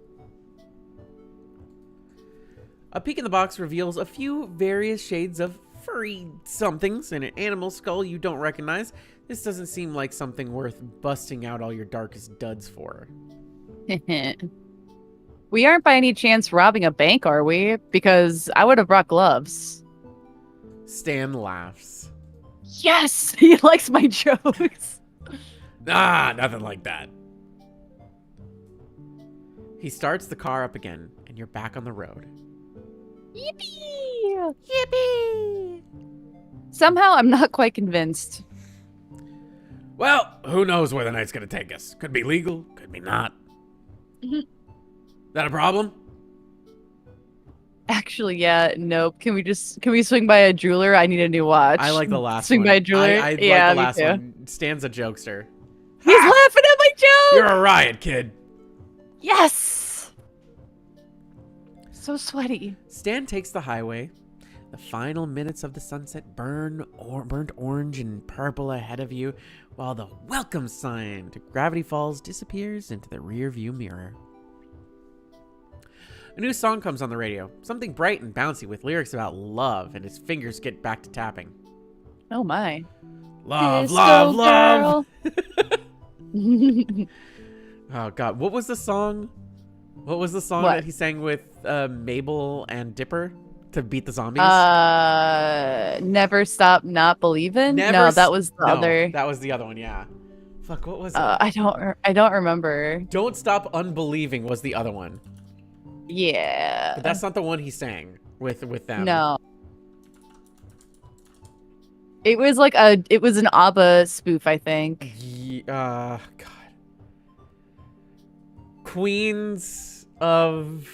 A peek in the box reveals a few various shades of furry somethings and an animal skull you don't recognize, This doesn't seem like something worth busting out all your darkest duds for. We aren't by any chance robbing a bank, are we? Because I would have brought gloves. Stan laughs. Yes! He likes my jokes. Nah, nothing like that. He starts the car up again, and you're back on the road. Yippee! Yippee! Somehow I'm not quite convinced. Well, who knows where the night's gonna take us? Could be legal, could be not. That a problem? Actually, yeah, nope. Can we swing by a jeweler? I need a new watch. I like the last swing one. by a jeweler? I like yeah, the last me too. one. Stan's a jokester. He's laughing at my joke! You're a riot, kid. Yes! So sweaty. Stan takes the highway. The final minutes of the sunset burnt orange and purple ahead of you, while the welcome sign to Gravity Falls disappears into the rear view mirror. A new song comes on the radio, something bright and bouncy with lyrics about love, and his fingers get back to tapping. Oh my. Love, Disco love, love. Oh god, what was the song? What was the song What? that he sang with Mabel and Dipper to beat the zombies? Never Stop Not Believin'? No, that was the other. That was the other one, yeah. Fuck, what was it? I don't remember. Don't Stop Unbelieving was the other one. Yeah. But that's not the one he sang with them. No. It was like it was an ABBA spoof, I think. God. Queens of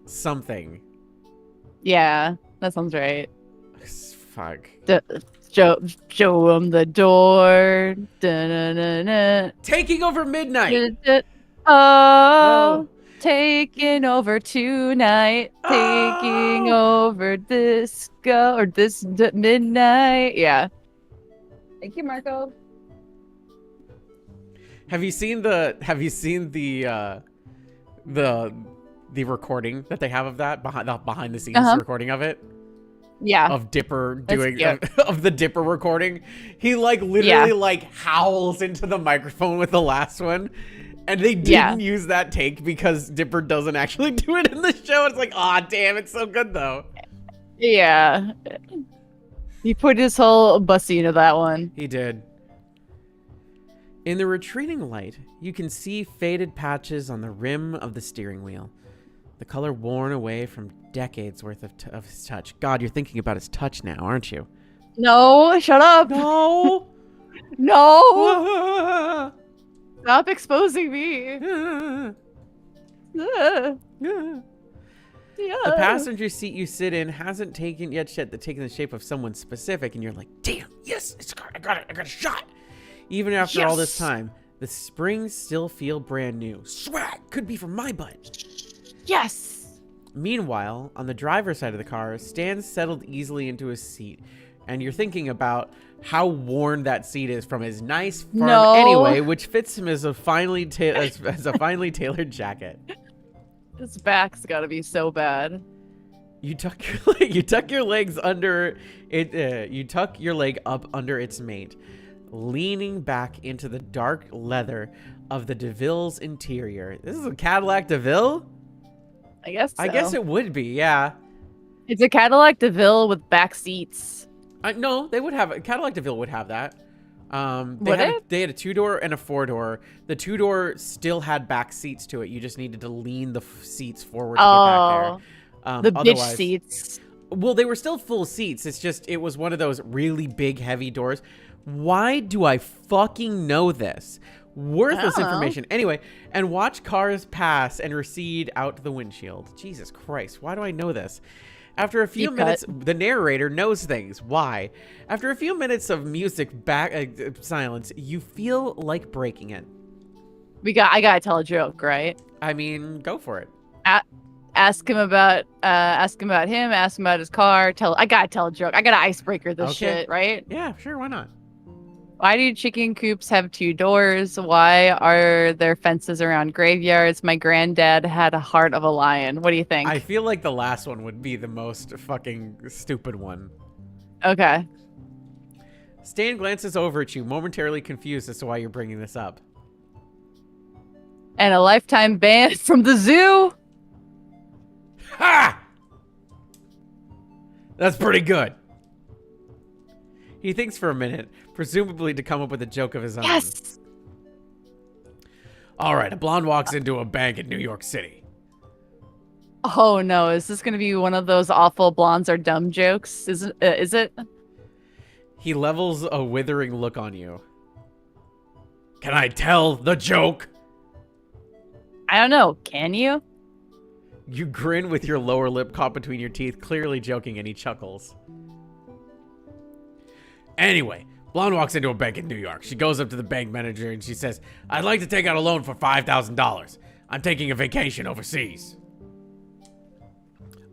something. Yeah, that sounds right. Fuck. Show him the door. Da-na-na-na. Taking Over Midnight. Oh, taking over tonight. Taking over disco or this midnight. Yeah. Thank you, Marco. Have you seen the recording that they have of that behind the scenes recording of it? Yeah. Of Dipper doing of the Dipper recording. He like literally like howls into the microphone with the last one. And they didn't use that take because Dipper doesn't actually do it in the show. It's like, aw, damn, it's so good though. Yeah. He put his whole bussy into that one. He did. In the retreating light, you can see faded patches on the rim of the steering wheel. The color worn away from decades worth of his touch. God, you're thinking about his touch now, aren't you? No, shut up. No. No. Stop exposing me. The passenger seat you sit in hasn't taken the shape of someone specific, and you're like, damn, yes, I got a shot. Even after all this time, the springs still feel brand new. Swag could be from my butt. Yes. Meanwhile, on the driver's side of the car, Stan settled easily into his seat, and you're thinking about how worn that seat is from his nice firm anyway, which fits him as a finely tailored jacket. His back's got to be so bad. You tuck your legs under it. You tuck your leg up under its mate, leaning back into the dark leather of the DeVille's interior. This is a Cadillac DeVille? I guess so. I guess it would be, yeah. It's a Cadillac DeVille with back seats. No, they would have a Cadillac DeVille would have that. They had a 2-door and a 4-door. The 2-door still had back seats to it. You just needed to lean the seats forward to get back there. The bitch seats. Well, they were still full seats. It's just it was one of those really big, heavy doors. Why do I fucking know this? Worthless information. Anyway, and watch cars pass and recede out to the windshield. Jesus Christ, why do I know this? After a few minutes, the narrator knows things. Why? After a few minutes of music silence, you feel like breaking it. I gotta tell a joke, right? I mean, go for it. Ask him about him. Ask him about his car. I gotta tell a joke. I gotta icebreaker this shit, right? Yeah, sure. Why not? Why do chicken coops have 2 doors? Why are there fences around graveyards? My granddad had a heart of a lion. What do you think? I feel like the last one would be the most fucking stupid one. Okay. Stan glances over at you, momentarily confused as to why you're bringing this up. And a lifetime ban from the zoo. Ha! That's pretty good. He thinks for a minute, presumably to come up with a joke of his own. Yes. All right, a blonde walks into a bank in New York City. Oh no, is this gonna be one of those awful blondes are dumb jokes? Is it? He levels a withering look on you. Can I tell the joke? I don't know. Can you? You grin with your lower lip caught between your teeth, clearly joking, and he chuckles. Anyway, blonde walks into a bank in New York. She goes up to the bank manager and she says, I'd like to take out a loan for $5,000. I'm taking a vacation overseas.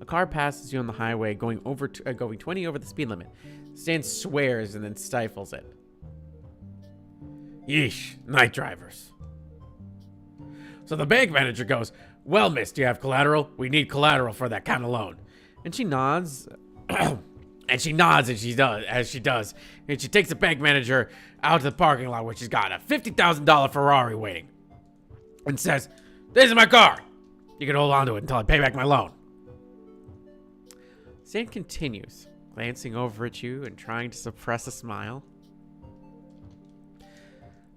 A car passes you on the highway, going 20 over the speed limit. Stan swears and then stifles it. Yeesh, night drivers. So the bank manager goes, well, miss, do you have collateral? We need collateral for that kind of loan. And she nods. And she nods as she does. And she takes the bank manager out to the parking lot where she's got a $50,000 Ferrari waiting. And says, this is my car. You can hold on to it until I pay back my loan. Stan continues, glancing over at you and trying to suppress a smile.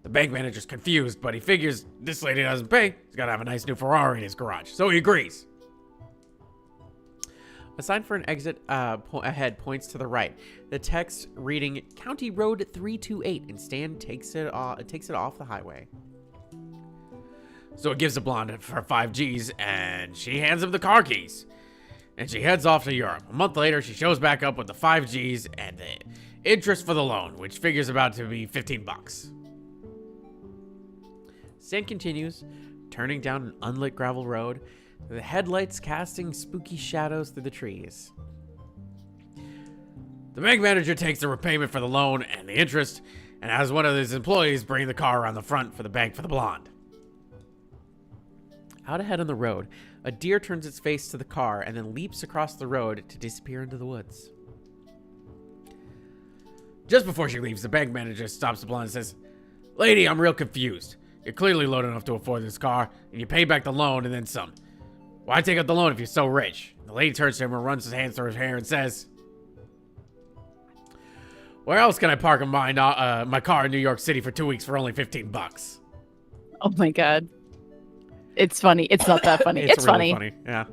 The bank manager's confused, but he figures this lady doesn't pay. He's got to have a nice new Ferrari in his garage. So he agrees. A sign for an exit ahead points to the right. The text reading County Road 328, and Stan takes it off the highway. So it gives the blonde her 5 Gs, and she hands him the car keys. And she heads off to Europe. A month later, she shows back up with the 5 Gs and the interest for the loan, which figures about to be $15. Stan continues, turning down an unlit gravel road, the headlights casting spooky shadows through the trees. The bank manager takes the repayment for the loan and the interest, and has one of his employees bring the car around the front for the bank for the blonde. Out ahead on the road, a deer turns its face to the car and then leaps across the road to disappear into the woods. Just before she leaves, the bank manager stops the blonde and says, lady, I'm real confused. You're clearly low enough to afford this car, and you pay back the loan and then some. Why take out the loan if you're so rich? The lady turns to him and runs his hands through his hair and says, where else can I park my car in New York City for 2 weeks for only $15? Oh my god. It's funny. It's not that funny. it's really funny. Yeah.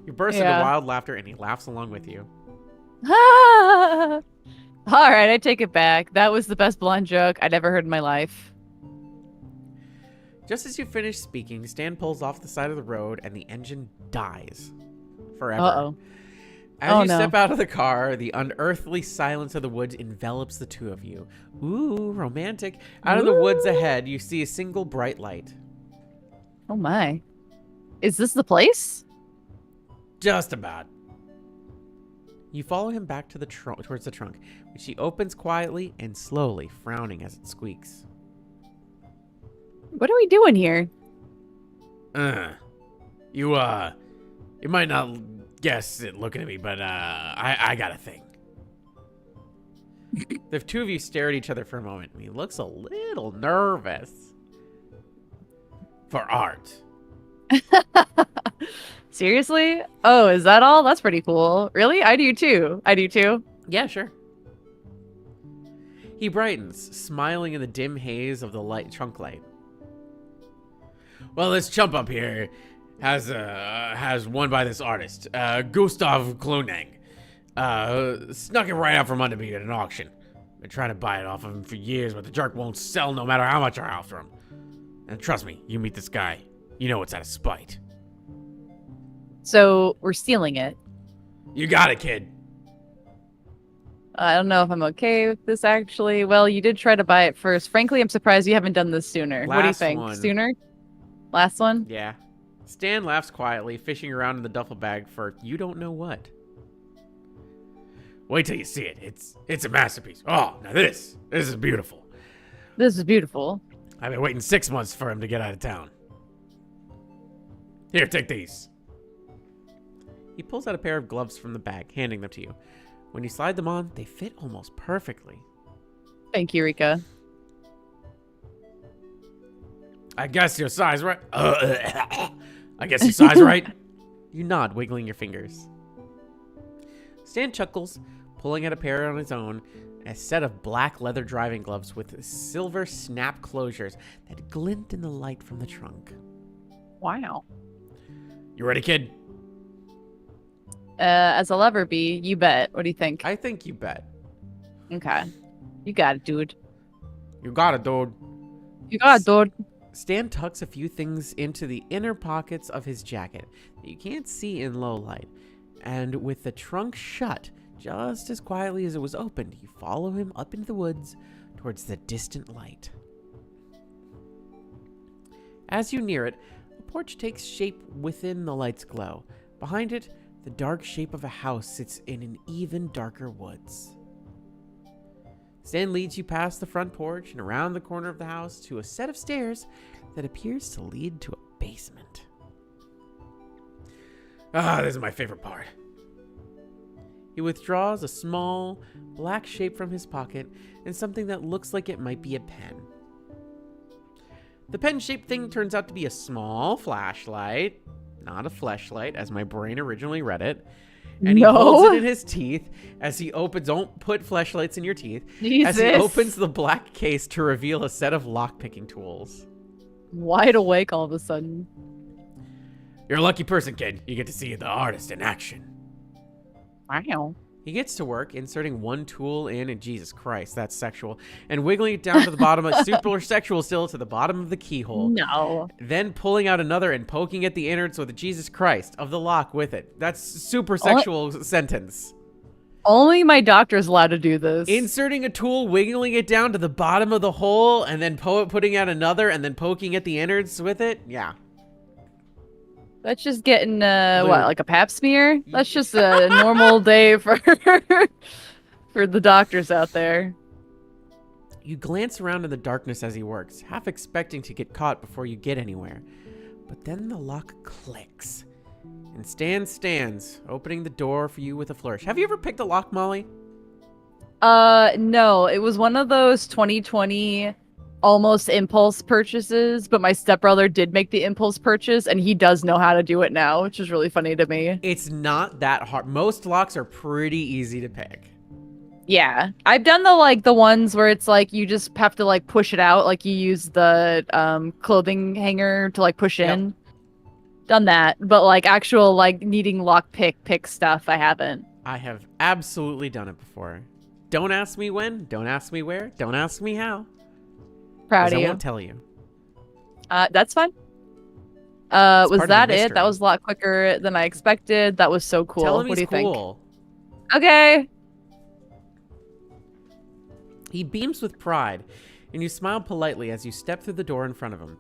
You burst into wild laughter and he laughs along with you. All right, I take it back. That was the best blonde joke I'd ever heard in my life. Just as you finish speaking, Stan pulls off the side of the road and the engine dies. Forever. Uh-oh. As you step out of the car, the unearthly silence of the woods envelops the two of you. Ooh, romantic. Out of the woods ahead, you see a single bright light. Oh my. Is this the place? Just about. You follow him back to towards the trunk, which he opens quietly and slowly, frowning as it squeaks. What are we doing here? You might not guess it looking at me, but I got a thing. The two of you stare at each other for a moment. He looks a little nervous. For art. Seriously? Oh, is that all? That's pretty cool. Really? I do too. Yeah, sure. He brightens, smiling in the dim haze of the trunk light. Well, this chump up here has one by this artist, Gustav Kluneng. Snuck it right out from under me at an auction. Been trying to buy it off of him for years, but the jerk won't sell no matter how much I offer him. And trust me, you meet this guy, you know it's out of spite. So we're stealing it. You got it, kid. I don't know if I'm okay with this, actually. Well, you did try to buy it first. Frankly, I'm surprised you haven't done this sooner. What do you Last think? one. Sooner? Last one? Yeah. Stan laughs quietly, fishing around in the duffel bag for you don't know what. Wait till you see it. It's a masterpiece. Oh, now this is beautiful. This is beautiful. I've been waiting 6 months for him to get out of town. Here, take these. He pulls out a pair of gloves from the bag, handing them to you. When you slide them on, they fit almost perfectly. Thank you, Rika. I guess your size right. I guess your size right. You nod, wiggling your fingers. Stan chuckles, pulling out a pair on his own, a set of black leather driving gloves with silver snap closures that glint in the light from the trunk. Wow. You ready, kid? As I'll ever be, you bet. What do you think? I think you bet. Okay. You got it, dude. You got it, dude. You got it, dude. Stan tucks a few things into the inner pockets of his jacket that you can't see in low light, and with the trunk shut, just as quietly as it was opened, you follow him up into the woods towards the distant light. As you near it, a porch takes shape within the light's glow. Behind it, the dark shape of a house sits in an even darker woods. Stan leads you past the front porch and around the corner of the house to a set of stairs that appears to lead to a basement. Ah, this is my favorite part. He withdraws a small, black shape from his pocket and something that looks like it might be a pen. The pen-shaped thing turns out to be a small flashlight, not a fleshlight, as my brain originally read it. And he holds it in his teeth as he opens. Don't put fleshlights in your teeth. Jesus. As he opens the black case to reveal a set of lock-picking tools. Wide awake all of a sudden. You're a lucky person, kid. You get to see the artist in action. Wow. He gets to work inserting one tool in, and Jesus Christ, that's sexual, and wiggling it down to the bottom, super sexual still, to the bottom of the keyhole. No. Then pulling out another and poking at the innards with the Jesus Christ of the lock with it. That's super sexual sentence. Only my doctor's allowed to do this. Inserting a tool, wiggling it down to the bottom of the hole, and then putting out another, and then poking at the innards with it. Yeah. That's just getting, what, like a pap smear? That's just a normal day for for the doctors out there. You glance around in the darkness as he works, half expecting to get caught before you get anywhere. But then the lock clicks, and Stan stands, opening the door for you with a flourish. Have you ever picked a lock, Molly? No. It was one of those 2020 almost impulse purchases, but my stepbrother did make the impulse purchase, and he does know how to do it now, which is really funny to me. It's not that hard. Most locks are pretty easy to pick. Yeah. I've done the ones where it's like you just have to like push it out, like you use the clothing hanger to like push in. Done that, but like actual like needing lock pick stuff, I haven't. I have absolutely done it before. Don't ask me when, don't ask me where, don't ask me how. Proud of I you. won't tell you. That's fine. It's Was part of the that it? mystery. That was a lot quicker than I expected. That was so cool. Tell him What do he's you think? cool. Okay. He beams with pride, and you smile politely as you step through the door in front of him.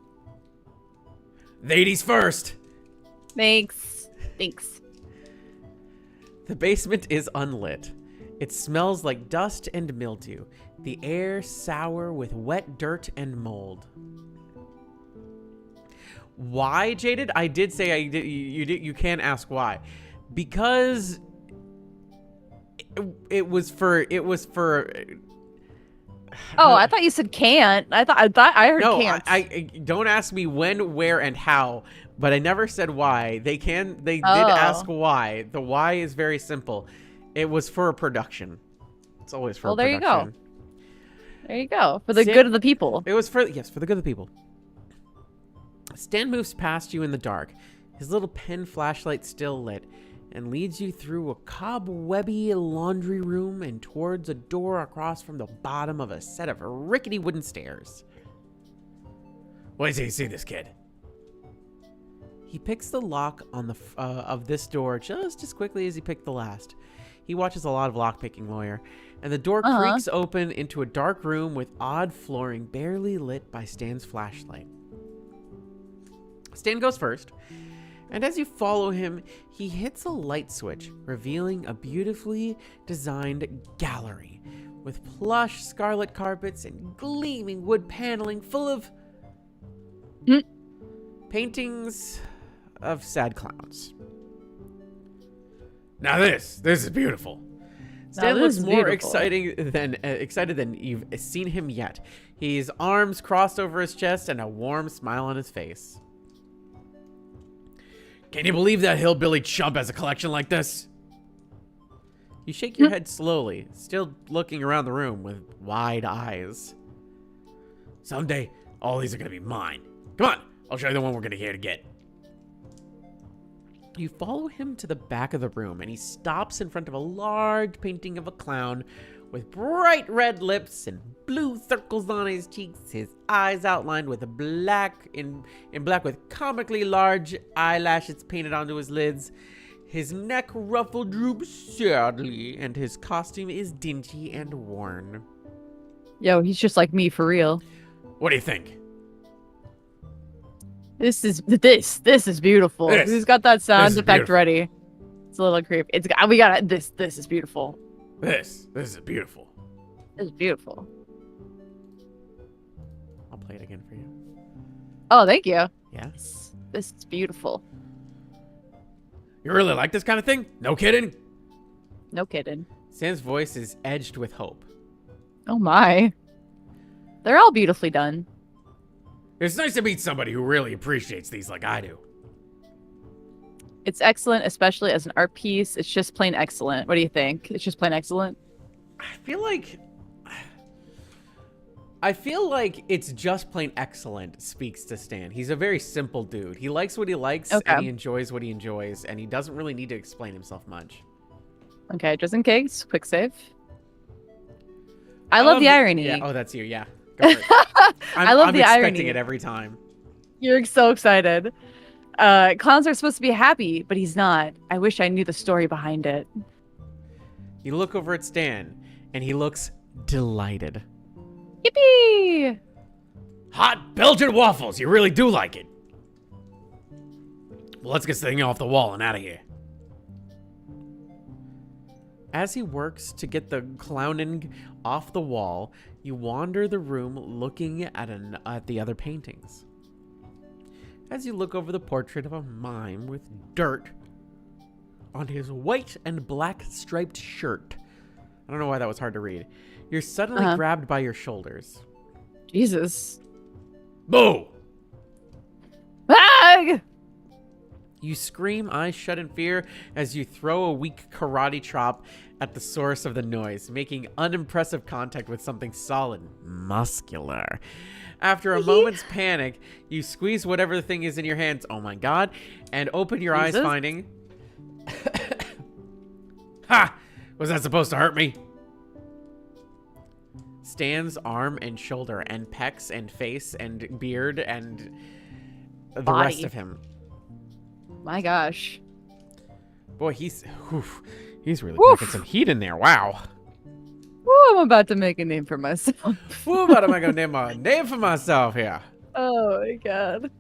Ladies first. Thanks. The basement is unlit. It smells like dust and mildew, the air sour with wet dirt and mold. Why, Jaded? I did say you can ask why. Because it was for Oh, I thought you said can't. I thought I heard no, can't. I don't ask me when, where, and how, but I never said why. They did Oh. ask why. The why is very simple. It was for a production. It's always for a Well, there you production. go. There you go. For the Stan- good of the people. It was for the good of the people. Stan moves past you in the dark, his little pen flashlight still lit, and leads you through a cobwebby laundry room and towards a door across from the bottom of a set of rickety wooden stairs. Wait till you see this, kid. He picks the lock on the of this door just as quickly as he picked the last. He watches a lot of lockpicking, lawyer, and the door creaks open into a dark room with odd flooring barely lit by Stan's flashlight. Stan goes first, and as you follow him, he hits a light switch, revealing a beautifully designed gallery with plush scarlet carpets and gleaming wood paneling full of paintings of sad clowns. Now this is beautiful. Stan this looks is more beautiful. excited than you've seen him yet. He's arms crossed over his chest and a warm smile on his face. Can you believe that hillbilly chump has a collection like this? You shake your head slowly, still looking around the room with wide eyes. Someday, all these are gonna be mine. Come on, I'll show you the one we're gonna here to get. You follow him to the back of the room, and he stops in front of a large painting of a clown with bright red lips and blue circles on his cheeks, his eyes outlined with black with comically large eyelashes painted onto his lids. His neck ruffle droops sadly, and his costume is dingy and worn. Yo, he's just like me for real. What do you think? This is beautiful. This Who's got that sound is effect beautiful. ready? It's a little creepy. We got it. This is beautiful. This is beautiful. This is beautiful. I'll play it again for you. Oh, thank you. Yeah? This is beautiful. You really like this kind of thing? No kidding? No kidding. Stan's voice is edged with hope. Oh my. They're all beautifully done. It's nice to meet somebody who really appreciates these like I do. It's excellent, especially as an art piece. It's just plain excellent. What do you think? It's just plain excellent. I feel like it's just plain excellent speaks to Stan. He's a very simple dude. He likes what he likes, Okay. and he enjoys what he enjoys, and he doesn't really need to explain himself much. Okay, just in case, quick save. I love the irony. Yeah. Oh, that's you. Yeah. Go for it. I love I'm the expecting irony. it every time. You're so excited. Clowns are supposed to be happy, but he's not. I wish I knew the story behind it. You look over at Stan, and he looks delighted. Yippee! Hot Belgian waffles. You really do like it. Well, let's get this thing off the wall and out of here. As he works to get the clowning off the wall, you wander the room looking at the other paintings. As you look over the portrait of a mime with dirt on his white and black striped shirt. I don't know why that was hard to read. You're suddenly grabbed by your shoulders. Jesus. Boo! Ah! You scream, eyes shut in fear, as you throw a weak karate chop at the source of the noise, making unimpressive contact with something solid, muscular. After a moment's panic, you squeeze whatever the thing is in your hands, oh my god, and open your eyes, Jesus. finding... Ha! Was that supposed to hurt me? Stan's arm and shoulder and pecs and face and beard and the Body. rest of him. My gosh. Boy, he's really Woof. packing some heat in there. Wow. Woo, I'm about to make a name for myself. Who about am I gonna name a name for myself here? Oh my god.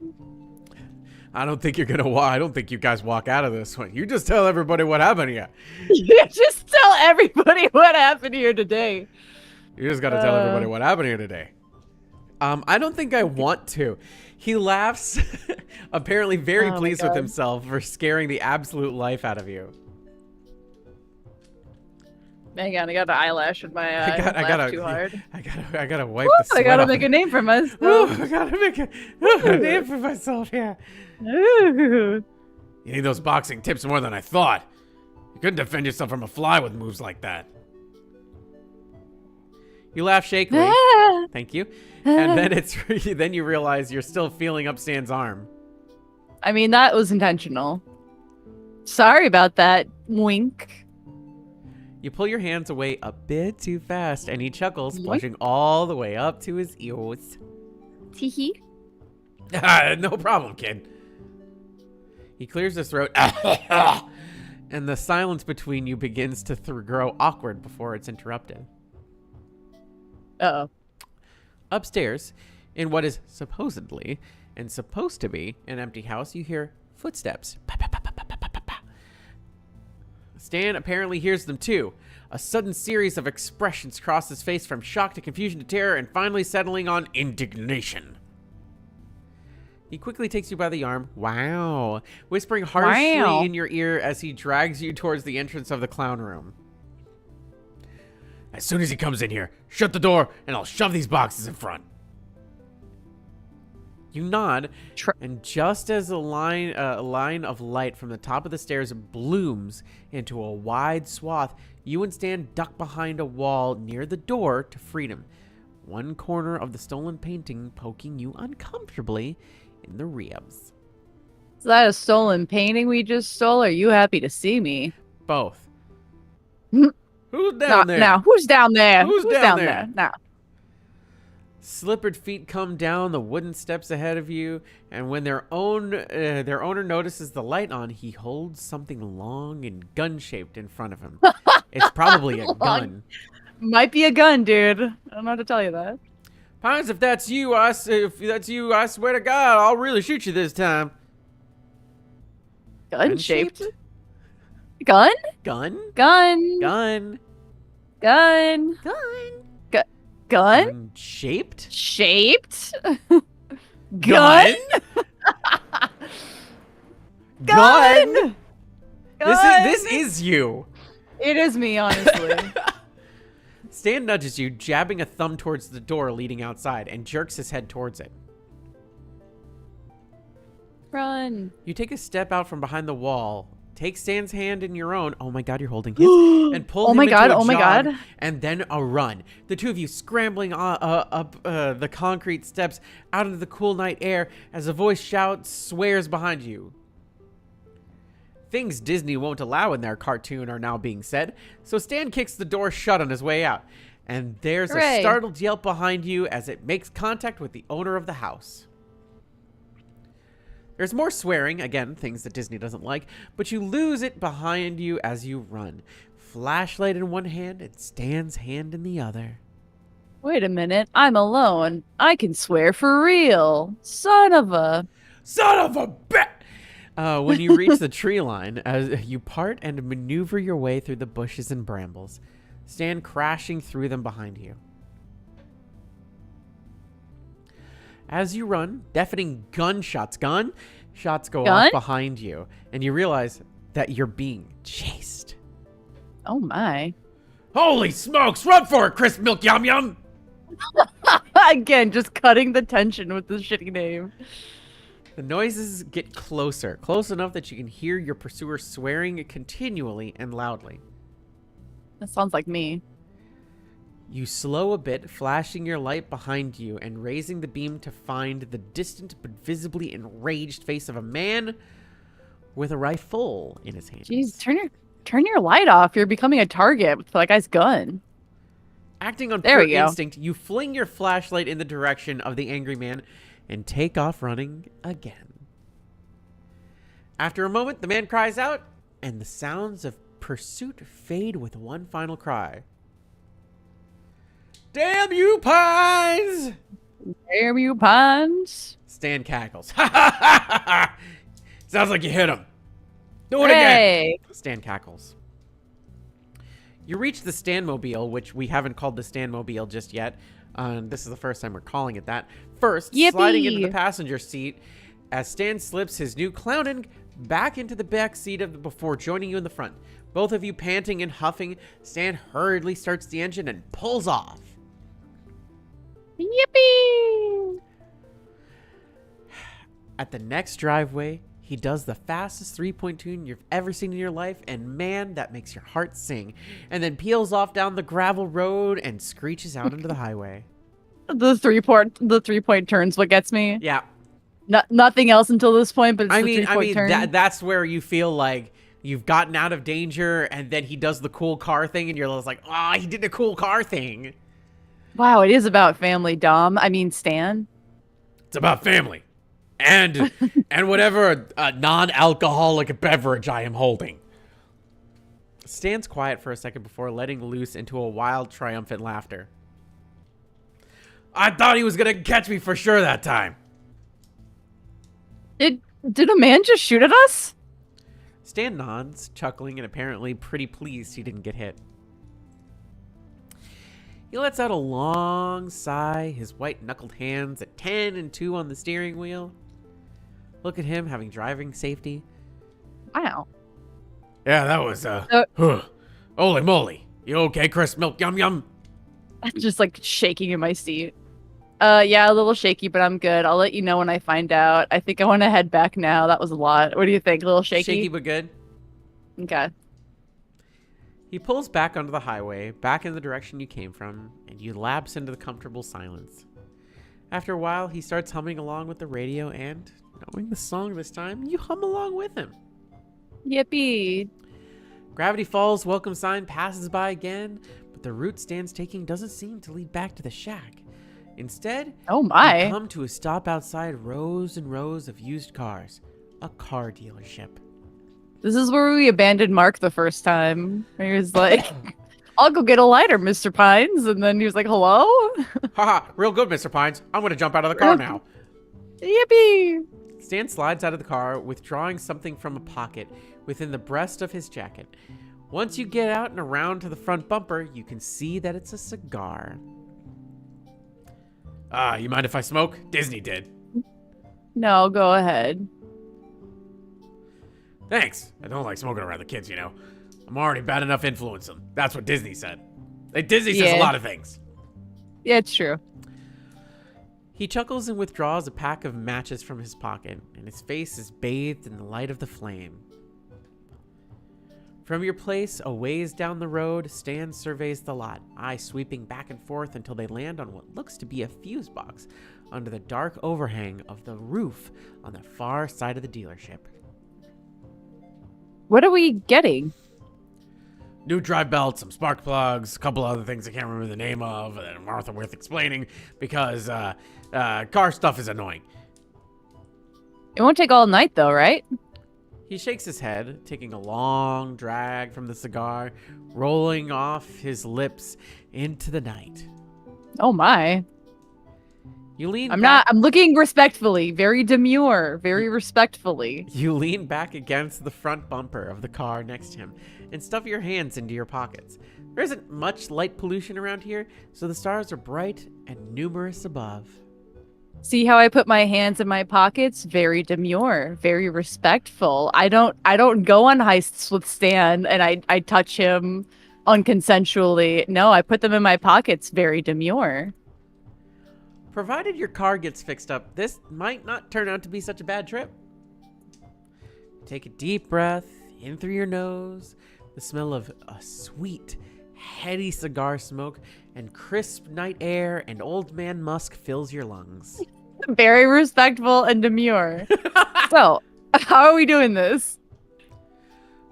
I don't think you guys walk out of this one. You just tell everybody what happened here. You just tell everybody what happened here today. You just gotta tell everybody what happened here today. I don't think I want to. He laughs, apparently very Oh my pleased with God. himself for scaring the absolute life out of you. Hang on, I got an eyelash in my eye. I gotta too hard. I gotta wipe Woo, the sweat I gotta off. make a name for myself. Ooh, I gotta make a name for myself here. Ooh. You need those boxing tips more than I thought. You couldn't defend yourself from a fly with moves like that. You laugh shakily. Ah. Thank you. And then then you realize you're still feeling up Stan's arm. I mean, that was intentional. Sorry about that. Wink. You pull your hands away a bit too fast, and he chuckles, Yoink. blushing all the way up to his ears. Teehee. No problem, kid. He clears his throat, and the silence between you begins to grow awkward before it's interrupted. Uh-oh. Upstairs, in what is supposedly and supposed to be an empty house, you hear footsteps. Pa, pa, pa, pa, pa, pa, pa, pa. Stan apparently hears them too. A sudden series of expressions cross his face from shock to confusion to terror and finally settling on indignation. He quickly takes you by the arm, wow, whispering harshly Wow. in your ear as he drags you towards the entrance of the clown room. As soon as he comes in here, shut the door, and I'll shove these boxes in front. You nod, and just as a line of light from the top of the stairs blooms into a wide swath, you and Stan duck behind a wall near the door to freedom. One corner of the stolen painting poking you uncomfortably in the ribs. Is that a stolen painting we just stole? Or are you happy to see me? Both. Who's down there? Now, who's down there? Who's down there? Now. Slippered feet come down the wooden steps ahead of you, and when their owner notices the light on, he holds something long and gun-shaped in front of him. It's probably a gun. Might be a gun, dude. I don't know how to tell you that. Pines, if that's you, I swear to God, I'll really shoot you this time. Gun-shaped? Gun? Gun? Gun. Gun. Gun. Gun. Gun? Shaped? Shaped? Gun? Gun? This is you. It is me, honestly. Stan nudges you, jabbing a thumb towards the door leading outside, and jerks his head towards it. Run. You take a step out from behind the wall, take Stan's hand in your own. Oh my God, you're holding his. And pull him into a jog, and then a run. The two of you scrambling up the concrete steps out into the cool night air as a voice shouts, swears behind you. Things Disney won't allow in their cartoon are now being said, so Stan kicks the door shut on his way out. And there's a startled yelp behind you as it makes contact with the owner of the house. There's more swearing, again, things that Disney doesn't like, but you lose it behind you as you run. Flashlight in one hand and Stan's hand in the other. Wait a minute, I'm alone. I can swear for real. Son of a bitch! When you reach the tree line, as you part and maneuver your way through the bushes and brambles, Stan crashing through them behind you. As you run, deafening gunshots go off behind you, and you realize that you're being chased. Oh my. Holy smokes, run for it, crisp milk yum yum! Again, just cutting the tension with this shitty name. The noises get closer, close enough that you can hear your pursuer swearing continually and loudly. That sounds like me. You slow a bit, flashing your light behind you and raising the beam to find the distant but visibly enraged face of a man with a rifle in his hand. Jeez, turn your light off. You're becoming a target with that guy's gun. Acting on pure instinct, you fling your flashlight in the direction of the angry man and take off running again. After a moment, the man cries out, and the sounds of pursuit fade with one final cry. Damn you, Pines! Damn you, Pines! Stan cackles. Ha ha ha ha! Sounds like you hit him. Do it again! Stan cackles. You reach the Stanmobile, which we haven't called the Stanmobile just yet. This is the first time we're calling it that. First, sliding into the passenger seat as Stan slips his new clowning back into the back seat before joining you in the front. Both of you panting and huffing, Stan hurriedly starts the engine and pulls off. Yippee! At the next driveway, he does the fastest three-point tune you've ever seen in your life, and man, that makes your heart sing. And then peels off down the gravel road and screeches out into the highway. The three-point turn's what gets me. Yeah. Nothing else until this point, but it's the three-point turn. That's where you feel like you've gotten out of danger, and then he does the cool car thing, and you're just like, oh, he did the cool car thing. Wow, it is about family, Stan. It's about family. And whatever non-alcoholic beverage I am holding. Stan's quiet for a second before letting loose into a wild, triumphant laughter. I thought he was gonna catch me for sure that time. Did a man just shoot at us? Stan nods, chuckling and apparently pretty pleased he didn't get hit. He lets out a long sigh, his white-knuckled hands at 10 and 2 on the steering wheel. Look at him having driving safety. Wow. Yeah, that was, holy moly. You okay, Chris? Milk, yum yum. Just like shaking in my seat. Yeah, a little shaky, but I'm good. I'll let you know when I find out. I think I want to head back now. That was a lot. What do you think? A little shaky? Shaky but good. Okay. He pulls back onto the highway, back in the direction you came from, and you lapse into the comfortable silence. After a while, he starts humming along with the radio and, knowing the song this time, you hum along with him. Yippee. Gravity Falls welcome sign passes by again, but the route Stan's taking doesn't seem to lead back to the shack. Instead, Oh my. you come to a stop outside rows and rows of used cars. A car dealership. This is where we abandoned Mark the first time. He was like, I'll go get a lighter, Mr. Pines. And then he was like, hello? Haha, real good, Mr. Pines. I'm going to jump out of the car now. Yippee. Stan slides out of the car, withdrawing something from a pocket within the breast of his jacket. Once you get out and around to the front bumper, you can see that it's a cigar. You mind if I smoke? Disney did. No, go ahead. Thanks. I don't like smoking around the kids, you know. I'm already bad enough influencing. That's what Disney said. Like, Disney says a Yeah. lot of things. Yeah, it's true. He chuckles and withdraws a pack of matches from his pocket, and his face is bathed in the light of the flame. From your place, a ways down the road, Stan surveys the lot, eyes sweeping back and forth until they land on what looks to be a fuse box under the dark overhang of the roof on the far side of the dealership. What are we getting? New drive belts, some spark plugs, a couple other things I can't remember the name of, and Martha worth explaining because car stuff is annoying. It won't take all night though, right? He shakes his head, taking a long drag from the cigar, rolling off his lips into the night. Oh my. You lean I'm looking respectfully, very demure, very respectfully. You lean back against the front bumper of the car next to him and stuff your hands into your pockets. There isn't much light pollution around here, so the stars are bright and numerous above. See how I put my hands in my pockets? Very demure, very respectful. I don't go on heists with Stan and I touch him unconsensually. No, I put them in my pockets, very demure. Provided your car gets fixed up, this might not turn out to be such a bad trip. Take a deep breath in through your nose. The smell of a sweet, heady cigar smoke and crisp night air and old man musk fills your lungs. Very respectful and demure. So, how are we doing this?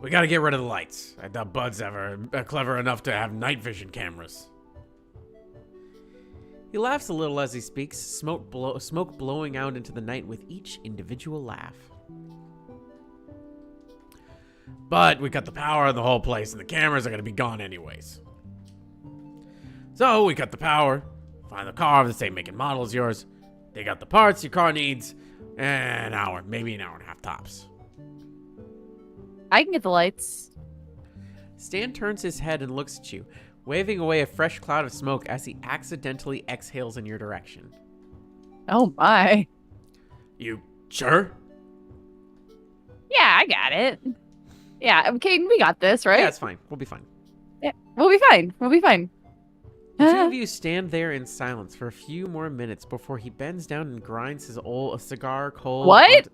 We gotta get rid of the lights. I doubt Bud's ever clever enough to have night vision cameras. He laughs a little as he speaks, smoke blowing out into the night with each individual laugh. But we cut the power on the whole place, and the cameras are gonna be gone anyways. So we cut the power, find the car of the same make and model as yours, dig out the parts your car needs, an hour, maybe an hour and a half tops. I can get the lights. Stan turns his head and looks at you, waving away a fresh cloud of smoke as he accidentally exhales in your direction. Oh my. You sure? Yeah, I got it. Yeah, okay, we got this, right? Yeah, it's fine. We'll be fine. Yeah, we'll be fine. We'll be fine. The two of you stand there in silence for a few more minutes before he bends down and grinds his old cigar coal. What?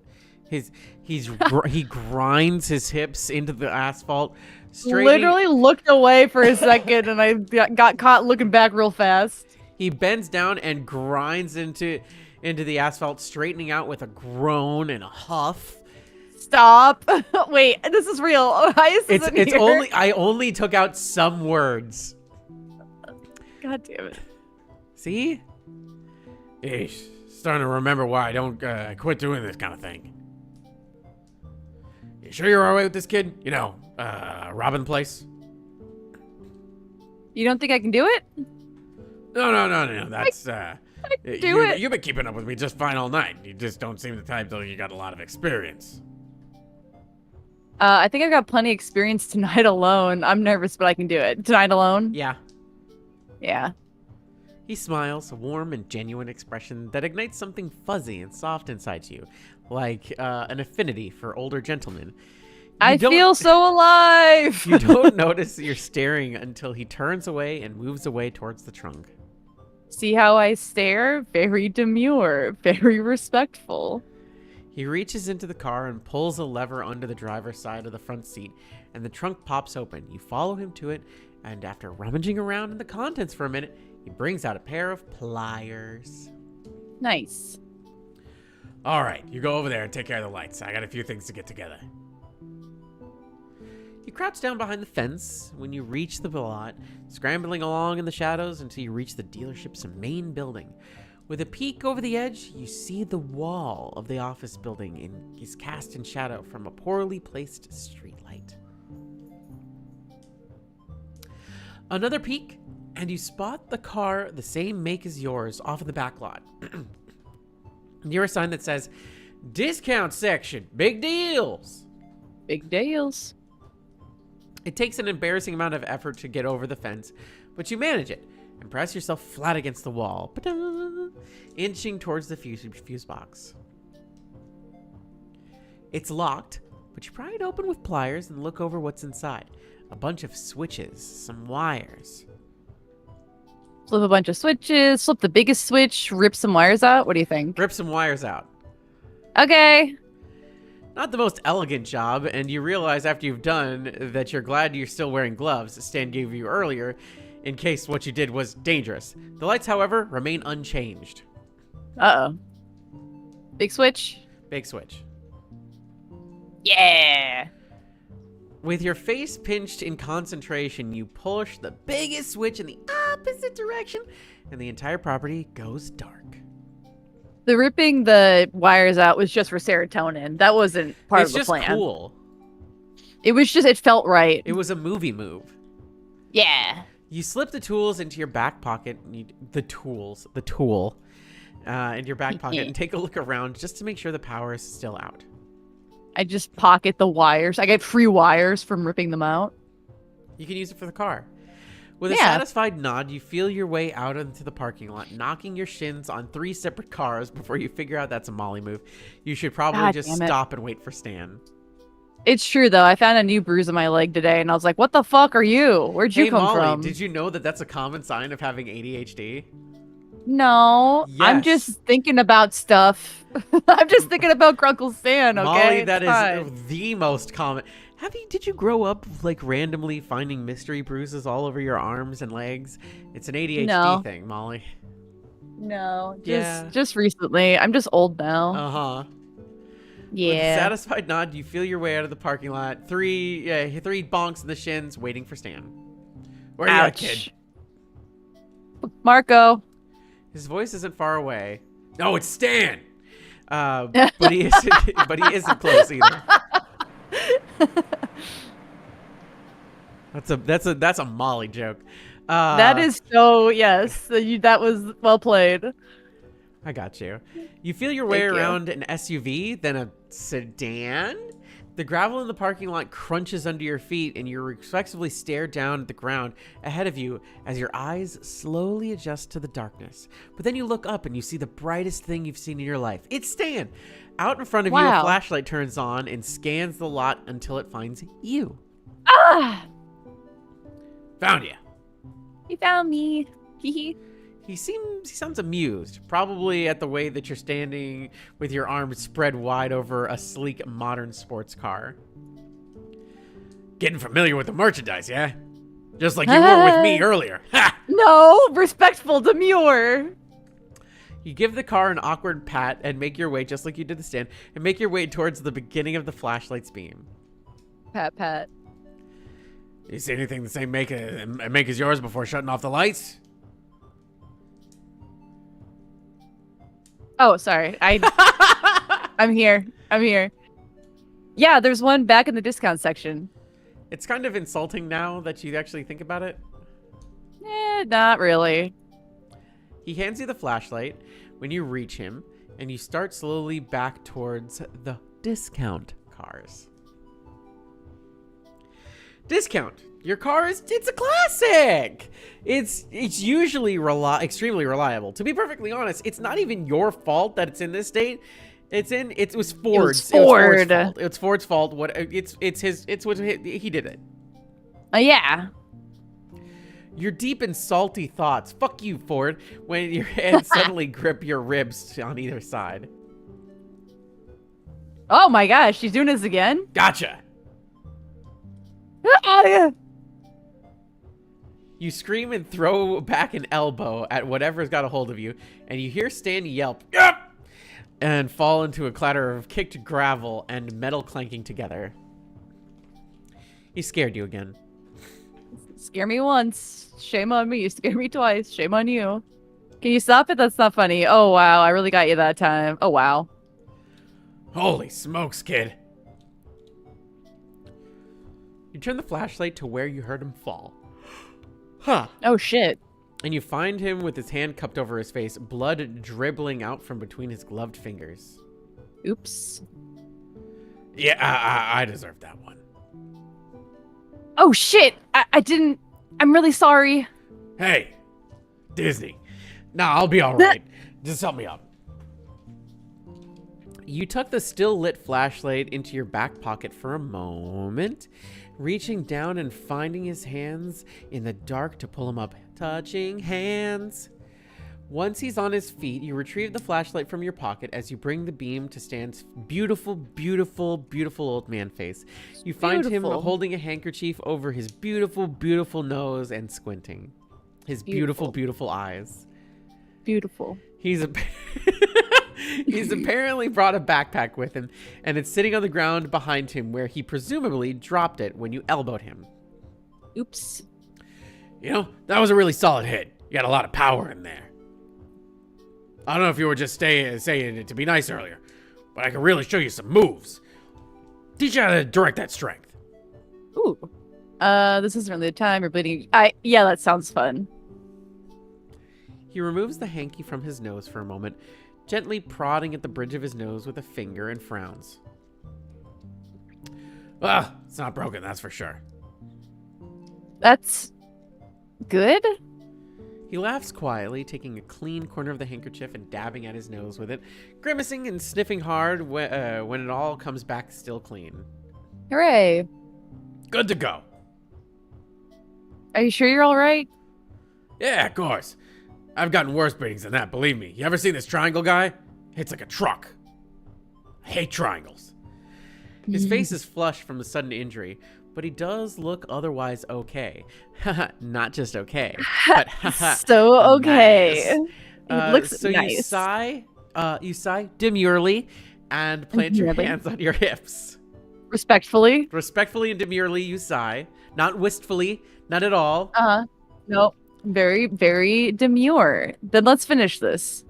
He grinds his hips into the asphalt. Literally looked away for a second and I got caught looking back real fast. He bends down and grinds into the asphalt, straightening out with a groan and a huff. Stop. Wait, this is real. Why is this in It's here? I only took out some words. God damn it. See? Eesh, starting to remember why I don't quit doing this kind of thing. You sure you're alright with this kid? You know, robbing the place? You don't think I can do it? No. That's, do it. You've been keeping up with me just fine all night. You just don't seem the type that you got a lot of experience. I think I've got plenty of experience tonight alone. I'm nervous, but I can do it. Tonight alone? Yeah. Yeah. He smiles, a warm and genuine expression that ignites something fuzzy and soft inside you, like an affinity for older gentlemen. I feel so alive. You don't notice you're staring until he turns away and moves away towards the trunk. See how I stare? Very demure, very respectful. He reaches into the car and pulls a lever under the driver's side of the front seat, and the trunk pops open. You follow him to it, and after rummaging around in the contents for a minute, he brings out a pair of pliers. Nice. All right, you go over there and take care of the lights. I got a few things to get together. You crouch down behind the fence when you reach the lot, scrambling along in the shadows until you reach the dealership's main building. With a peek over the edge, you see the wall of the office building is cast in shadow from a poorly placed streetlight. Another peek, and you spot the car the same make as yours off of the back lot. Near a sign that says, "Discount section, big deals." Big deals. It takes an embarrassing amount of effort to get over the fence, but you manage it and press yourself flat against the wall, inching towards the fuse box. It's locked, but you pry it open with pliers and look over what's inside. A bunch of switches, some wires. Flip a bunch of switches, flip the biggest switch, rip some wires out. What do you think? Rip some wires out. Okay. Not the most elegant job, and you realize after you've done that you're glad you're still wearing gloves Stan gave you earlier, in case what you did was dangerous. The lights, however, remain unchanged. Uh-oh. Big switch? Big switch. Yeah. With your face pinched in concentration, you push the biggest switch in the opposite direction, and the entire property goes dark. The ripping the wires out was just for serotonin. That wasn't part of the plan. It's just cool. It was just, it felt right. It was a movie move. Yeah. You slip the tools into your back pocket. The tool in your back pocket and take a look around just to make sure the power is still out. I just pocket the wires. I get free wires from ripping them out. You can use it for the car. With a satisfied nod, you feel your way out into the parking lot, knocking your shins on 3 separate cars before you figure out that's a Molly move. You should probably just stop and wait for Stan. It's true, though. I found a new bruise on my leg today, and I was like, what the fuck are you? Where'd you come Molly, from? Did you know that that's a common sign of having ADHD? No. Yes. I'm just thinking about stuff. I'm just thinking about Grunkle Stan, okay? Molly, that is the most common. Did you grow up like randomly finding mystery bruises all over your arms and legs? It's an ADHD thing, Molly. No, just recently. I'm just old now. Uh-huh. Yeah. With a satisfied nod, you feel your way out of the parking lot. Three bonks in the shins, waiting for Stan. Where are you at, kid? Marco. His voice isn't far away. No, it's Stan. But he isn't close either. That's a Molly joke. That is so, yes. That was well played. I got you. You feel your way around an SUV, then a sedan. The gravel in the parking lot crunches under your feet, and you respectively stare down at the ground ahead of you as your eyes slowly adjust to the darkness. But then you look up and you see the brightest thing you've seen in your life. It's Stan. Out in front of you, a flashlight turns on and scans the lot until it finds you. Ah! Found you. He found me. He sounds amused, probably at the way that you're standing with your arms spread wide over a sleek modern sports car. Getting familiar with the merchandise, yeah? Just like you were with me earlier. Ha! No, respectful, demure. You give the car an awkward pat and make your way, just like you did the stand, and make your way towards the beginning of the flashlight's beam. Pat. You see anything the same make as yours before shutting off the lights? Oh, sorry. I'm here. Yeah, there's one back in the discount section. It's kind of insulting now that you actually think about it. Not really. He hands you the flashlight when you reach him, and you start slowly back towards the discount cars. Discount. Your car it's a classic. It's usually extremely reliable. To be perfectly honest, it's not even your fault that it's in this state. It was Ford's. Ford. It's Ford's fault. He did it. Yeah. You're deep in salty thoughts. Fuck you, Ford. When your hands suddenly grip your ribs on either side. Oh my gosh, she's doing this again? Gotcha. You scream and throw back an elbow at whatever's got a hold of you, and you hear Stan yelp, "Yep!" and fall into a clatter of kicked gravel and metal clanking together. He scared you again. Scare me once. Shame on me. You scared me twice. Shame on you. Can you stop it? That's not funny. Oh, wow. I really got you that time. Oh, wow. Holy smokes, kid. You turn the flashlight to where you heard him fall. Huh. Oh, shit. And you find him with his hand cupped over his face, blood dribbling out from between his gloved fingers. Oops. Yeah, I deserve that one. Oh, shit. I didn't. I'm really sorry. Hey, Disney. Nah, I'll be all right. Just help me up. You tuck the still lit flashlight into your back pocket for a moment, reaching down and finding his hands in the dark to pull him up. Touching hands. Once he's on his feet, you retrieve the flashlight from your pocket as you bring the beam to Stan's beautiful, beautiful, beautiful old man face. You find him holding a handkerchief over his beautiful, beautiful nose and squinting. His beautiful, beautiful eyes. Beautiful. He's apparently brought a backpack with him, and it's sitting on the ground behind him where he presumably dropped it when you elbowed him. Oops. You know, that was a really solid hit. You got a lot of power in there. I don't know if you were just saying it to be nice earlier, but I can really show you some moves. Teach you how to direct that strength. Ooh. This isn't really the time. You're bleeding. Yeah, that sounds fun. He removes the hanky from his nose for a moment, gently prodding at the bridge of his nose with a finger, and frowns. Well, it's not broken, that's for sure. That's good. He laughs quietly, taking a clean corner of the handkerchief and dabbing at his nose with it, grimacing and sniffing hard when it all comes back still clean. Hooray. Good to go. Are you sure you're all right? Yeah, of course. I've gotten worse beatings than that, believe me. You ever seen this triangle guy? Hits like a truck. I hate triangles. His face is flushed from the sudden injury, but he does look otherwise okay. Not just okay, but so okay. Nice. He looks so nice. You sigh demurely and plant your hands on your hips. Respectfully. Respectfully and demurely you sigh. Not wistfully, not at all. Nope. Very, very demure. Then let's finish this.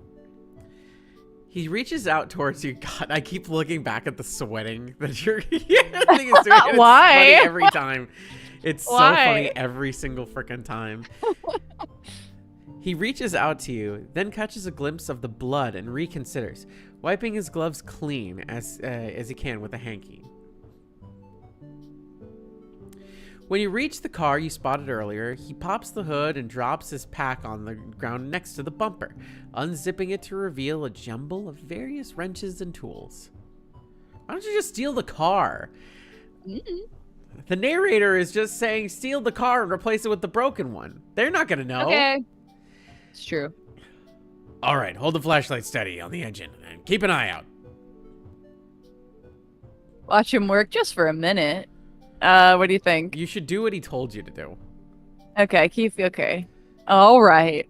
He reaches out towards you. God, I keep looking back at the sweating that your thing is doing. It's Why? funny every time. It's so funny every single freaking time. He reaches out to you, then catches a glimpse of the blood and reconsiders, wiping his gloves clean as he can with a hanky. When you reach the car you spotted earlier, he pops the hood and drops his pack on the ground next to the bumper, unzipping it to reveal a jumble of various wrenches and tools. Why don't you just steal the car? The narrator is just saying steal the car and replace it with the broken one. They're not going to know. Okay. It's true. All right, hold the flashlight steady on the engine and keep an eye out. Watch him work just for a minute. What do you think? You should do what he told you to do. Okay, okay. All right.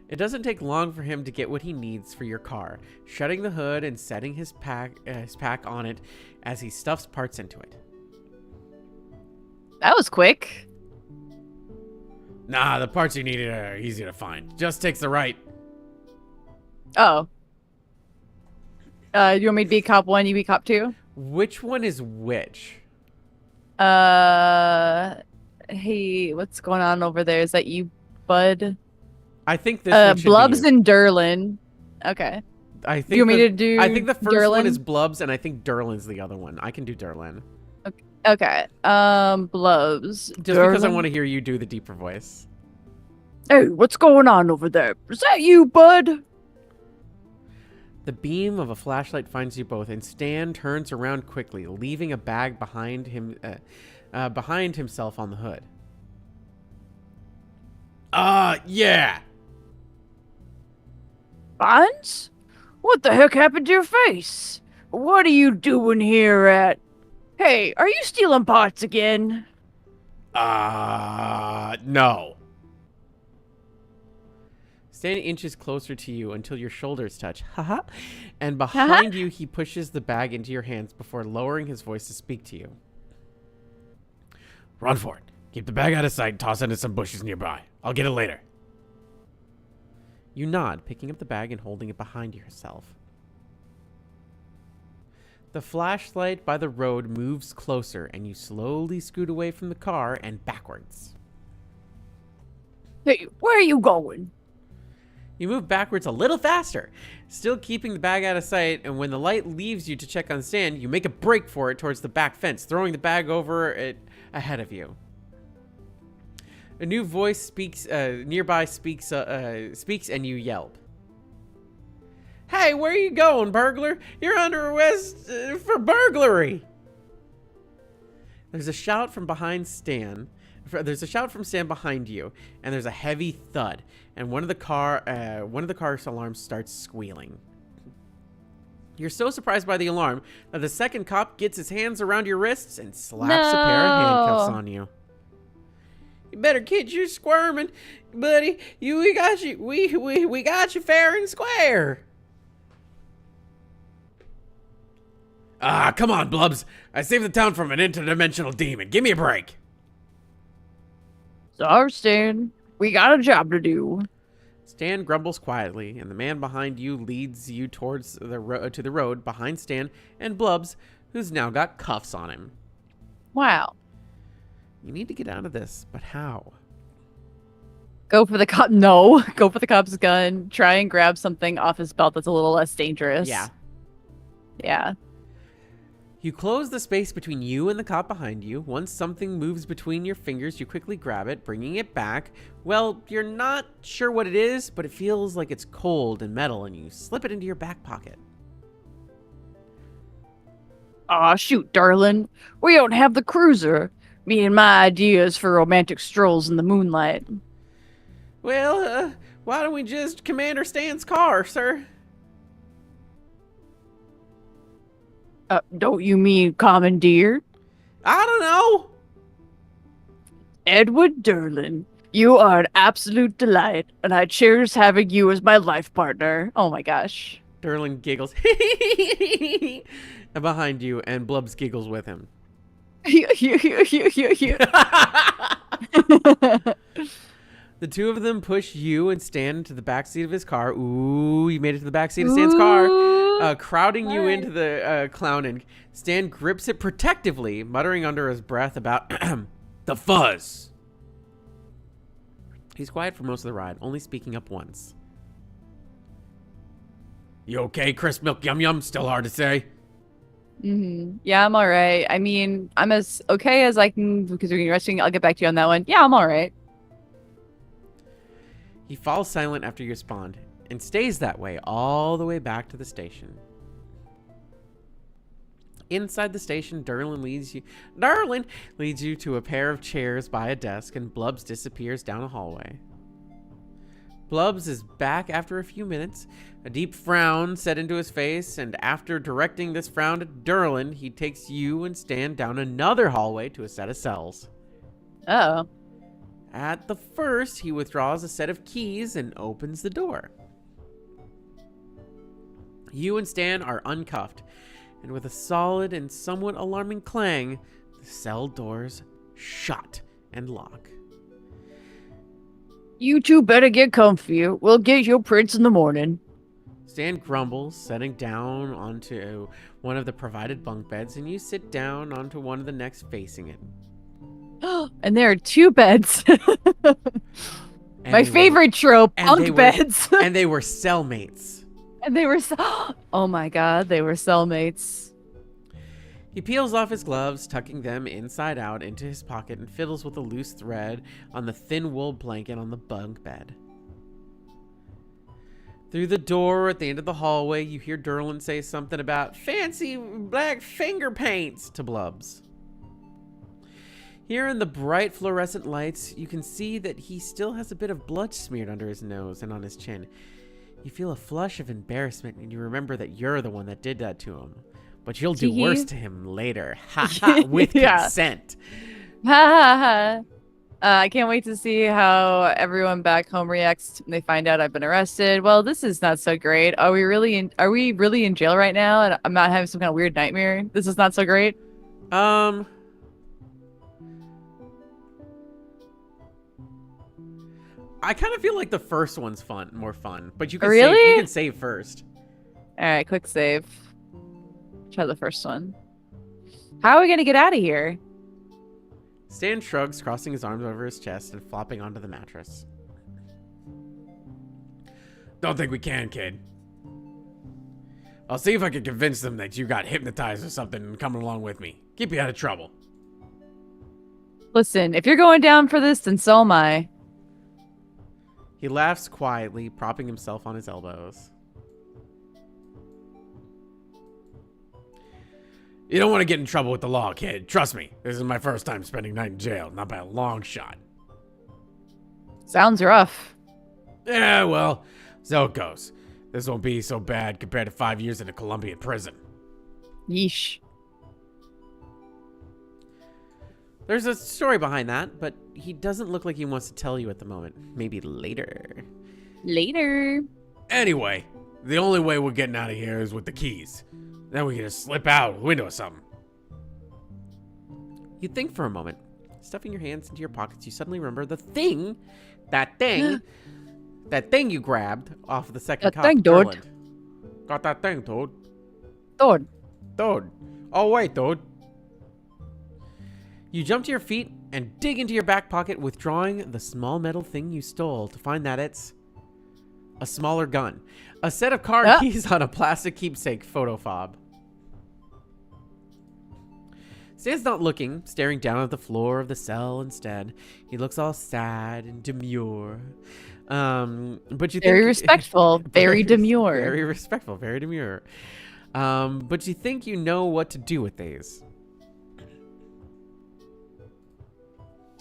It doesn't take long for him to get what he needs for your car, shutting the hood and setting his pack on it as he stuffs parts into it. That was quick. Nah, the parts you needed are easy to find. Just takes the right. Oh. You want me to be cop 1, you be cop 2? Which one is which? Hey, what's going on over there? Is that you, Bud? I think this one should Blubs be you. and Durlin. Okay. I think you want me to do I think the first Durlin? one is Blubs, and I think Durlin's the other one. I can do Durlin. Okay. Blubs. Just because I want to hear you do the deeper voice. Hey, what's going on over there? Is that you, Bud? The beam of a flashlight finds you both, and Stan turns around quickly, leaving a bag behind himself on the hood. Yeah. Bonds? What the heck happened to your face? What are you doing here at... Hey, are you stealing pots again? No. Stan inches closer to you until your shoulders touch. Haha. And behind you, he pushes the bag into your hands before lowering his voice to speak to you. Run for it. Keep the bag out of sight and toss it into some bushes nearby. I'll get it later. You nod, picking up the bag and holding it behind yourself. The flashlight by the road moves closer, and you slowly scoot away from the car and backwards. Hey, where are you going? You move backwards a little faster, still keeping the bag out of sight, and when the light leaves you to check on Stan, you make a break for it towards the back fence, throwing the bag over it ahead of you. A new voice speaks nearby, speaks, and you yelp. Hey, where are you going, burglar? You're under arrest for burglary. There's a shout from behind Stan. There's a shout from Stan behind you, and there's a heavy thud, and one of the car's alarms starts squealing. You're so surprised by the alarm that the second cop gets his hands around your wrists and slaps a pair of handcuffs on you. You better quit your squirming, buddy. We got you fair and square. Come on, Blubs. I saved the town from an interdimensional demon. Give me a break. Sorry, Stan. We got a job to do. Stan grumbles quietly, and the man behind you leads you towards the road behind Stan and Blubs, who's now got cuffs on him. Wow. You need to get out of this, but how? Go for the cop. No. Go for the cop's gun. Try and grab something off his belt that's a little less dangerous. Yeah. Yeah. You close the space between you and the cop behind you. Once something moves between your fingers, you quickly grab it, bringing it back. Well, you're not sure what it is, but it feels like it's cold and metal, and you slip it into your back pocket. Aw, shoot, darling. We don't have the cruiser. Me and my ideas for romantic strolls in the moonlight. Well, why don't we just Commander Stan's car, sir? Don't you mean commandeer? I don't know. Edward Derlin, you are an absolute delight, and I cherish having you as my life partner. Oh my gosh. Derlin giggles. Behind you, and Blubs giggles with him. The two of them push you and Stan into the backseat of his car. Ooh, you made it to the backseat of Stan's car. Crowding you into the clown, and Stan grips it protectively, muttering under his breath about The fuzz. He's quiet for most of the ride, only speaking up once. You okay, Crisp Milk Yum Yum? Still hard to say. Yeah, I'm all right. I mean, I'm as okay as I can because we're resting. I'll get back to you on that one. Yeah, I'm all right. He falls silent after you respond, and stays that way all the way back to the station. Inside the station, Derlin leads you to a pair of chairs by a desk, and Blubs disappears down a hallway. Blubs is back after a few minutes, a deep frown set into his face, and after directing this frown at Derlin, he takes you and Stan down another hallway to a set of cells. Oh. At the first, he withdraws a set of keys and opens the door. You and Stan are uncuffed, and with a solid and somewhat alarming clang, the cell doors shut and lock. You two better get comfy. We'll get your prints in the morning. Stan grumbles, setting down onto one of the provided bunk beds, and you sit down onto one of the next facing it. And there are two beds. My favorite trope, bunk beds. And they were cellmates. And they were oh my god, they were cellmates. He peels off his gloves, tucking them inside out into his pocket, and fiddles with a loose thread on the thin wool blanket on the bunk bed. Through the door at the end of the hallway, you hear Derlin say something about fancy black finger paints to Blubs. Here in the bright fluorescent lights, you can see that he still has a bit of blood smeared under his nose and on his chin. You feel a flush of embarrassment and you remember that you're the one that did that to him. But you'll do worse to him later. Ha ha, with consent. Ha ha ha. I can't wait to see how everyone back home reacts when they find out I've been arrested. Well, this is not so great. Are we really in jail right now and I'm not having some kind of weird nightmare? This is not so great. I kind of feel like the first one's more fun, but you can save first. All right, quick save. Try the first one. How are we gonna get out of here? Stan shrugs, crossing his arms over his chest and flopping onto the mattress. Don't think we can, kid. I'll see if I can convince them that you got hypnotized or something and coming along with me. Keep you out of trouble. Listen, if you're going down for this, then so am I. He laughs quietly, propping himself on his elbows. You don't want to get in trouble with the law, kid. Trust me, this is my first time spending night in jail, not by a long shot. Sounds rough. Yeah, well, so it goes. This won't be so bad compared to 5 years in a Colombian prison. Yeesh. There's a story behind that, but he doesn't look like he wants to tell you at the moment. Maybe later. Later. Anyway, the only way we're getting out of here is with the keys. Then we can just slip out a window or something. You think for a moment. Stuffing your hands into your pockets, you suddenly remember that thing you grabbed off of the second cop. That thing, dude. Got that thing, dude. Dude. Oh, wait, dude. You jump to your feet and dig into your back pocket, withdrawing the small metal thing you stole to find that it's a smaller gun. A set of car keys on a plastic keepsake photo fob. Stan's not looking, staring down at the floor of the cell instead. He looks all sad and demure. But you very think, respectful, very demure. Very respectful, very demure. But you think you know what to do with these.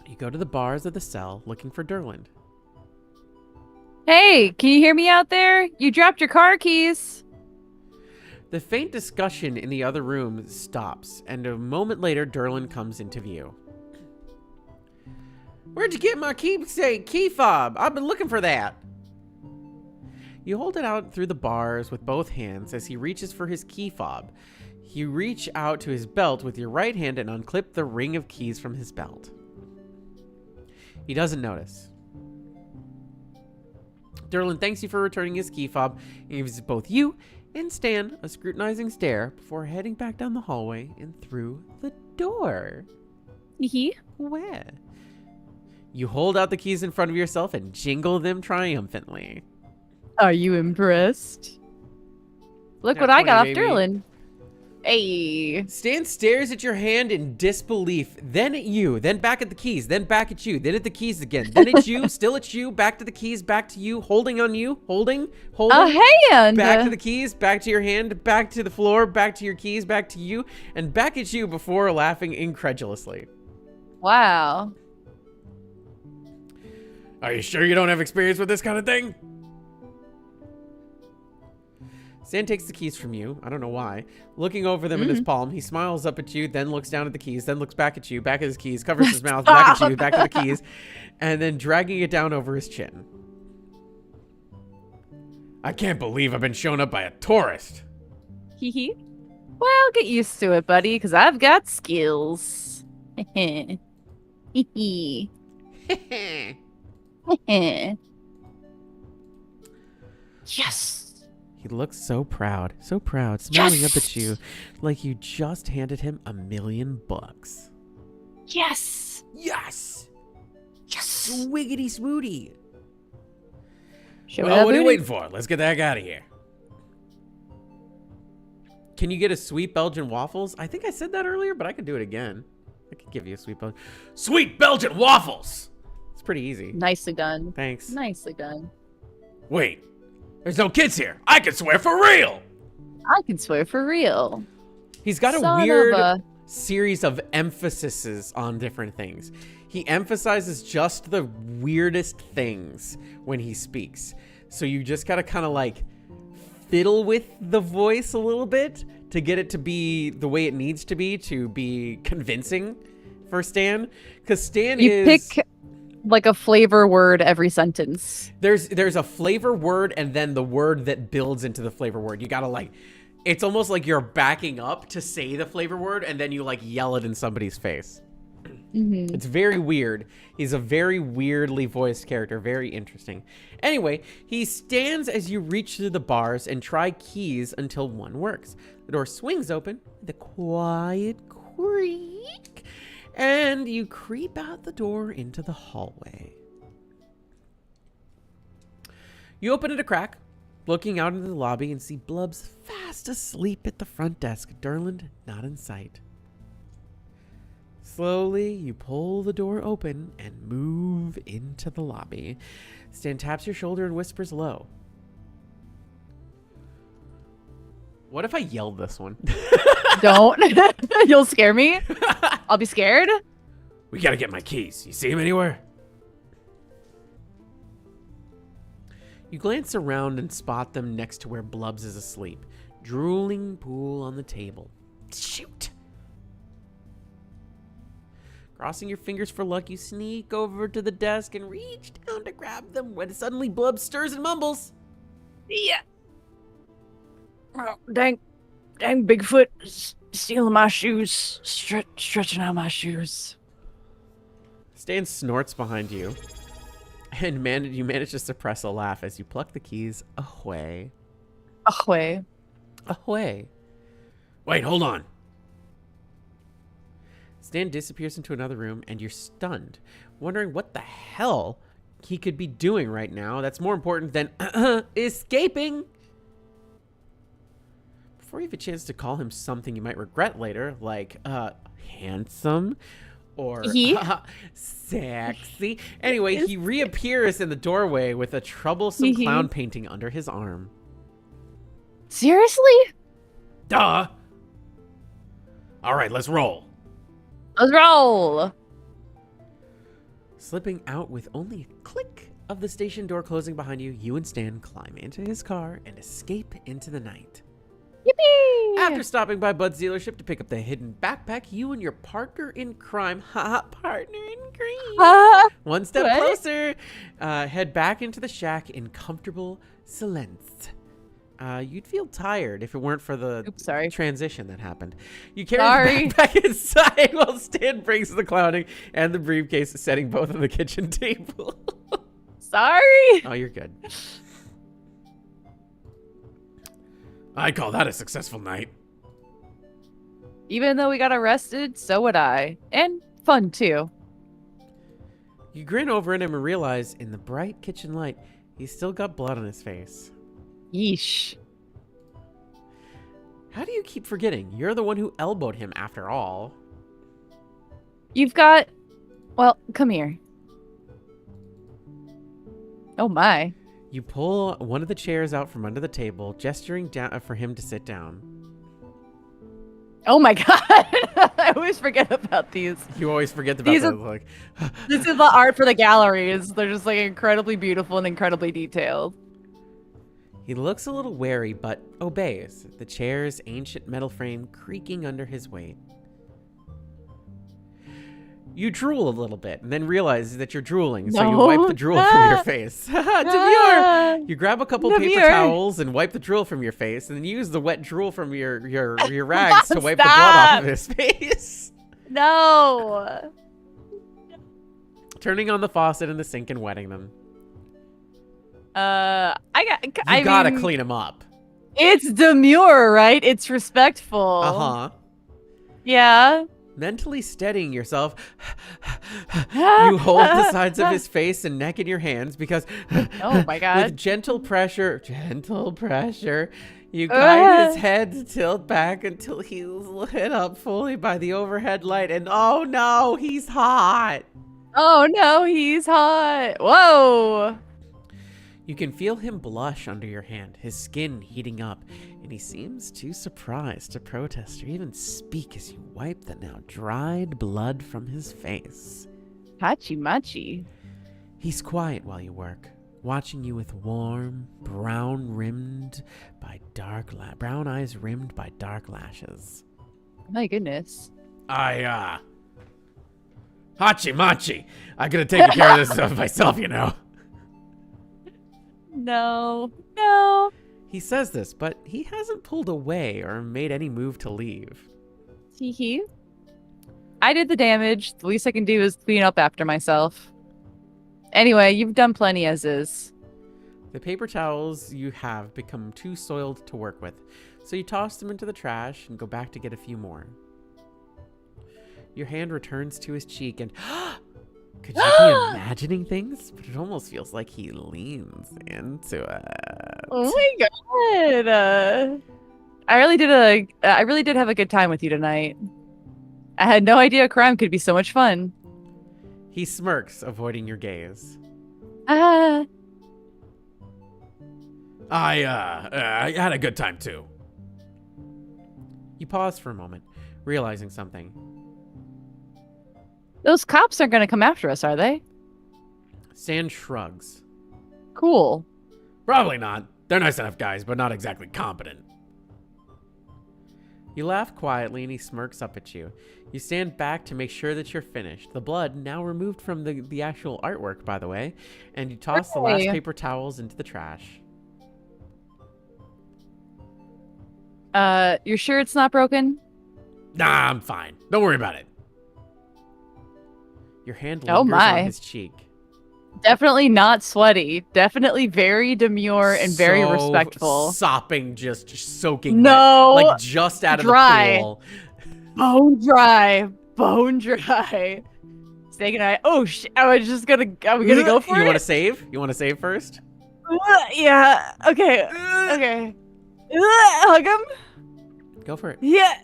You go to the bars of the cell looking for Derland. Hey, can you hear me out there? You dropped your car keys. The faint discussion in the other room stops, and a moment later, Derland comes into view. Where'd you get my keepsake key fob? I've been looking for that. You hold it out through the bars with both hands as he reaches for his key fob. You reach out to his belt with your right hand and unclip the ring of keys from his belt. He doesn't notice. Derland thanks you for returning his key fob and gives both you and Stan a scrutinizing stare before heading back down the hallway and through the door. Where? You hold out the keys in front of yourself and jingle them triumphantly. Are you impressed? Look what I got off Derland. Hey. Stan stares at your hand in disbelief, then at you, then back at the keys, then back at you, then at the keys again, then at you, still at you, back to the keys, back to you, holding on you, holding. A hand. Back to the keys, back to your hand, back to the floor, back to your keys, back to you, and back at you before laughing incredulously. Wow. Are you sure you don't have experience with this kind of thing? Stan takes the keys from you. I don't know why. Looking over them in his palm, he smiles up at you, then looks down at the keys, then looks back at you, back at his keys, covers his mouth, back at you, back to the keys, and then dragging it down over his chin. I can't believe I've been shown up by a tourist. Hee. Well, get used to it, buddy, because I've got skills. Hee. Yes. He looks so proud, smiling up at you like you just handed him $1 million. Yes. Yes. Swiggity swooty. Well, what are you waiting for? Let's get the heck out of here. Can you get a sweet Belgian waffles? I think I said that earlier, but I could do it again. I could give you a Sweet Belgian waffles! It's pretty easy. Nicely done. Thanks. Nicely done. Wait. There's no kids here. I can swear for real. I can swear for real. He's got Son a of weird a- series of emphases on different things. He emphasizes just the weirdest things when he speaks. So you just gotta kind of like fiddle with the voice a little bit to get it to be the way it needs to be convincing for Stan. Because Stan You pick like a flavor word every sentence. There's a flavor word and then the word that builds into the flavor word. You gotta like, it's almost like you're backing up to say the flavor word and then you like yell it in somebody's face. Mm-hmm. It's very weird. He's a very weirdly voiced character. Very interesting. Anyway, he stands as you reach through the bars and try keys until one works. The door swings open with a quiet creak, and you creep out the door into the hallway. You open it a crack, looking out into the lobby, and see Blubs fast asleep at the front desk. Durland not in sight. Slowly, you pull the door open and move into the lobby. Stan taps your shoulder and whispers low. What if I yelled this one? Don't. You'll scare me. I'll be scared. We gotta get my keys. You see him anywhere? You glance around and spot them next to where Blubs is asleep. Drooling pool on the table. Shoot! Crossing your fingers for luck, you sneak over to the desk and reach down to grab them when suddenly Blubs stirs and mumbles. Yeah. Oh, dang Bigfoot stealing my shoes, stretching out my shoes. Stan snorts behind you, and you manage to suppress a laugh as you pluck the keys away. Away. Away. Wait, hold on. Stan disappears into another room, and you're stunned, wondering what the hell he could be doing right now that's more important than escaping. Before you have a chance to call him something you might regret later, like handsome or sexy. Anyway, he reappears in the doorway with a troublesome clown painting under his arm. Seriously? Duh. All right, let's roll. Let's roll. Slipping out with only a click of the station door closing behind you, you and Stan climb into his car and escape into the night. Yippee! After stopping by Bud's dealership to pick up the hidden backpack, you and your partner in crime, partner in crime, one step closer, head back into the shack in comfortable silence. You'd feel tired if it weren't for the transition that happened. You carry the backpack inside while Stan brings the clowning and the briefcase, setting both on the kitchen table. Sorry. Oh, you're good. I call that a successful night. Even though we got arrested, so would I. And fun, too. You grin over at him and realize, in the bright kitchen light, he's still got blood on his face. Yeesh. How do you keep forgetting? You're the one who elbowed him after all. You've got... Well, come here. Oh, my. You pull one of the chairs out from under the table, gesturing down for him to sit down. Oh my god. I always forget about these. You always forget about those. Like, this is the art for the galleries. They're just like incredibly beautiful and incredibly detailed. He looks a little wary, but obeys, the chair's ancient metal frame creaking under his weight. You drool a little bit and then realize that you're drooling, so you wipe the drool from your face. Demure! You grab a couple paper towels and wipe the drool from your face, and then use the wet drool from your rags to wipe the blood off of his face. No! Turning on the faucet in the sink and wetting them. I gotta clean them up. It's demure, right? It's respectful. Uh-huh. Yeah. Mentally steadying yourself, you hold the sides of his face and neck in your hands because, oh my god, with gentle pressure, you guide his head to tilt back until he's lit up fully by the overhead light. And oh no, he's hot. Oh no, he's hot. Whoa. You can feel him blush under your hand, his skin heating up, and he seems too surprised to protest or even speak as you wipe the now dried blood from his face. Hachi machi. He's quiet while you work, watching you with warm, brown eyes rimmed by dark lashes. My goodness. Hachi Machi. I could have taken care of this myself, you know. No. He says this, but he hasn't pulled away or made any move to leave. Hee. I did the damage. The least I can do is clean up after myself. Anyway, you've done plenty as is. The paper towels you have become too soiled to work with, so you toss them into the trash and go back to get a few more. Your hand returns to his cheek and... Could you be imagining things? But it almost feels like he leans into it. Oh my god. I really did have a good time with you tonight. I had no idea crime could be so much fun. He smirks, avoiding your gaze. I had a good time too. You pause for a moment, realizing something. Those cops aren't going to come after us, are they? Stan shrugs. Cool. Probably not. They're nice enough guys, but not exactly competent. You laugh quietly and he smirks up at you. You stand back to make sure that you're finished. The blood, now removed from the actual artwork, by the way, and you toss the last paper towels into the trash. You're sure it's not broken? Nah, I'm fine. Don't worry about it. Your hand lingers on his cheek. Definitely not sweaty. Definitely very demure and very respectful. Sopping, just soaking no, wet, like just out of dry. the pool. Bone dry. Steak and I. Oh shit! Are we gonna go for it? You want to save? You want to save first? Yeah. Okay. Hug him. Go for it. Yeah.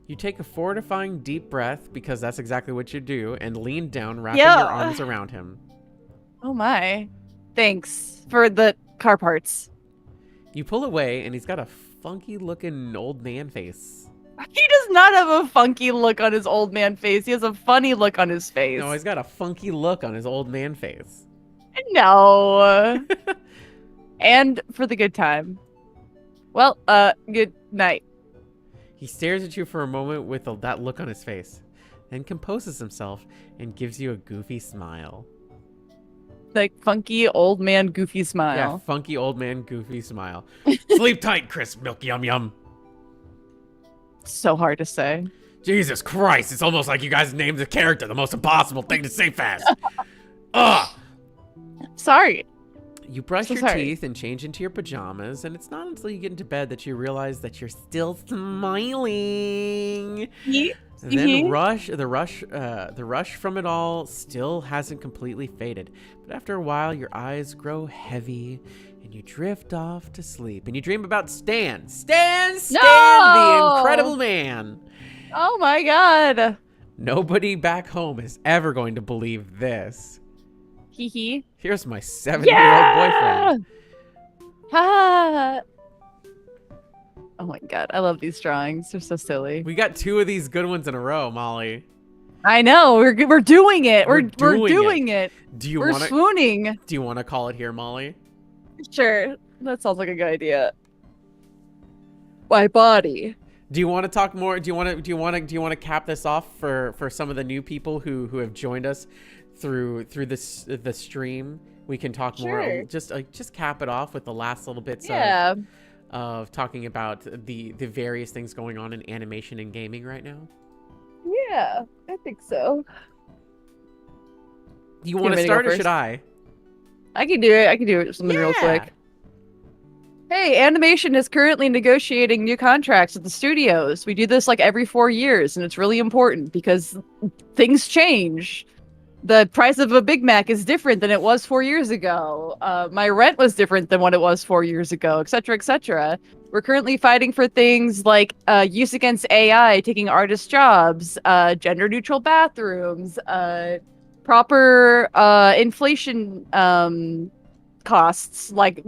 You take a fortifying deep breath, because that's exactly what you do, and lean down, wrapping your arms around him. Oh my. Thanks for the car parts. You pull away, and he's got a funky looking old man face. He does not have a funky look on his old man face. He has a funny look on his face. No, he's got a funky look on his old man face. No. And for the good time. Well, good night. He stares at you for a moment with that look on his face, then composes himself and gives you a goofy smile. Like funky old man goofy smile. Yeah, funky old man goofy smile. Sleep tight, Chris Milk Yum Yum. So hard to say. Jesus Christ, it's almost like you guys named the character the most impossible thing to say fast. Ugh. Sorry. You brush your teeth and change into your pajamas, and it's not until you get into bed that you realize that you're still smiling. And then the rush from it all still hasn't completely faded. But after a while, your eyes grow heavy, and you drift off to sleep. And you dream about Stan, the Incredible Man. Oh my god. Nobody back home is ever going to believe this. Hee. Here's my 7-year-old boyfriend. Oh my god, I love these drawings. They're so silly. We got 2 of these good ones in a row, Molly. I know. We're doing it. We're doing it. We're swooning. Do you want to call it here, Molly? Sure. That sounds like a good idea. My body. Do you want to talk more? Do you want to cap this off for some of the new people who have joined us through the stream? We can talk more. Just cap it off with the last little bits of talking about the various things going on in animation and gaming right now. Yeah, I think so. Do you want to start or should I? I can do it. I can do it something real quick. Hey, animation is currently negotiating new contracts with the studios. We do this like every 4 years, and it's really important because things change. The price of a Big Mac is different than it was 4 years ago. My rent was different than what it was 4 years ago, etc., etc. We're currently fighting for things like use against AI, taking artist jobs, gender-neutral bathrooms, proper inflation costs. Like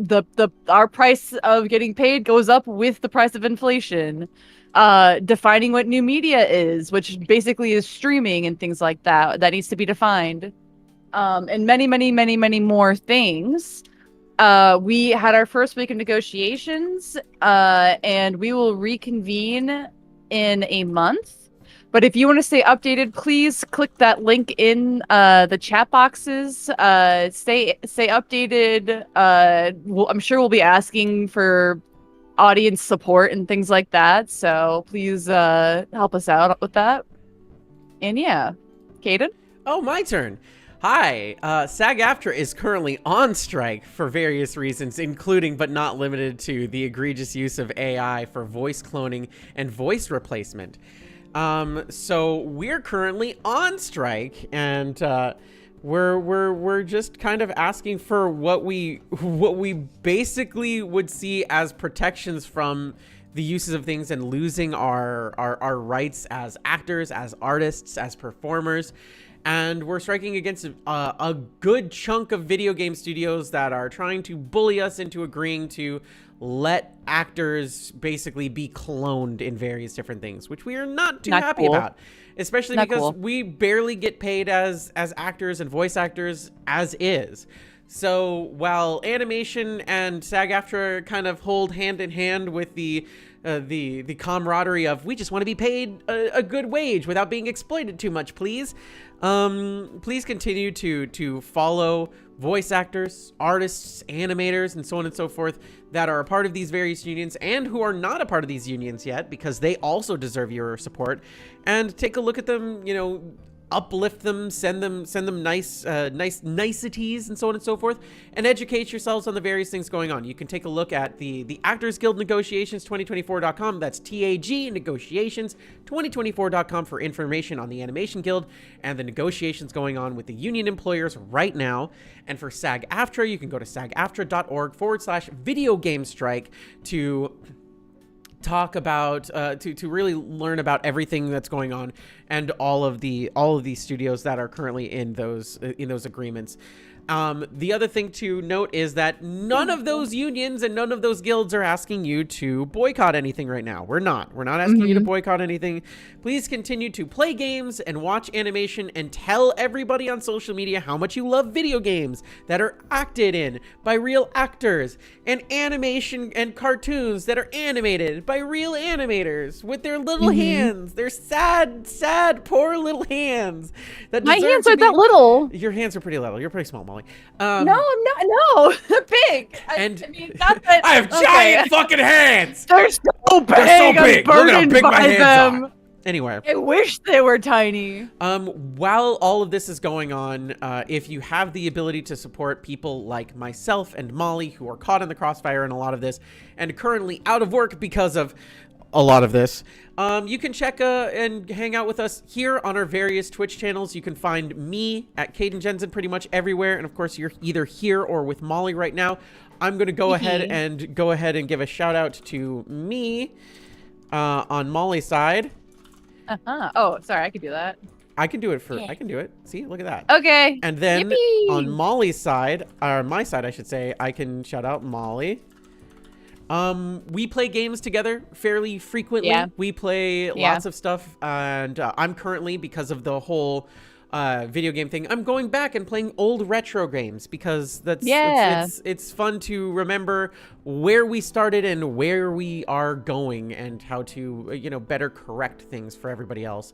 our price of getting paid goes up with the price of inflation. Defining what new media is, which basically is streaming and things like that. That needs to be defined. And many, many, many, many more things. We had our first week of negotiations, and we will reconvene in a month. But if you want to stay updated, please click that link in the chat boxes. Stay updated. I'm sure we'll be asking for audience support and things like that. So please help us out with that. And yeah, Kdin? Oh, my turn. Hi, SAG-AFTRA is currently on strike for various reasons, including but not limited to the egregious use of AI for voice cloning and voice replacement. So we're currently on strike, and we're just kind of asking for what we basically would see as protections from the uses of things and losing our rights as actors, as artists, as performers. And we're striking against a good chunk of video game studios that are trying to bully us into agreeing to let actors basically be cloned in various different things, which we are not too happy about, especially because we barely get paid as actors and voice actors as is. So while animation and SAG-AFTRA kind of hold hand in hand with the camaraderie of we just want to be paid a good wage without being exploited too much, please. Please continue to follow voice actors, artists, animators, and so on and so forth that are a part of these various unions and who are not a part of these unions yet, because they also deserve your support. And take a look at them, you know, uplift them, send them niceties and so on and so forth, and educate yourselves on the various things going on. You can take a look at the Actors Guild Negotiations 2024.com. That's TAG Negotiations 2024.com for information on the Animation Guild and the negotiations going on with the union employers right now. And for SAG-AFTRA, you can go to sagaftra.org/video game strike to talk about to really learn about everything that's going on and all of these studios that are currently in those agreements. The other thing to note is that none of those unions and none of those guilds are asking you to boycott anything right now. We're not asking you to boycott anything. Please continue to play games and watch animation and tell everybody on social media how much you love video games that are acted in by real actors, and animation and cartoons that are animated by real animators with their little hands, their sad, poor little hands. My hands are that little. Your hands are pretty little. You're pretty small, Molly. No, I'm not. No, they're big. I mean, not that. I have giant fucking hands. They're so big. They're so big. I'm Look at how burdened big my by hands them. are. Anyway, I wish they were tiny. While all of this is going on, if you have the ability to support people like myself and Molly, who are caught in the crossfire in a lot of this and currently out of work because of a lot of this, you can check and hang out with us here on our various Twitch channels. You can find me at Kdin Jenzen pretty much everywhere, and of course you're either here or with Molly right now. I'm going to go ahead and give a shout out to me on Molly's side. Oh, sorry, I could do that. I can do it I can do it. See, look at that. Okay. And then Yippee! on Molly's side, or my side, I should say, I can shout out Molly. We play games together fairly frequently. Yeah. We play lots of stuff, and I'm currently, because of the whole video game thing, I'm going back and playing old retro games because it's fun to remember where we started and where we are going and how to better correct things for everybody else.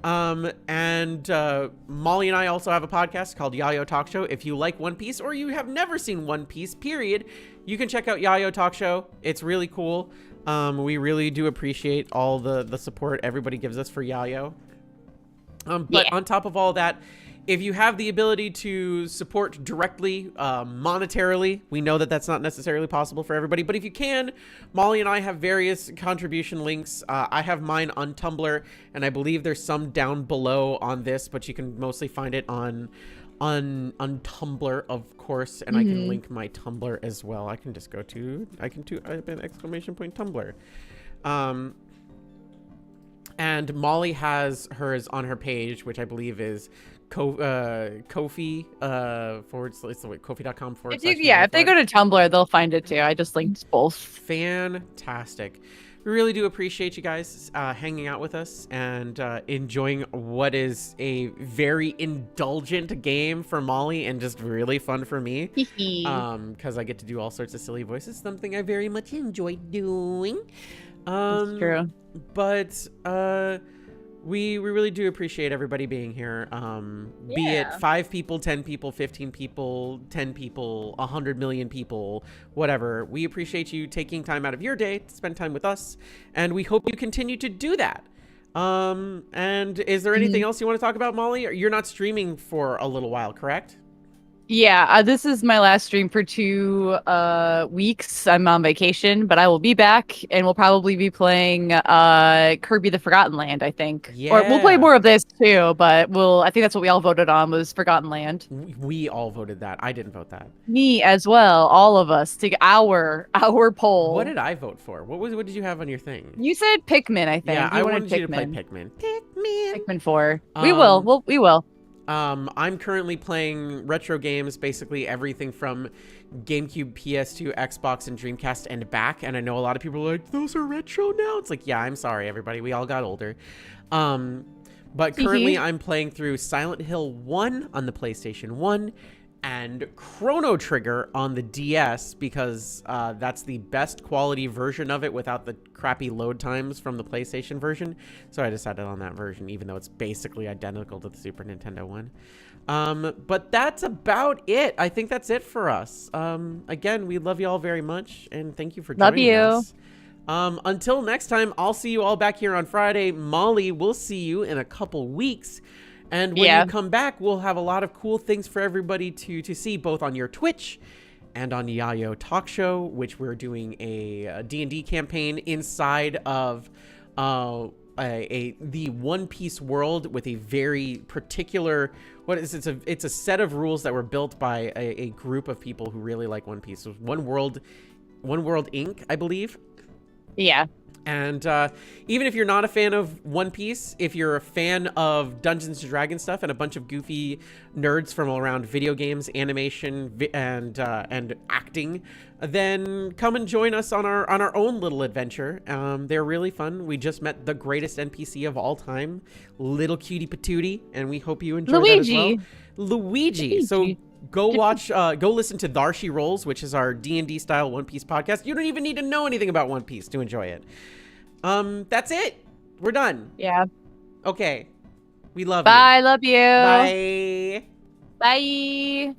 Molly and I also have a podcast called Yayo Talk Show. If you like One Piece or you have never seen One Piece, period, you can check out Yayo Talk Show. It's really cool. We really do appreciate all the support everybody gives us for Yayo. But on top of all that, if you have the ability to support directly, monetarily, we know that that's not necessarily possible for everybody, but if you can, Molly and I have various contribution links. I have mine on Tumblr, and I believe there's some down below on this, but you can mostly find it on Tumblr, of course, and I can link my Tumblr as well. I can just go to, !Tumblr. And Molly has hers on her page, which I believe is Ko-fi Kofi.com / If they go to Tumblr, they'll find it too. I just linked both. Fantastic. We really do appreciate you guys hanging out with us and enjoying what is a very indulgent game for Molly and just really fun for me. Because I get to do all sorts of silly voices, something I very much enjoy doing. That's true. But we really do appreciate everybody being here. Be it 5 people, 10 people, 15 people, 10 people, 100 million people, whatever. We appreciate you taking time out of your day to spend time with us, and we hope you continue to do that. And is there anything else you want to talk about, Molly? You're not streaming for a little while, correct? Yeah, this is my last stream for 2 weeks. I'm on vacation, but I will be back, and we'll probably be playing Kirby the Forgotten Land, I think. Yeah. Or we'll play more of this too, but I think that's what we all voted on, was Forgotten Land. We all voted that. I didn't vote that. Me as well, all of us, to our poll. What did I vote for? What did you have on your thing? You said Pikmin, I think. Yeah, I wanted you to play Pikmin. Pikmin. Pikmin 4. We will. I'm currently playing retro games, basically everything from GameCube, PS2, Xbox, and Dreamcast and back. And I know a lot of people are like, those are retro now? It's like, yeah, I'm sorry, everybody. We all got older. But currently I'm playing through Silent Hill 1 on the PlayStation 1 and Chrono Trigger on the DS because that's the best quality version of it without the crappy load times from the PlayStation version. So I decided on that version, even though it's basically identical to the Super Nintendo one. But that's about it. I think that's it for us. Again, we love you all very much, and thank you for joining us. Until next time, I'll see you all back here on Friday. Molly, we'll see you in a couple weeks. And when you come back, we'll have a lot of cool things for everybody to see, both on your Twitch and on Yayo Talk Show, which we're doing a D&D campaign inside of the One Piece world with a very particular, it's a set of rules that were built by a group of people who really like One Piece. It was One World Inc., I believe. Yeah. And even if you're not a fan of One Piece, if you're a fan of Dungeons & Dragons stuff and a bunch of goofy nerds from around video games, animation, and acting, then come and join us on our own little adventure. They're really fun. We just met the greatest NPC of all time, Little Cutie Patootie, and we hope you enjoy that as well. Luigi. So go watch, go listen to Darshi Rolls, which is our D&D style One Piece podcast. You don't even need to know anything about One Piece to enjoy it. That's it. We're done. Yeah. Okay. We love you. Bye. Love you. Bye. Bye.